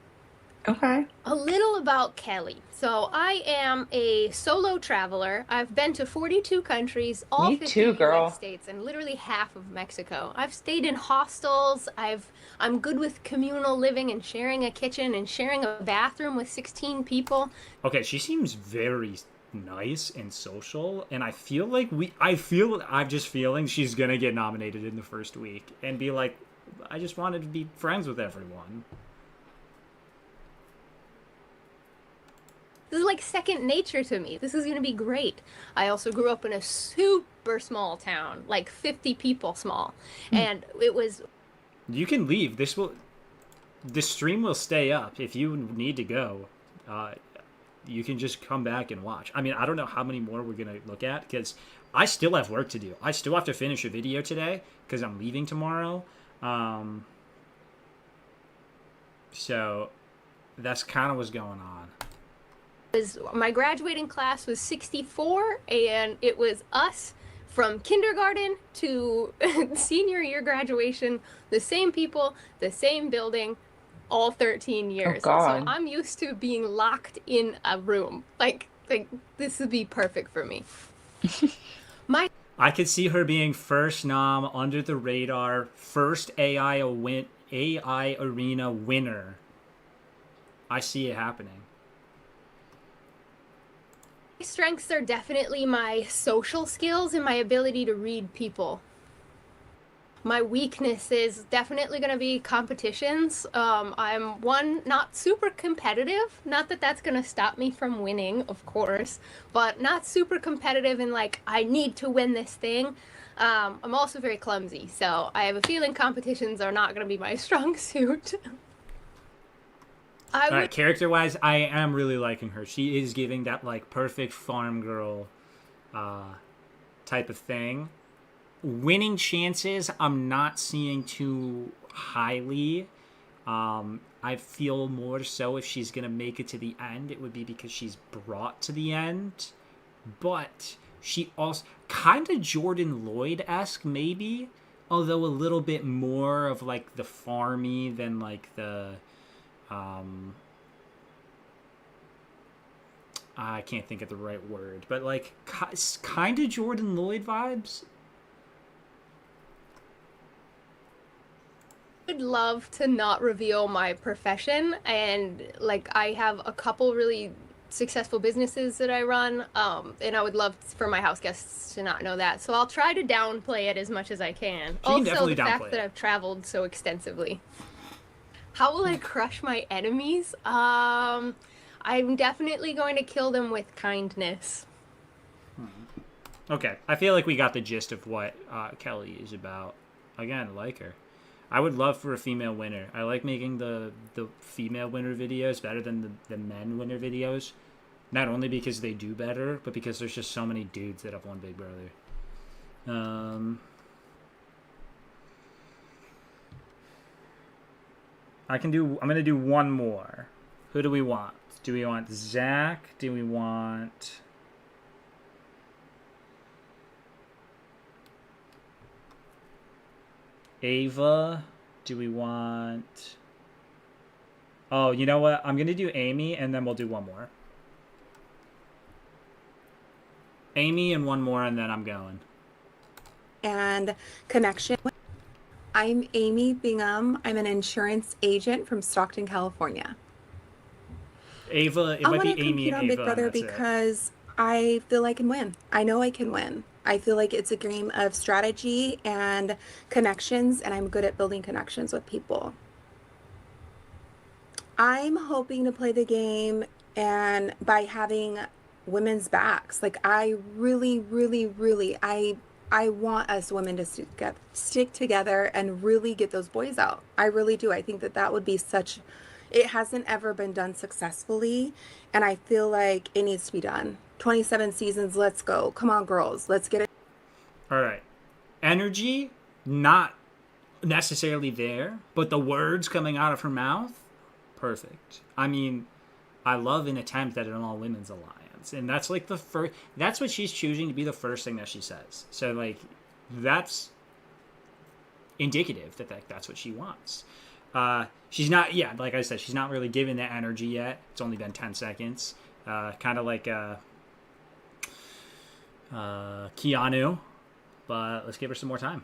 Okay. A little about Kelly. So I am a solo traveler. I've been to 42 countries, all Me 50 too, girl. US states, and literally half of Mexico. I've stayed in hostels. I'm good with communal living and sharing a kitchen and sharing a bathroom with 16 people. Okay, she seems very nice and social, and I'm just feeling she's gonna get nominated in the first week and be like, I just wanted to be friends with everyone. This is like second nature to me. This is going to be great. I also grew up in a super small town, like 50 people small. And it was... You can leave. The stream will stay up. If you need to go, you can just come back and watch. I mean, I don't know how many more we're going to look at, because I still have work to do. I still have to finish a video today, because I'm leaving tomorrow. So that's kind of what's going on. My graduating class was 64, and it was us from kindergarten to senior year graduation, the same people, the same building, all 13 years. Oh, God. So I'm used to being locked in a room. Like this would be perfect for me. I could see her being first nom, under the radar, first AI arena winner. I see it happening. My strengths are definitely my social skills and my ability to read people. My weakness is definitely going to be competitions. I'm not super competitive. Not that that's going to stop me from winning, of course, but not super competitive and like, I need to win this thing. I'm also very clumsy, so I have a feeling competitions are not going to be my strong suit. Alright, character-wise, I am really liking her. She is giving that, like, perfect farm girl type of thing. Winning chances, I'm not seeing too highly. I feel more so if she's going to make it to the end, it would be because she's brought to the end. But she also... kind of Jordan Lloyd-esque, maybe. Although a little bit more of, like, the farmy than, like, the... I can't think of the right word, but like kind of Jordan Lloyd vibes. I would love to not reveal my profession, and like I have a couple really successful businesses that I run, and I would love for my house guests to not know that. So I'll try to downplay it as much as I can. Also, the fact that I've traveled so extensively. How will I crush my enemies? I'm definitely going to kill them with kindness. Okay, I feel like we got the gist of what Kelly is about. Again, I like her. I would love for a female winner. I like making the female winner videos better than the men winner videos. Not only because they do better, but because there's just so many dudes that have won Big Brother. I'm gonna do one more. Who do we want? Do we want Zach? Do we want... Ava? Do we want... Oh, you know what? I'm gonna do Amy, and then we'll do one more. Amy and one more, and then I'm going. And connection. I'm Amy Bingham. I'm an insurance agent from Stockton, California. Ava, it might be Amy and Ava. I want to compete on Big Brother because I feel I can win. I know I can win. I feel like it's a game of strategy and connections, and I'm good at building connections with people. I'm hoping to play the game and by having women's backs. Like I really, really, really, I want us women to stick together and really get those boys out. I really do. I think that would be such It hasn't ever been done successfully, and I feel like it needs to be done. 27 seasons, let's go. Come on, girls, let's get it. All right. Energy, not necessarily there, but the words coming out of her mouth, perfect. I mean, I love an attempt at an all-women's alliance, and that's like the first. That's what she's choosing to be the first thing that she says. So like, that's indicative that that's what she wants. She's not, yeah, like I said, she's not really given that energy yet. It's only been 10 seconds. Kind of like Keanu, but let's give her some more time.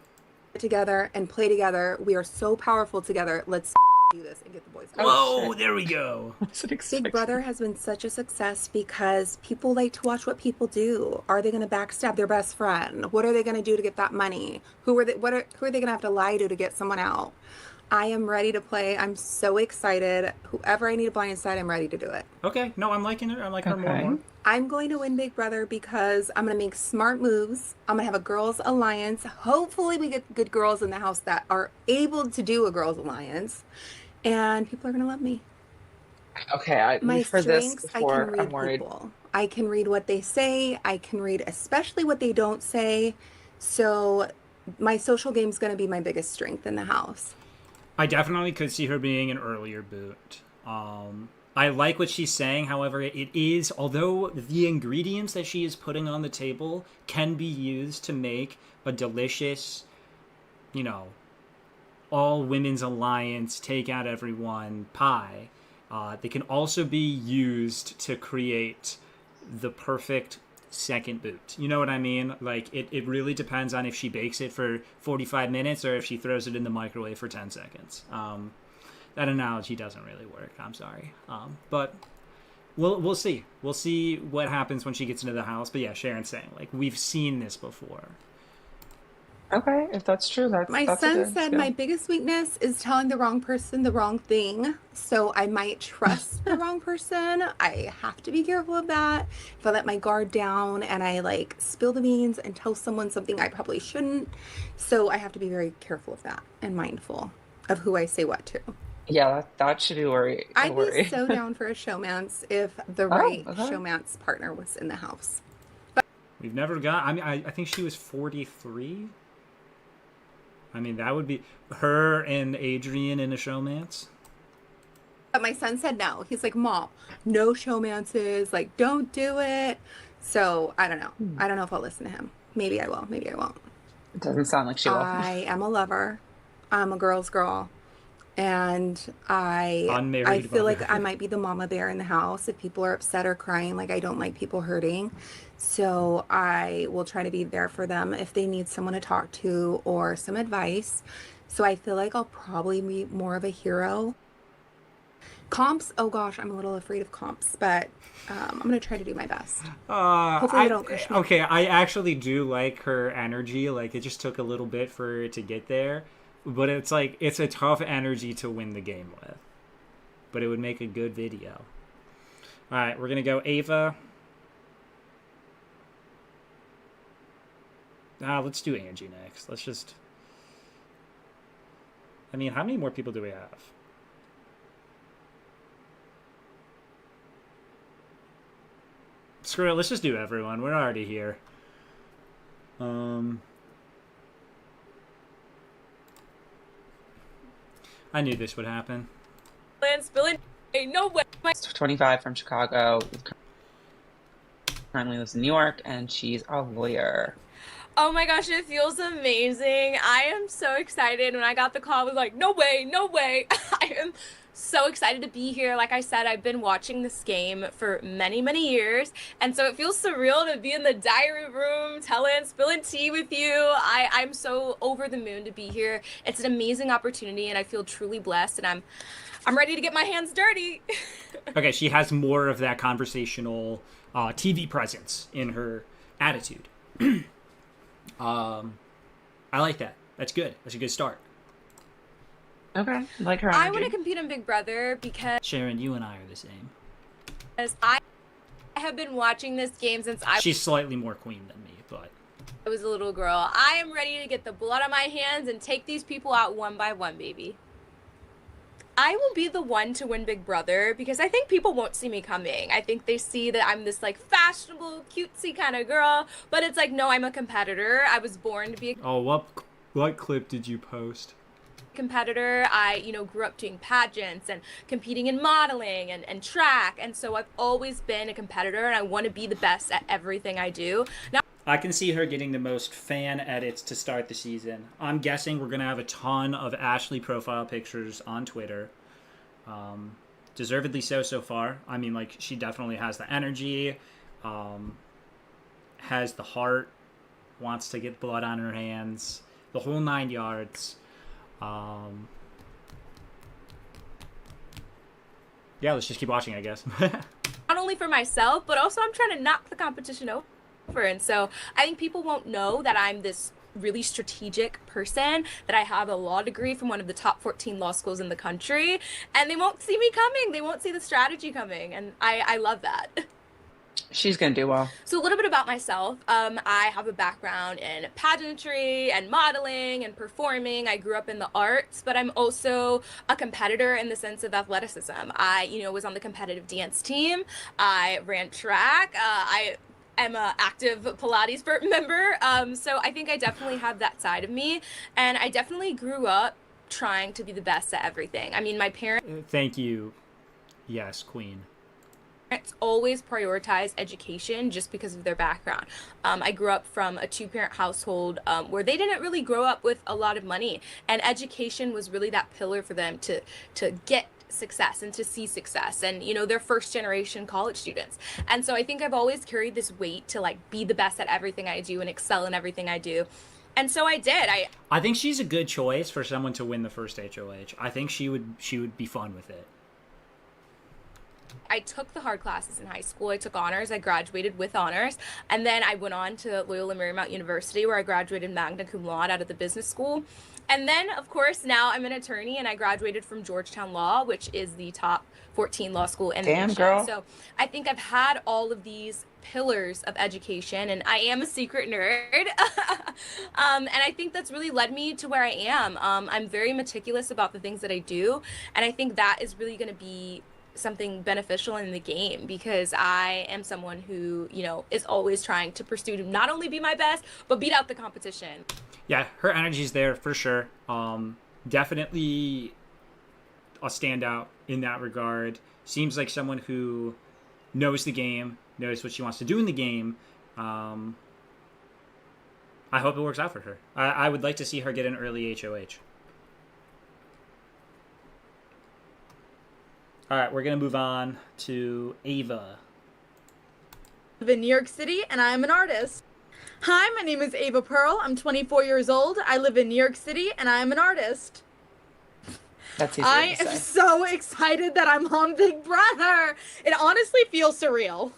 Together and play together. We are so powerful together. Let's do this and get the boys out. Whoa, there we go. Big Brother has been such a success because people like to watch what people do. Are they going to backstab their best friend? What are they going to do to get that money? Who are they going to have to lie to get someone out? I am ready to play. I'm so excited. Whoever I need to blindside, I'm ready to do it. Okay, no, I'm liking her. I'm liking her more and more. I'm going to win Big Brother because I'm going to make smart moves. I'm going to have a girls' alliance. Hopefully we get good girls in the house that are able to do a girls' alliance. And people are going to love me. Okay, My we've heard this strengths, before. I can read I'm worried. people. I can read what they say. I can read especially what they don't say. So my social game is going to be my biggest strength in the house. I definitely could see her being an earlier boot. I like what she's saying. However, it is, although the ingredients that she is putting on the table can be used to make a delicious, you know, all women's alliance, take out everyone pie. They can also be used to create the perfect second boot. You know what I mean? Like, it really depends on if she bakes it for 45 minutes or if she throws it in the microwave for 10 seconds. That analogy doesn't really work. I'm sorry. But we'll see. We'll see what happens when she gets into the house. But yeah, Sharon's saying, like, we've seen this before. Okay, if that's true, My son said my biggest weakness is telling the wrong person the wrong thing. So I might trust the wrong person. I have to be careful of that. If I let my guard down and I like spill the beans and tell someone something I probably shouldn't. So I have to be very careful of that and mindful of who I say what to. Yeah, that should be worry. I'd be so down for a showmance if the right showmance partner was in the house. We've never got, I mean, I think she was 43. I mean, that would be her and Adrian in a showmance. But my son said no. He's like, Mom, no showmances. Like, don't do it. So I don't know. I don't know if I'll listen to him. Maybe I will. Maybe I won't. It doesn't sound like she will. I am a lover. I'm a girl's girl. And I feel like I might be the mama bear in the house if people are upset or crying. Like, I don't like people hurting. So I will try to be there for them if they need someone to talk to or some advice. So I feel like I'll probably be more of a hero. Comps, oh gosh, I'm a little afraid of comps, but I'm going to try to do my best. Hopefully they don't crush me. Okay, I actually do like her energy. Like, it just took a little bit for her to get there. But it's like, it's a tough energy to win the game with. But it would make a good video. Alright, we're going to go Ava. Let's do Angie next. Let's just... I mean, how many more people do we have? Screw it, let's just do everyone. We're already here. I knew this would happen. No way. 25 from Chicago. Currently lives in New York, and she's a lawyer. Oh my gosh, it feels amazing. I am so excited. When I got the call, I was like, no way, no way. I am so excited to be here. Like I said, I've been watching this game for many, many years. And so it feels surreal to be in the diary room, spilling tea with you. I'm so over the moon to be here. It's an amazing opportunity, and I feel truly blessed. And I'm ready to get my hands dirty. Okay, she has more of that conversational TV presence in her attitude. I like that. That's good. That's a good start. Okay, like her. I want to compete in Big Brother because Sharon, you and I are the same. I have been watching this game since She's slightly more queen than me, but I was a little girl. I am ready to get the blood on my hands and take these people out one by one, baby. I will be the one to win Big Brother because I think people won't see me coming. I think they see that I'm this like fashionable, cutesy kind of girl, but it's like, no, I'm a competitor. I was born to be a Oh, what clip did you post? competitor. I, grew up doing pageants and competing in modeling and track. And so I've always been a competitor and I want to be the best at everything I do. Now, I can see her getting the most fan edits to start the season. I'm guessing we're going to have a ton of Ashley profile pictures on Twitter. Deservedly so far. I mean, like, she definitely has the energy, has the heart, wants to get blood on her hands, the whole 9 yards. Yeah, let's just keep watching, I guess. not only for myself, but also I'm trying to knock the competition over. And so I think people won't know that I'm this really strategic person, that I have a law degree from one of the top 14 law schools in the country, and they won't see me coming. They won't see the strategy coming. And I love that. She's going to do well. So a little bit about myself. I have a background in pageantry and modeling and performing. I grew up in the arts, but I'm also a competitor in the sense of athleticism. I, was on the competitive dance team. I ran track. I'm an active Pilates member. So I think I definitely have that side of me. And I definitely grew up trying to be the best at everything. I mean, my parents... Thank you. Yes, Queen. Always prioritize education just because of their background. I grew up from a two-parent household where they didn't really grow up with a lot of money, and education was really that pillar for them to get success and to see success, and they're first generation college students. And so I think I've always carried this weight to like be the best at everything I do and excel in everything I do. And so I did. I think she's a good choice for someone to win the first HOH. I think she would be fun with it. I took the hard classes in high school. I took honors. I graduated with honors. And then I went on to Loyola Marymount University, where I graduated magna cum laude out of the business school. And then, of course, now I'm an attorney, and I graduated from Georgetown Law, which is the top 14 law school in the nation. Girl. So I think I've had all of these pillars of education, and I am a secret nerd. And I think that's really led me to where I am. I'm very meticulous about the things that I do, and I think that is really going to be something beneficial in the game, because I am someone who, is always trying to pursue to not only be my best, but beat out the competition. Yeah, her energy's there for sure. Definitely a standout in that regard. Seems like someone who knows the game, knows what she wants to do in the game. I hope it works out for her. I would like to see her get an early HOH. All right, we're going to move on to Ava. I live in New York City, and I'm an artist. Hi, my name is Ava Pearl. I'm 24 years old. I live in New York City, and I'm an artist. That's easier I to am say. so excited that I'm on Big Brother. It honestly feels surreal.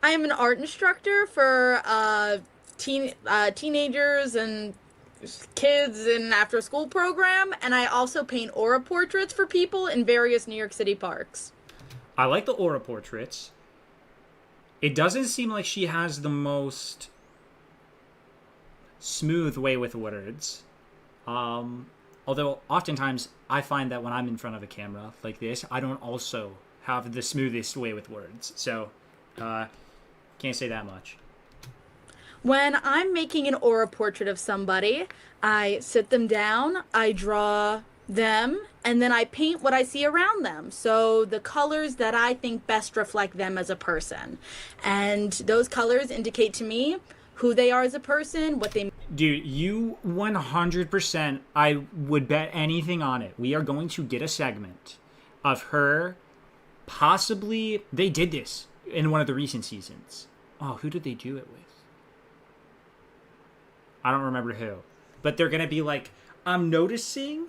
I am an art instructor for teenagers and kids in an after-school program, and I also paint aura portraits for people in various New York City parks. I like the aura portraits. It doesn't seem like she has the most smooth way with words. Although oftentimes I find that when I'm in front of a camera like this, I don't also have the smoothest way with words. So, can't say that much. When I'm making an aura portrait of somebody, I sit them down, I draw them, and then I paint what I see around them. So the colors that I think best reflect them as a person. And those colors indicate to me who they are as a person, what they... Dude, you 100%, I would bet anything on it. We are going to get a segment of her, possibly... They did this in one of the recent seasons. Oh, who did they do it with? I don't remember who. But they're going to be like, I'm noticing,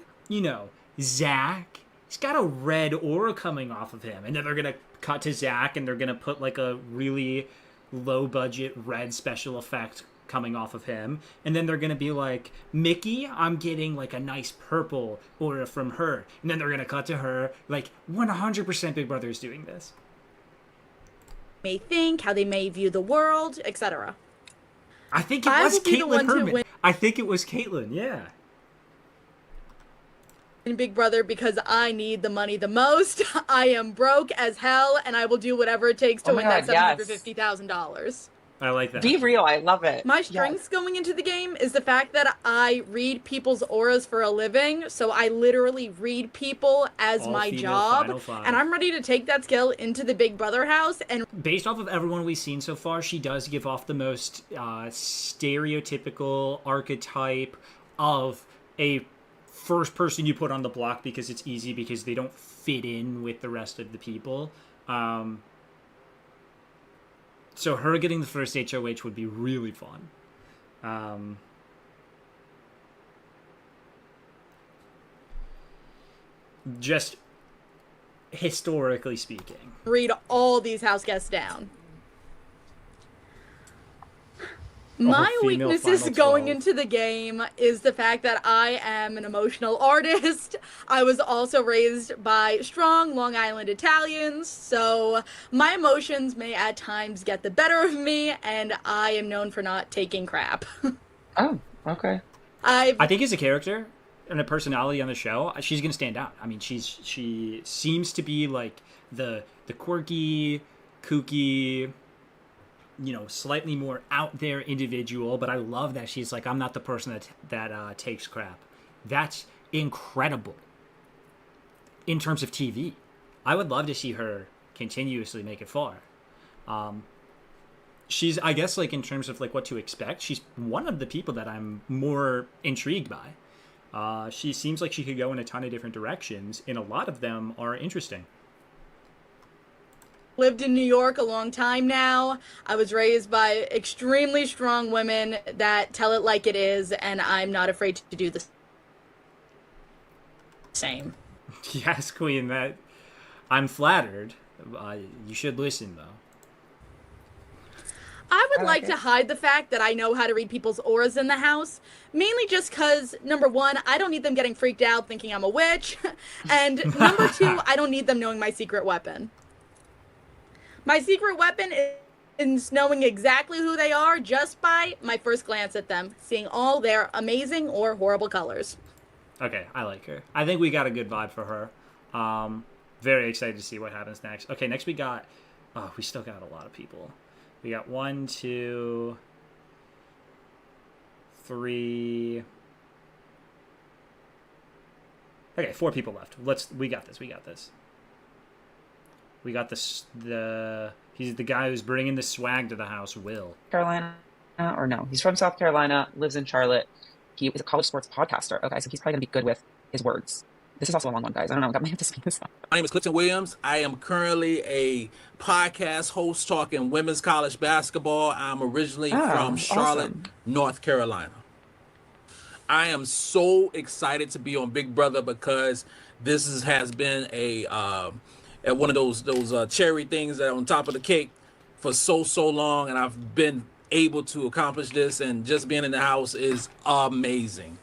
Zach, he's got a red aura coming off of him. And then they're going to cut to Zach, and they're going to put like a really low-budget red special effect coming off of him. And then they're going to be like, Mickey, I'm getting like a nice purple aura from her. And then they're going to cut to her. Like, 100% Big Brother is doing this. May think, how they may view the world, etc. I think it was Caitlin Herman. I think it was Caitlin, yeah. Big Brother because I need the money the most. I am broke as hell, and I will do whatever it takes to win that $750,000. I like that. Be real. I love it. My strengths going into the game is the fact that I read people's auras for a living. So I literally read people as my job. And I'm ready to take that skill into the Big Brother house. And based off of everyone we've seen so far, she does give off the most stereotypical archetype of a first person you put on the block because it's easy because they don't fit in with the rest of the people. So her getting the first HOH would be really fun. Just historically speaking. Read all these house guests down. My weaknesses going into the game is the fact that I am an emotional artist. I was also raised by strong Long Island Italians, so my emotions may at times get the better of me, and I am known for not taking crap. Oh, okay. I think as a character and a personality on the show, she's gonna stand out. I mean, she seems to be like the quirky, kooky, slightly more out there individual, but I love that she's like, I'm not the person that takes crap. That's incredible. In terms of TV, I would love to see her continuously make it far. She's, I guess, like in terms of like what to expect, she's one of the people that I'm more intrigued by. She seems like she could go in a ton of different directions, and a lot of them are interesting. Lived in New York a long time now. I was raised by extremely strong women that tell it like it is, and I'm not afraid to do the same. Yes, Queen, that I'm flattered. You should listen, though. I would like to hide the fact that I know how to read people's auras in the house, mainly just because, number one, I don't need them getting freaked out thinking I'm a witch, and number two, I don't need them knowing my secret weapon. My secret weapon is knowing exactly who they are just by my first glance at them, seeing all their amazing or horrible colors. Okay, I like her. I think we got a good vibe for her. Very excited to see what happens next. Okay, next we got... Oh, we still got a lot of people. We got 1, 2, 3... Okay, 4 people left. We got this. We got he's the guy who's bringing the swag to the house, Will. Carolina, or no, he's from South Carolina, lives in Charlotte. He is a college sports podcaster. Okay, so he's probably going to be good with his words. This is also a long one, guys. I don't know. I might have to speed this up. My name is Clifton Williams. I am currently a podcast host talking women's college basketball. I'm originally from Charlotte, North Carolina. I am so excited to be on Big Brother because this has been one of those cherry things that are on top of the cake for so long, and I've been able to accomplish this, and just being in the house is amazing.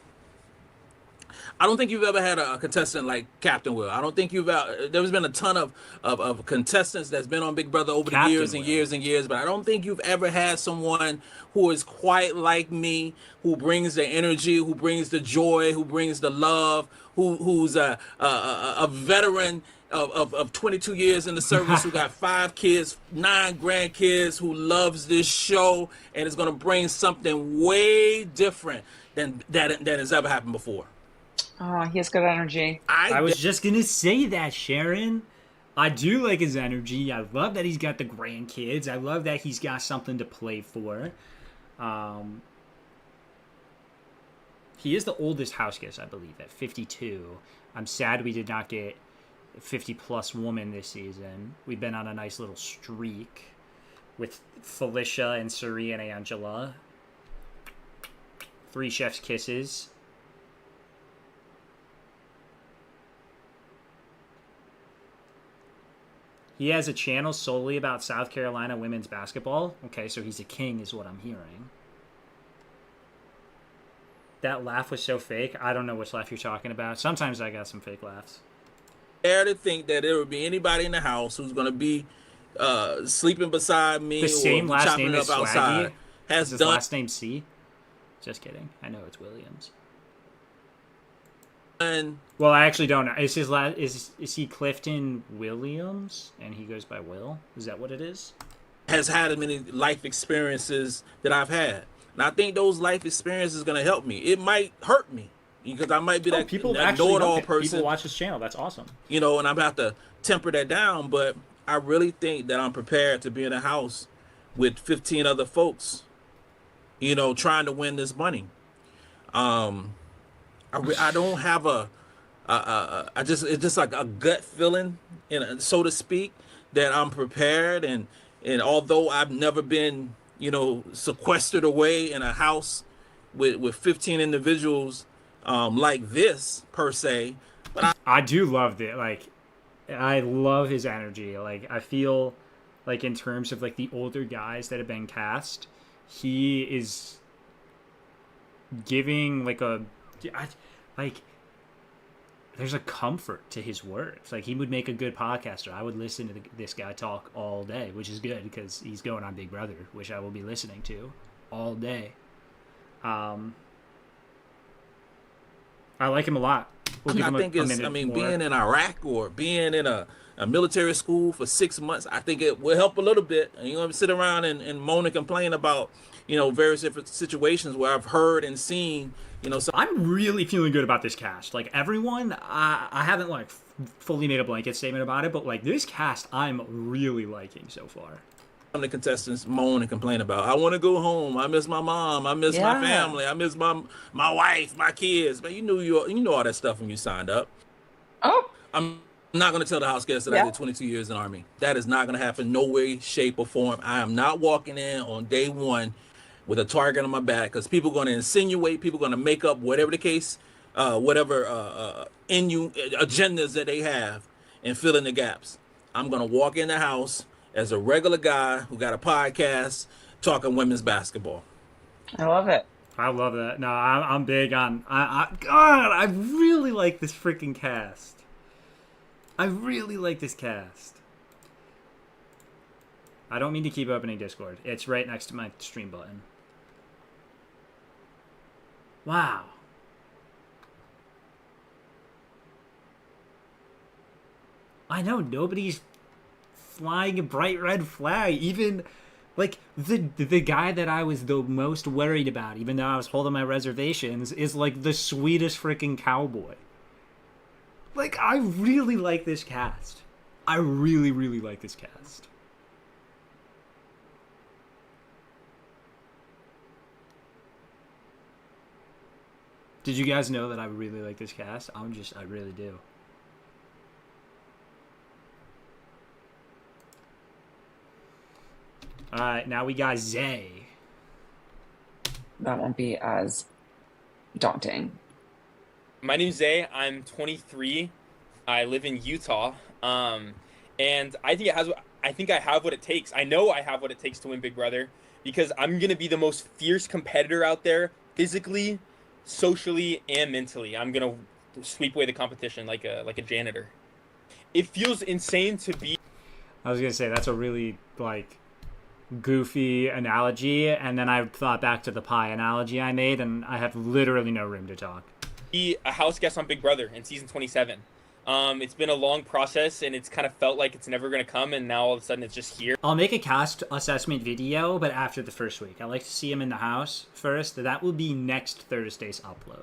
I don't think you've ever had a contestant like Captain Will. I don't think there's been a ton of contestants that's been on Big Brother over the years and years and years, but I don't think you've ever had someone who is quite like me, who brings the energy, who brings the joy, who brings the love, who's a veteran of 22 years in the service, who got 5 kids, 9 grandkids, who loves this show and is going to bring something way different than has ever happened before. Oh, he has good energy. I was just going to say that, Sharon. I do like his energy. I love that he's got the grandkids. I love that he's got something to play for. He is the oldest house guest, I believe, at 52. I'm sad we did not get 50-plus woman this season. We've been on a nice little streak with Felicia and Suri and Angela. 3 chef's kisses. He has a channel solely about South Carolina women's basketball. Okay, so he's a king is what I'm hearing. That laugh was so fake. I don't know which laugh you're talking about. Sometimes I got some fake laughs. Dare to think that there would be anybody in the house who's going to be sleeping beside me the same or last chopping name it as up outside. Swaggy? Is his last name C? Just kidding. I know it's Williams. And well, I actually don't know. Is his is he Clifton Williams and he goes by Will? Is that what it is? has had as many life experiences that I've had. And I think those life experiences are going to help me. It might hurt me because I might be that know-it-all person. People watch this channel. That's awesome. You know, and I'm about to temper that down. But I really think that I'm prepared to be in a house with 15 other folks, you know, trying to win this money. I don't have it's just like a gut feeling, so to speak, that I'm prepared. And although I've never been, you know, sequestered away in a house with 15 individuals like this per se, but I do love it. Like, I love his energy. Like, I feel like in terms of like the older guys that have been cast, he is giving like there's a comfort to his words. Like, he would make a good podcaster. I would listen to this guy talk all day, which is good because he's going on Big Brother, which I will be listening to all day. I like him a lot. We'll give him being in Iraq or being in a military school for 6 months, I think it will help a little bit. And you know, sit around and moan and complain about, you know, various different situations where I've heard and seen, you know. I'm really feeling good about this cast. Like, everyone, I haven't like fully made a blanket statement about it, but like this cast, I'm really liking so far. The contestants moan and complain about, I want to go home. I miss my mom. I miss my family. I miss my wife, my kids. But you know all that stuff when you signed up. Oh, I'm not going to tell the house guests that I did 22 years in the Army. That is not going to happen. No way, shape, or form. I am not walking in on day one with a target on my back, because people are going to insinuate, people are going to make up whatever the case, whatever agendas that they have, and fill in the gaps. I'm going to walk in the house as a regular guy who got a podcast talking women's basketball. I love it. I love that. No, I'm big on. God, I really like this freaking cast. I really like this cast. I don't mean to keep opening Discord. It's right next to my stream button. Wow. I know nobody's flying a bright red flag. Even like the guy that I was the most worried about, even though I was holding my reservations, is like the sweetest freaking cowboy. Like, I really like this cast. I really, really like this cast. Did you guys know that I really like this cast? I really do. Alright, now we got Zay. That won't be as daunting. My name's Zay. I'm 23. I live in Utah. And I think I have what it takes. I know I have what it takes to win Big Brother, because I'm going to be the most fierce competitor out there, physically, socially, and mentally. I'm going to sweep away the competition like a janitor. It feels insane to be... I was going to say, that's a really, like, goofy analogy, and then I thought back to the pie analogy I made, and I have literally no room to talk. Be a house guest on Big Brother in season 27. It's been a long process, and it's kind of felt like it's never going to come, and now all of a sudden it's just here. I'll make a cast assessment video, but after the first week. I like to see him in the house first. That will be next Thursday's upload.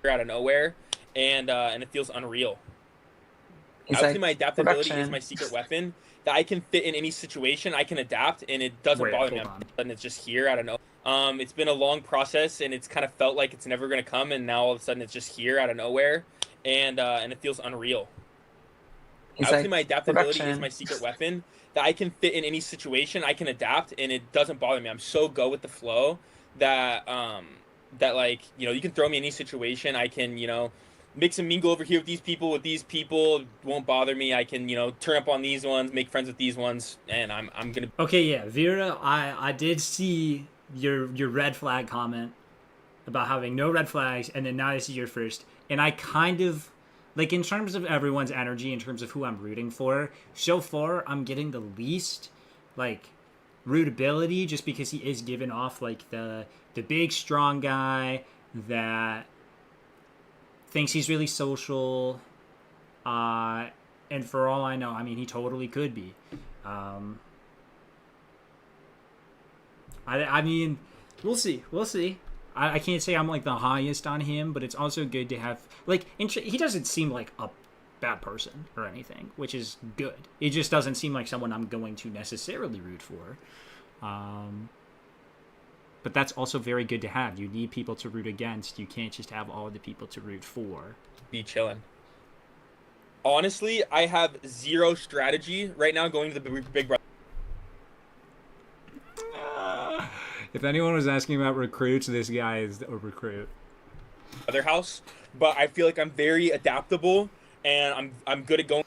Out of nowhere, and it feels unreal. He's Obviously, like, my adaptability production. is my secret weapon. That I can fit in any situation, I can adapt, and it doesn't bother me. All of a sudden it's just here. I don't know. It's been a long process, and it's kind of felt like it's never going to come, and now all of a sudden it's just here out of nowhere, and it feels unreal. Obviously, my adaptability is my secret weapon. That I can fit in any situation, I can adapt, and it doesn't bother me. I'm so go with the flow that like, you know, you can throw me in any situation. I can, you know, mix and mingle over here with these people. It won't bother me. I can, you know, turn up on these ones, make friends with these ones, and I'm gonna. Okay, yeah, Vera, I did see your red flag comment about having no red flags, and then now this is your first, and I kind of, like, in terms of everyone's energy, in terms of who I'm rooting for, so far I'm getting the least, like, rootability, just because he is giving off, like, the big strong guy that thinks he's really social, and for all I know, I mean, he totally could be. I mean, we'll see. I can't say I'm like the highest on him, but it's also good to have like he doesn't seem like a bad person or anything, which is good. It just doesn't seem like someone I'm going to necessarily root for. But that's also very good to have. You need people to root against. You can't just have all the people to root for. Be chilling. Honestly, I have zero strategy right now going to the Big Brother. If anyone was asking about recruits, this guy is a recruit. Other house, but I feel like I'm very adaptable and I'm good at going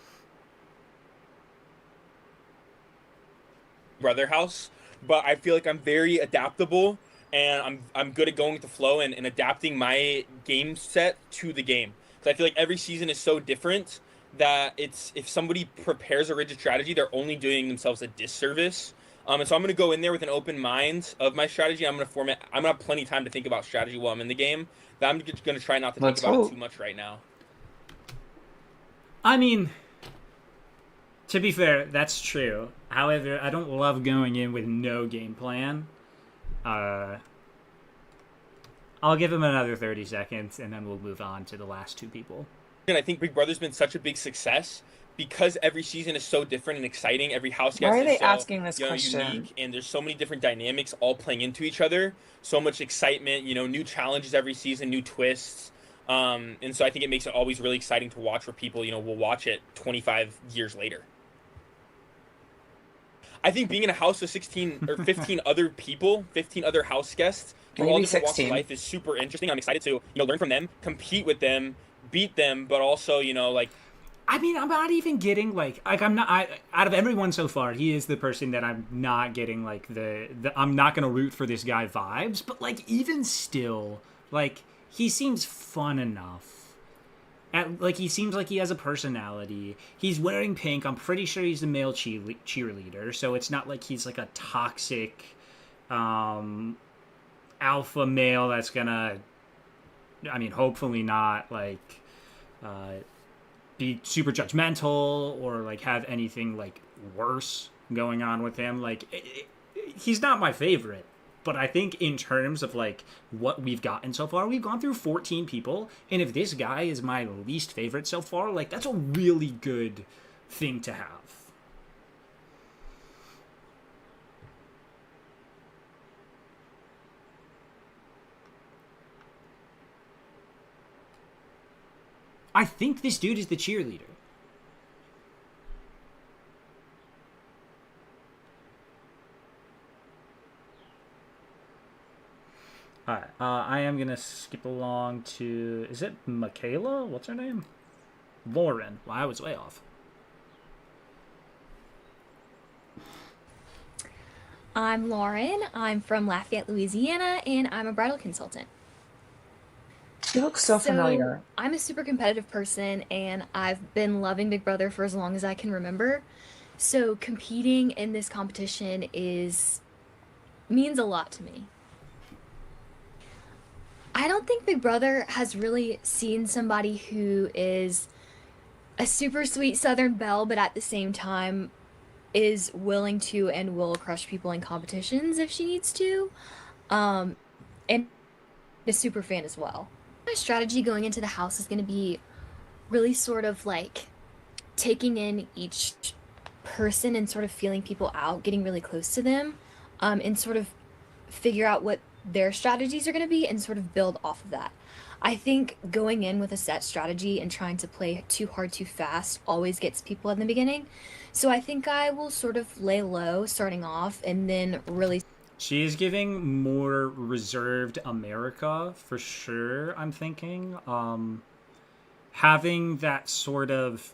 brother house, but I feel like I'm very adaptable and I'm good at going with the flow and adapting my game set to the game. So I feel like every season is so different that if somebody prepares a rigid strategy, they're only doing themselves a disservice. And so I'm going to go in there with an open mind of my strategy. I'm going to have plenty of time to think about strategy while I'm in the game. But I'm just going to try not to think about it too much right now. I mean, to be fair, that's true. However, I don't love going in with no game plan. I'll give him another 30 seconds, and then we'll move on to the last two people. And I think Big Brother's been such a big success because every season is so different and exciting. Every house guest Why are they is so, asking this question? unique, and there's so many different dynamics all playing into each other. So much excitement, new challenges every season, new twists. And so I think it makes it always really exciting to watch for people, will watch it 25 years later. I think being in a house with 16 or 15 other people, 15 other house guests from all different walks of life is super interesting. I'm excited to, learn from them, compete with them, beat them, but also, I mean, I'm not even getting I'm not. Out of everyone so far, he is the person that I'm not getting the I'm not gonna root for this guy vibes. But even still, he seems fun enough. He seems like he has a personality. He's wearing pink. I'm pretty sure he's the male cheerleader. So it's not like he's a toxic alpha male that's gonna. I mean, hopefully not be super judgmental or have anything worse going on with him. He's not my favorite, but I think in terms of what we've gotten so far, we've gone through 14 people, and if this guy is my least favorite so far, that's a really good thing to have. I think this dude is the cheerleader. Alright, I am gonna skip along to... Is it Michaela? What's her name? Lauren. Well, I was way off. I'm Lauren. I'm from Lafayette, Louisiana, and I'm a bridal consultant. You look so familiar. I'm a super competitive person, and I've been loving Big Brother for as long as I can remember. So competing in this competition means a lot to me. I don't think Big Brother has really seen somebody who is a super sweet Southern belle, but at the same time is willing to and will crush people in competitions if she needs to. And a super fan as well. My strategy going into the house is going to be really sort of taking in each person and sort of feeling people out, getting really close to them, and sort of figure out what their strategies are going to be and sort of build off of that. I think going in with a set strategy and trying to play too hard too fast always gets people in the beginning. So I think I will sort of lay low starting off and then really... She is giving more reserved America, for sure, I'm thinking. Having that sort of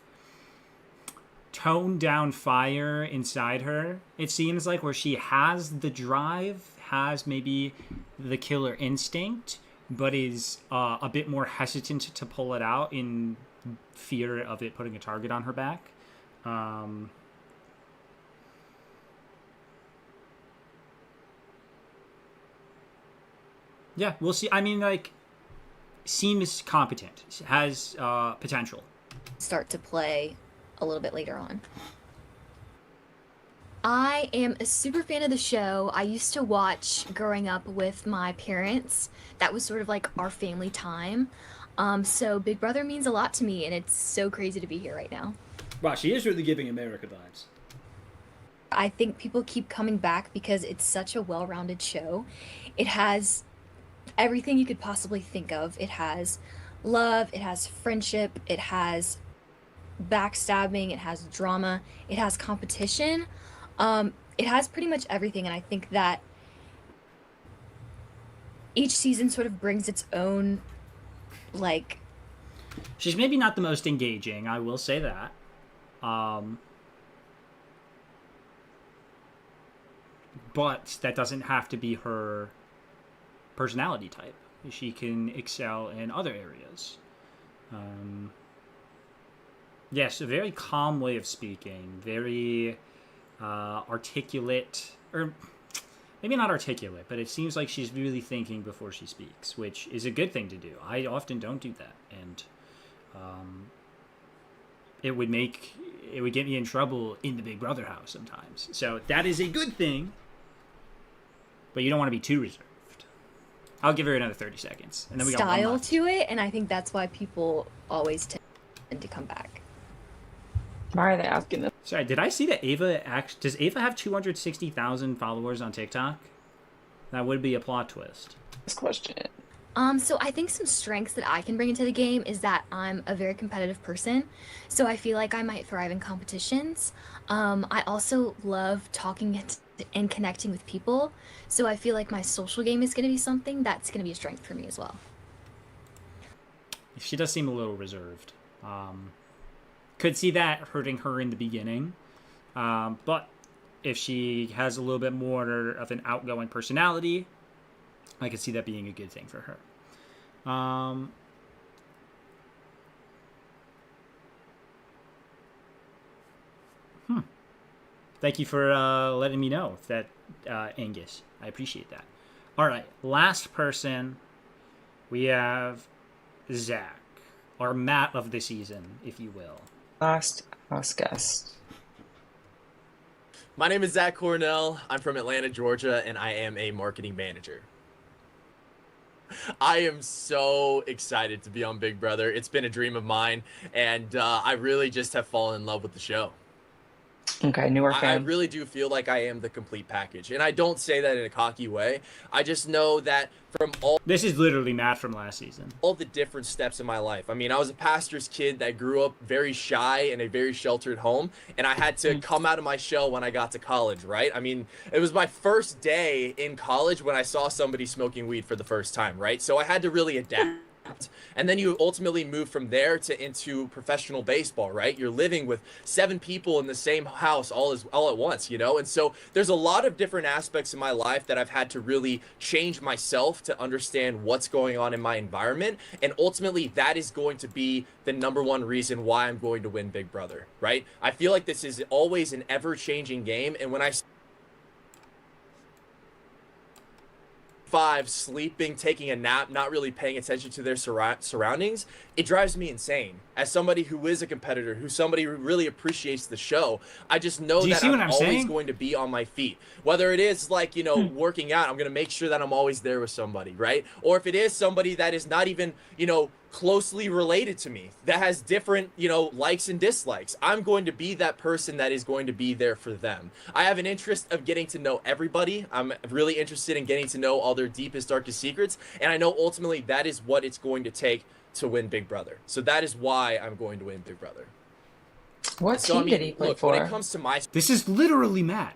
toned down fire inside her, it seems like, where she has the drive, has maybe the killer instinct, but is a bit more hesitant to pull it out in fear of it putting a target on her back. Yeah, we'll see. I mean, seems competent, has potential. Start to play a little bit later on. I am a super fan of the show. I used to watch growing up with my parents. That was sort of like our family time. So Big Brother means a lot to me, and it's so crazy to be here right now. Wow, she is really giving America vibes. I think people keep coming back because it's such a well-rounded show. It has everything you could possibly think of. It has love, it has friendship, it has backstabbing, it has drama, it has competition. It has pretty much everything, and I think that each season sort of brings its own, like... She's maybe not the most engaging, I will say that. But that doesn't have to be her personality type. She can excel in other areas. Yes, a very calm way of speaking, very articulate, or maybe not articulate, but it seems like she's really thinking before she speaks, which is a good thing to do. I often don't do that, and it would get me in trouble in the Big Brother house sometimes. So that is a good thing, but you don't want to be too reserved. I'll give her another 30 seconds, and then we got one style left. to it, and I think that's why people always tend to come back. Why are they asking this? Sorry, did I see that does Ava have 260,000 followers on TikTok? That would be a plot twist. This question. So I think some strengths that I can bring into the game is that I'm a very competitive person, so I feel like I might thrive in competitions. I also love talking and connecting with people, so I feel like my social game is going to be something that's going to be a strength for me as well. She does seem a little reserved. Could see that hurting her in the beginning, but if she has a little bit more of an outgoing personality, I could see that being a good thing for her. Thank you for letting me know that, Angus. I appreciate that. All right, last person. We have Zach, our Matt of the season, if you will. Last house guest. My name is Zach Cornell. I'm from Atlanta, Georgia, and I am a marketing manager. I am so excited to be on Big Brother. It's been a dream of mine, and I really just have fallen in love with the show. Okay, newer I fan. really do feel like I am the complete package, and I don't say that in a cocky way. I just know that from all... This is literally Matt from last season. All the different steps in my life. I mean, I was a pastor's kid that grew up very shy in a very sheltered home, and I had to come out of my shell when I got to college, right? I mean, it was my first day in college when I saw somebody smoking weed for the first time, right? So I had to really adapt. And then you ultimately move from there into professional baseball, right? You're living with 7 people in the same house all at once, you know? And so there's a lot of different aspects in my life that I've had to really change myself to understand what's going on in my environment. And ultimately, that is going to be the #1 reason why I'm going to win Big Brother, right? I feel like this is always an ever-changing game. And when I 5 sleeping, taking a nap, not really paying attention to their surroundings, it drives me insane. As somebody who is a competitor, somebody who really appreciates the show, I just know that I'm always going to be on my feet. Whether it is like, you know, working out, I'm going to make sure that I'm always there with somebody, right? Or if it is somebody that is not even, you know, closely related to me, that has different, you know, likes and dislikes, I'm going to be that person that is going to be there for them. I have an interest of getting to know everybody. I'm really interested in getting to know all their deepest, darkest secrets, and I know ultimately that is what it's going to take to win Big Brother. So that is why I'm going to win Big Brother. What team did he play for? When it comes to my... This is literally Matt.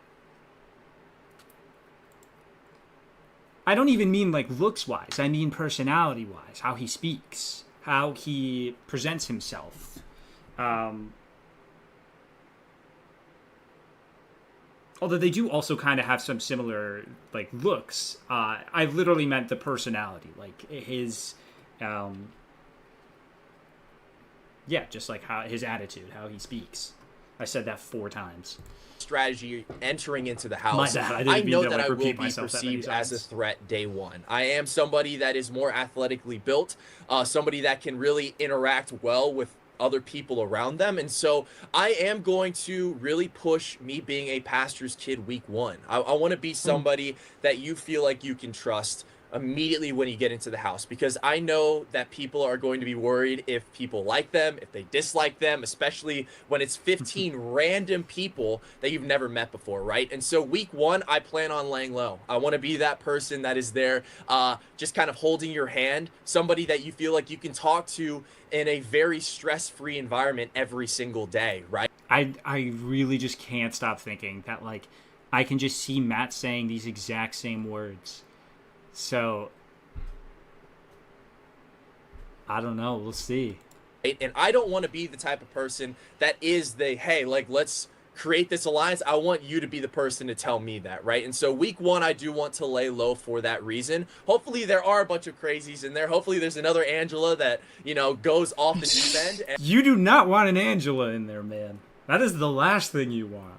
I don't even mean like looks-wise. I mean personality-wise. How he speaks. How he presents himself. Although they do also kind of have some similar like looks. I literally meant the personality. Like his... yeah, just like how his attitude, how he speaks. I said that 4 times. Strategy entering into the house. My bad. I didn't know mean to, that I will be myself perceived as a threat day one. I am somebody that is more athletically built, somebody that can really interact well with other people around them. And so I am going to really push me being a pastor's kid week 1. I want to be somebody that you feel like you can trust immediately when you get into the house, because I know that people are going to be worried if people like them, if they dislike them, especially when it's 15 random people that you've never met before, right? And so week 1, I plan on laying low. I want to be that person that is there, just kind of holding your hand, somebody that you feel like you can talk to in a very stress-free environment every single day, right? I really just can't stop thinking that, like, I can just see Matt saying these exact same words. So, I don't know. We'll see. And I don't want to be the type of person that is the, hey, like, let's create this alliance. I want you to be the person to tell me that, right? And so week 1, I do want to lay low for that reason. Hopefully there are a bunch of crazies in there. Hopefully there's another Angela that, you know, goes off the deep end. You do not want an Angela in there, man. That is the last thing you want.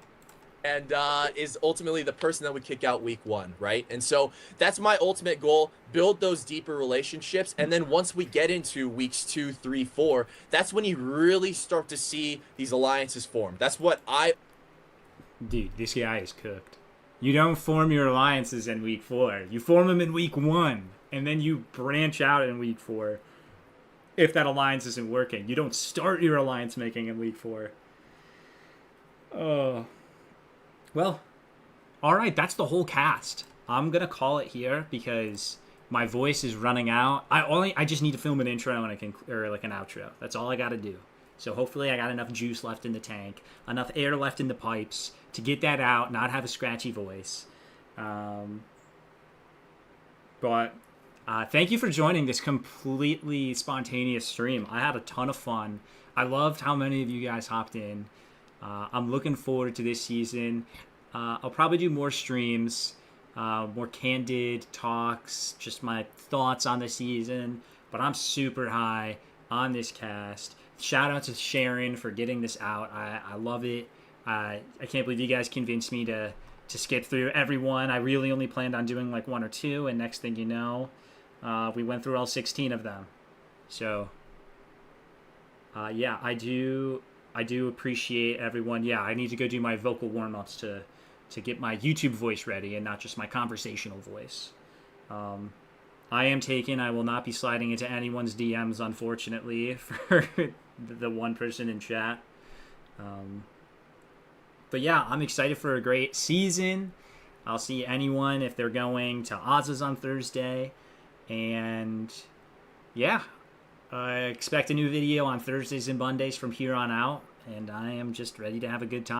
And is ultimately the person that would kick out week 1, right? And so that's my ultimate goal, build those deeper relationships. And then once we get into weeks 2, 3, 4, that's when you really start to see these alliances form. That's what Dude, this guy is cooked. You don't form your alliances in week 4. You form them in week 1. And then you branch out in week 4 if that alliance isn't working. You don't start your alliance making in week 4. Oh... Well, all right, that's the whole cast. I'm gonna call it here because my voice is running out. I just need to film an intro and or like an outro. That's all I gotta do. So hopefully I got enough juice left in the tank, enough air left in the pipes to get that out, not have a scratchy voice. But thank you for joining this completely spontaneous stream. I had a ton of fun. I loved how many of you guys hopped in. I'm looking forward to this season. I'll probably do more streams, more candid talks, just my thoughts on the season. But I'm super high on this cast. Shout out to Sharon for getting this out. I love it. I can't believe you guys convinced me to skip through everyone. I really only planned on doing like 1 or 2, and next thing you know, we went through all 16 of them. So, yeah, I do appreciate everyone. Yeah, I need to go do my vocal warm-ups to get my YouTube voice ready and not just my conversational voice. I am taken. I will not be sliding into anyone's DMs, unfortunately, for the one person in chat. But yeah, I'm excited for a great season. I'll see anyone if they're going to Oz's on Thursday. And yeah, I expect a new video on Thursdays and Mondays from here on out. And I am just ready to have a good time.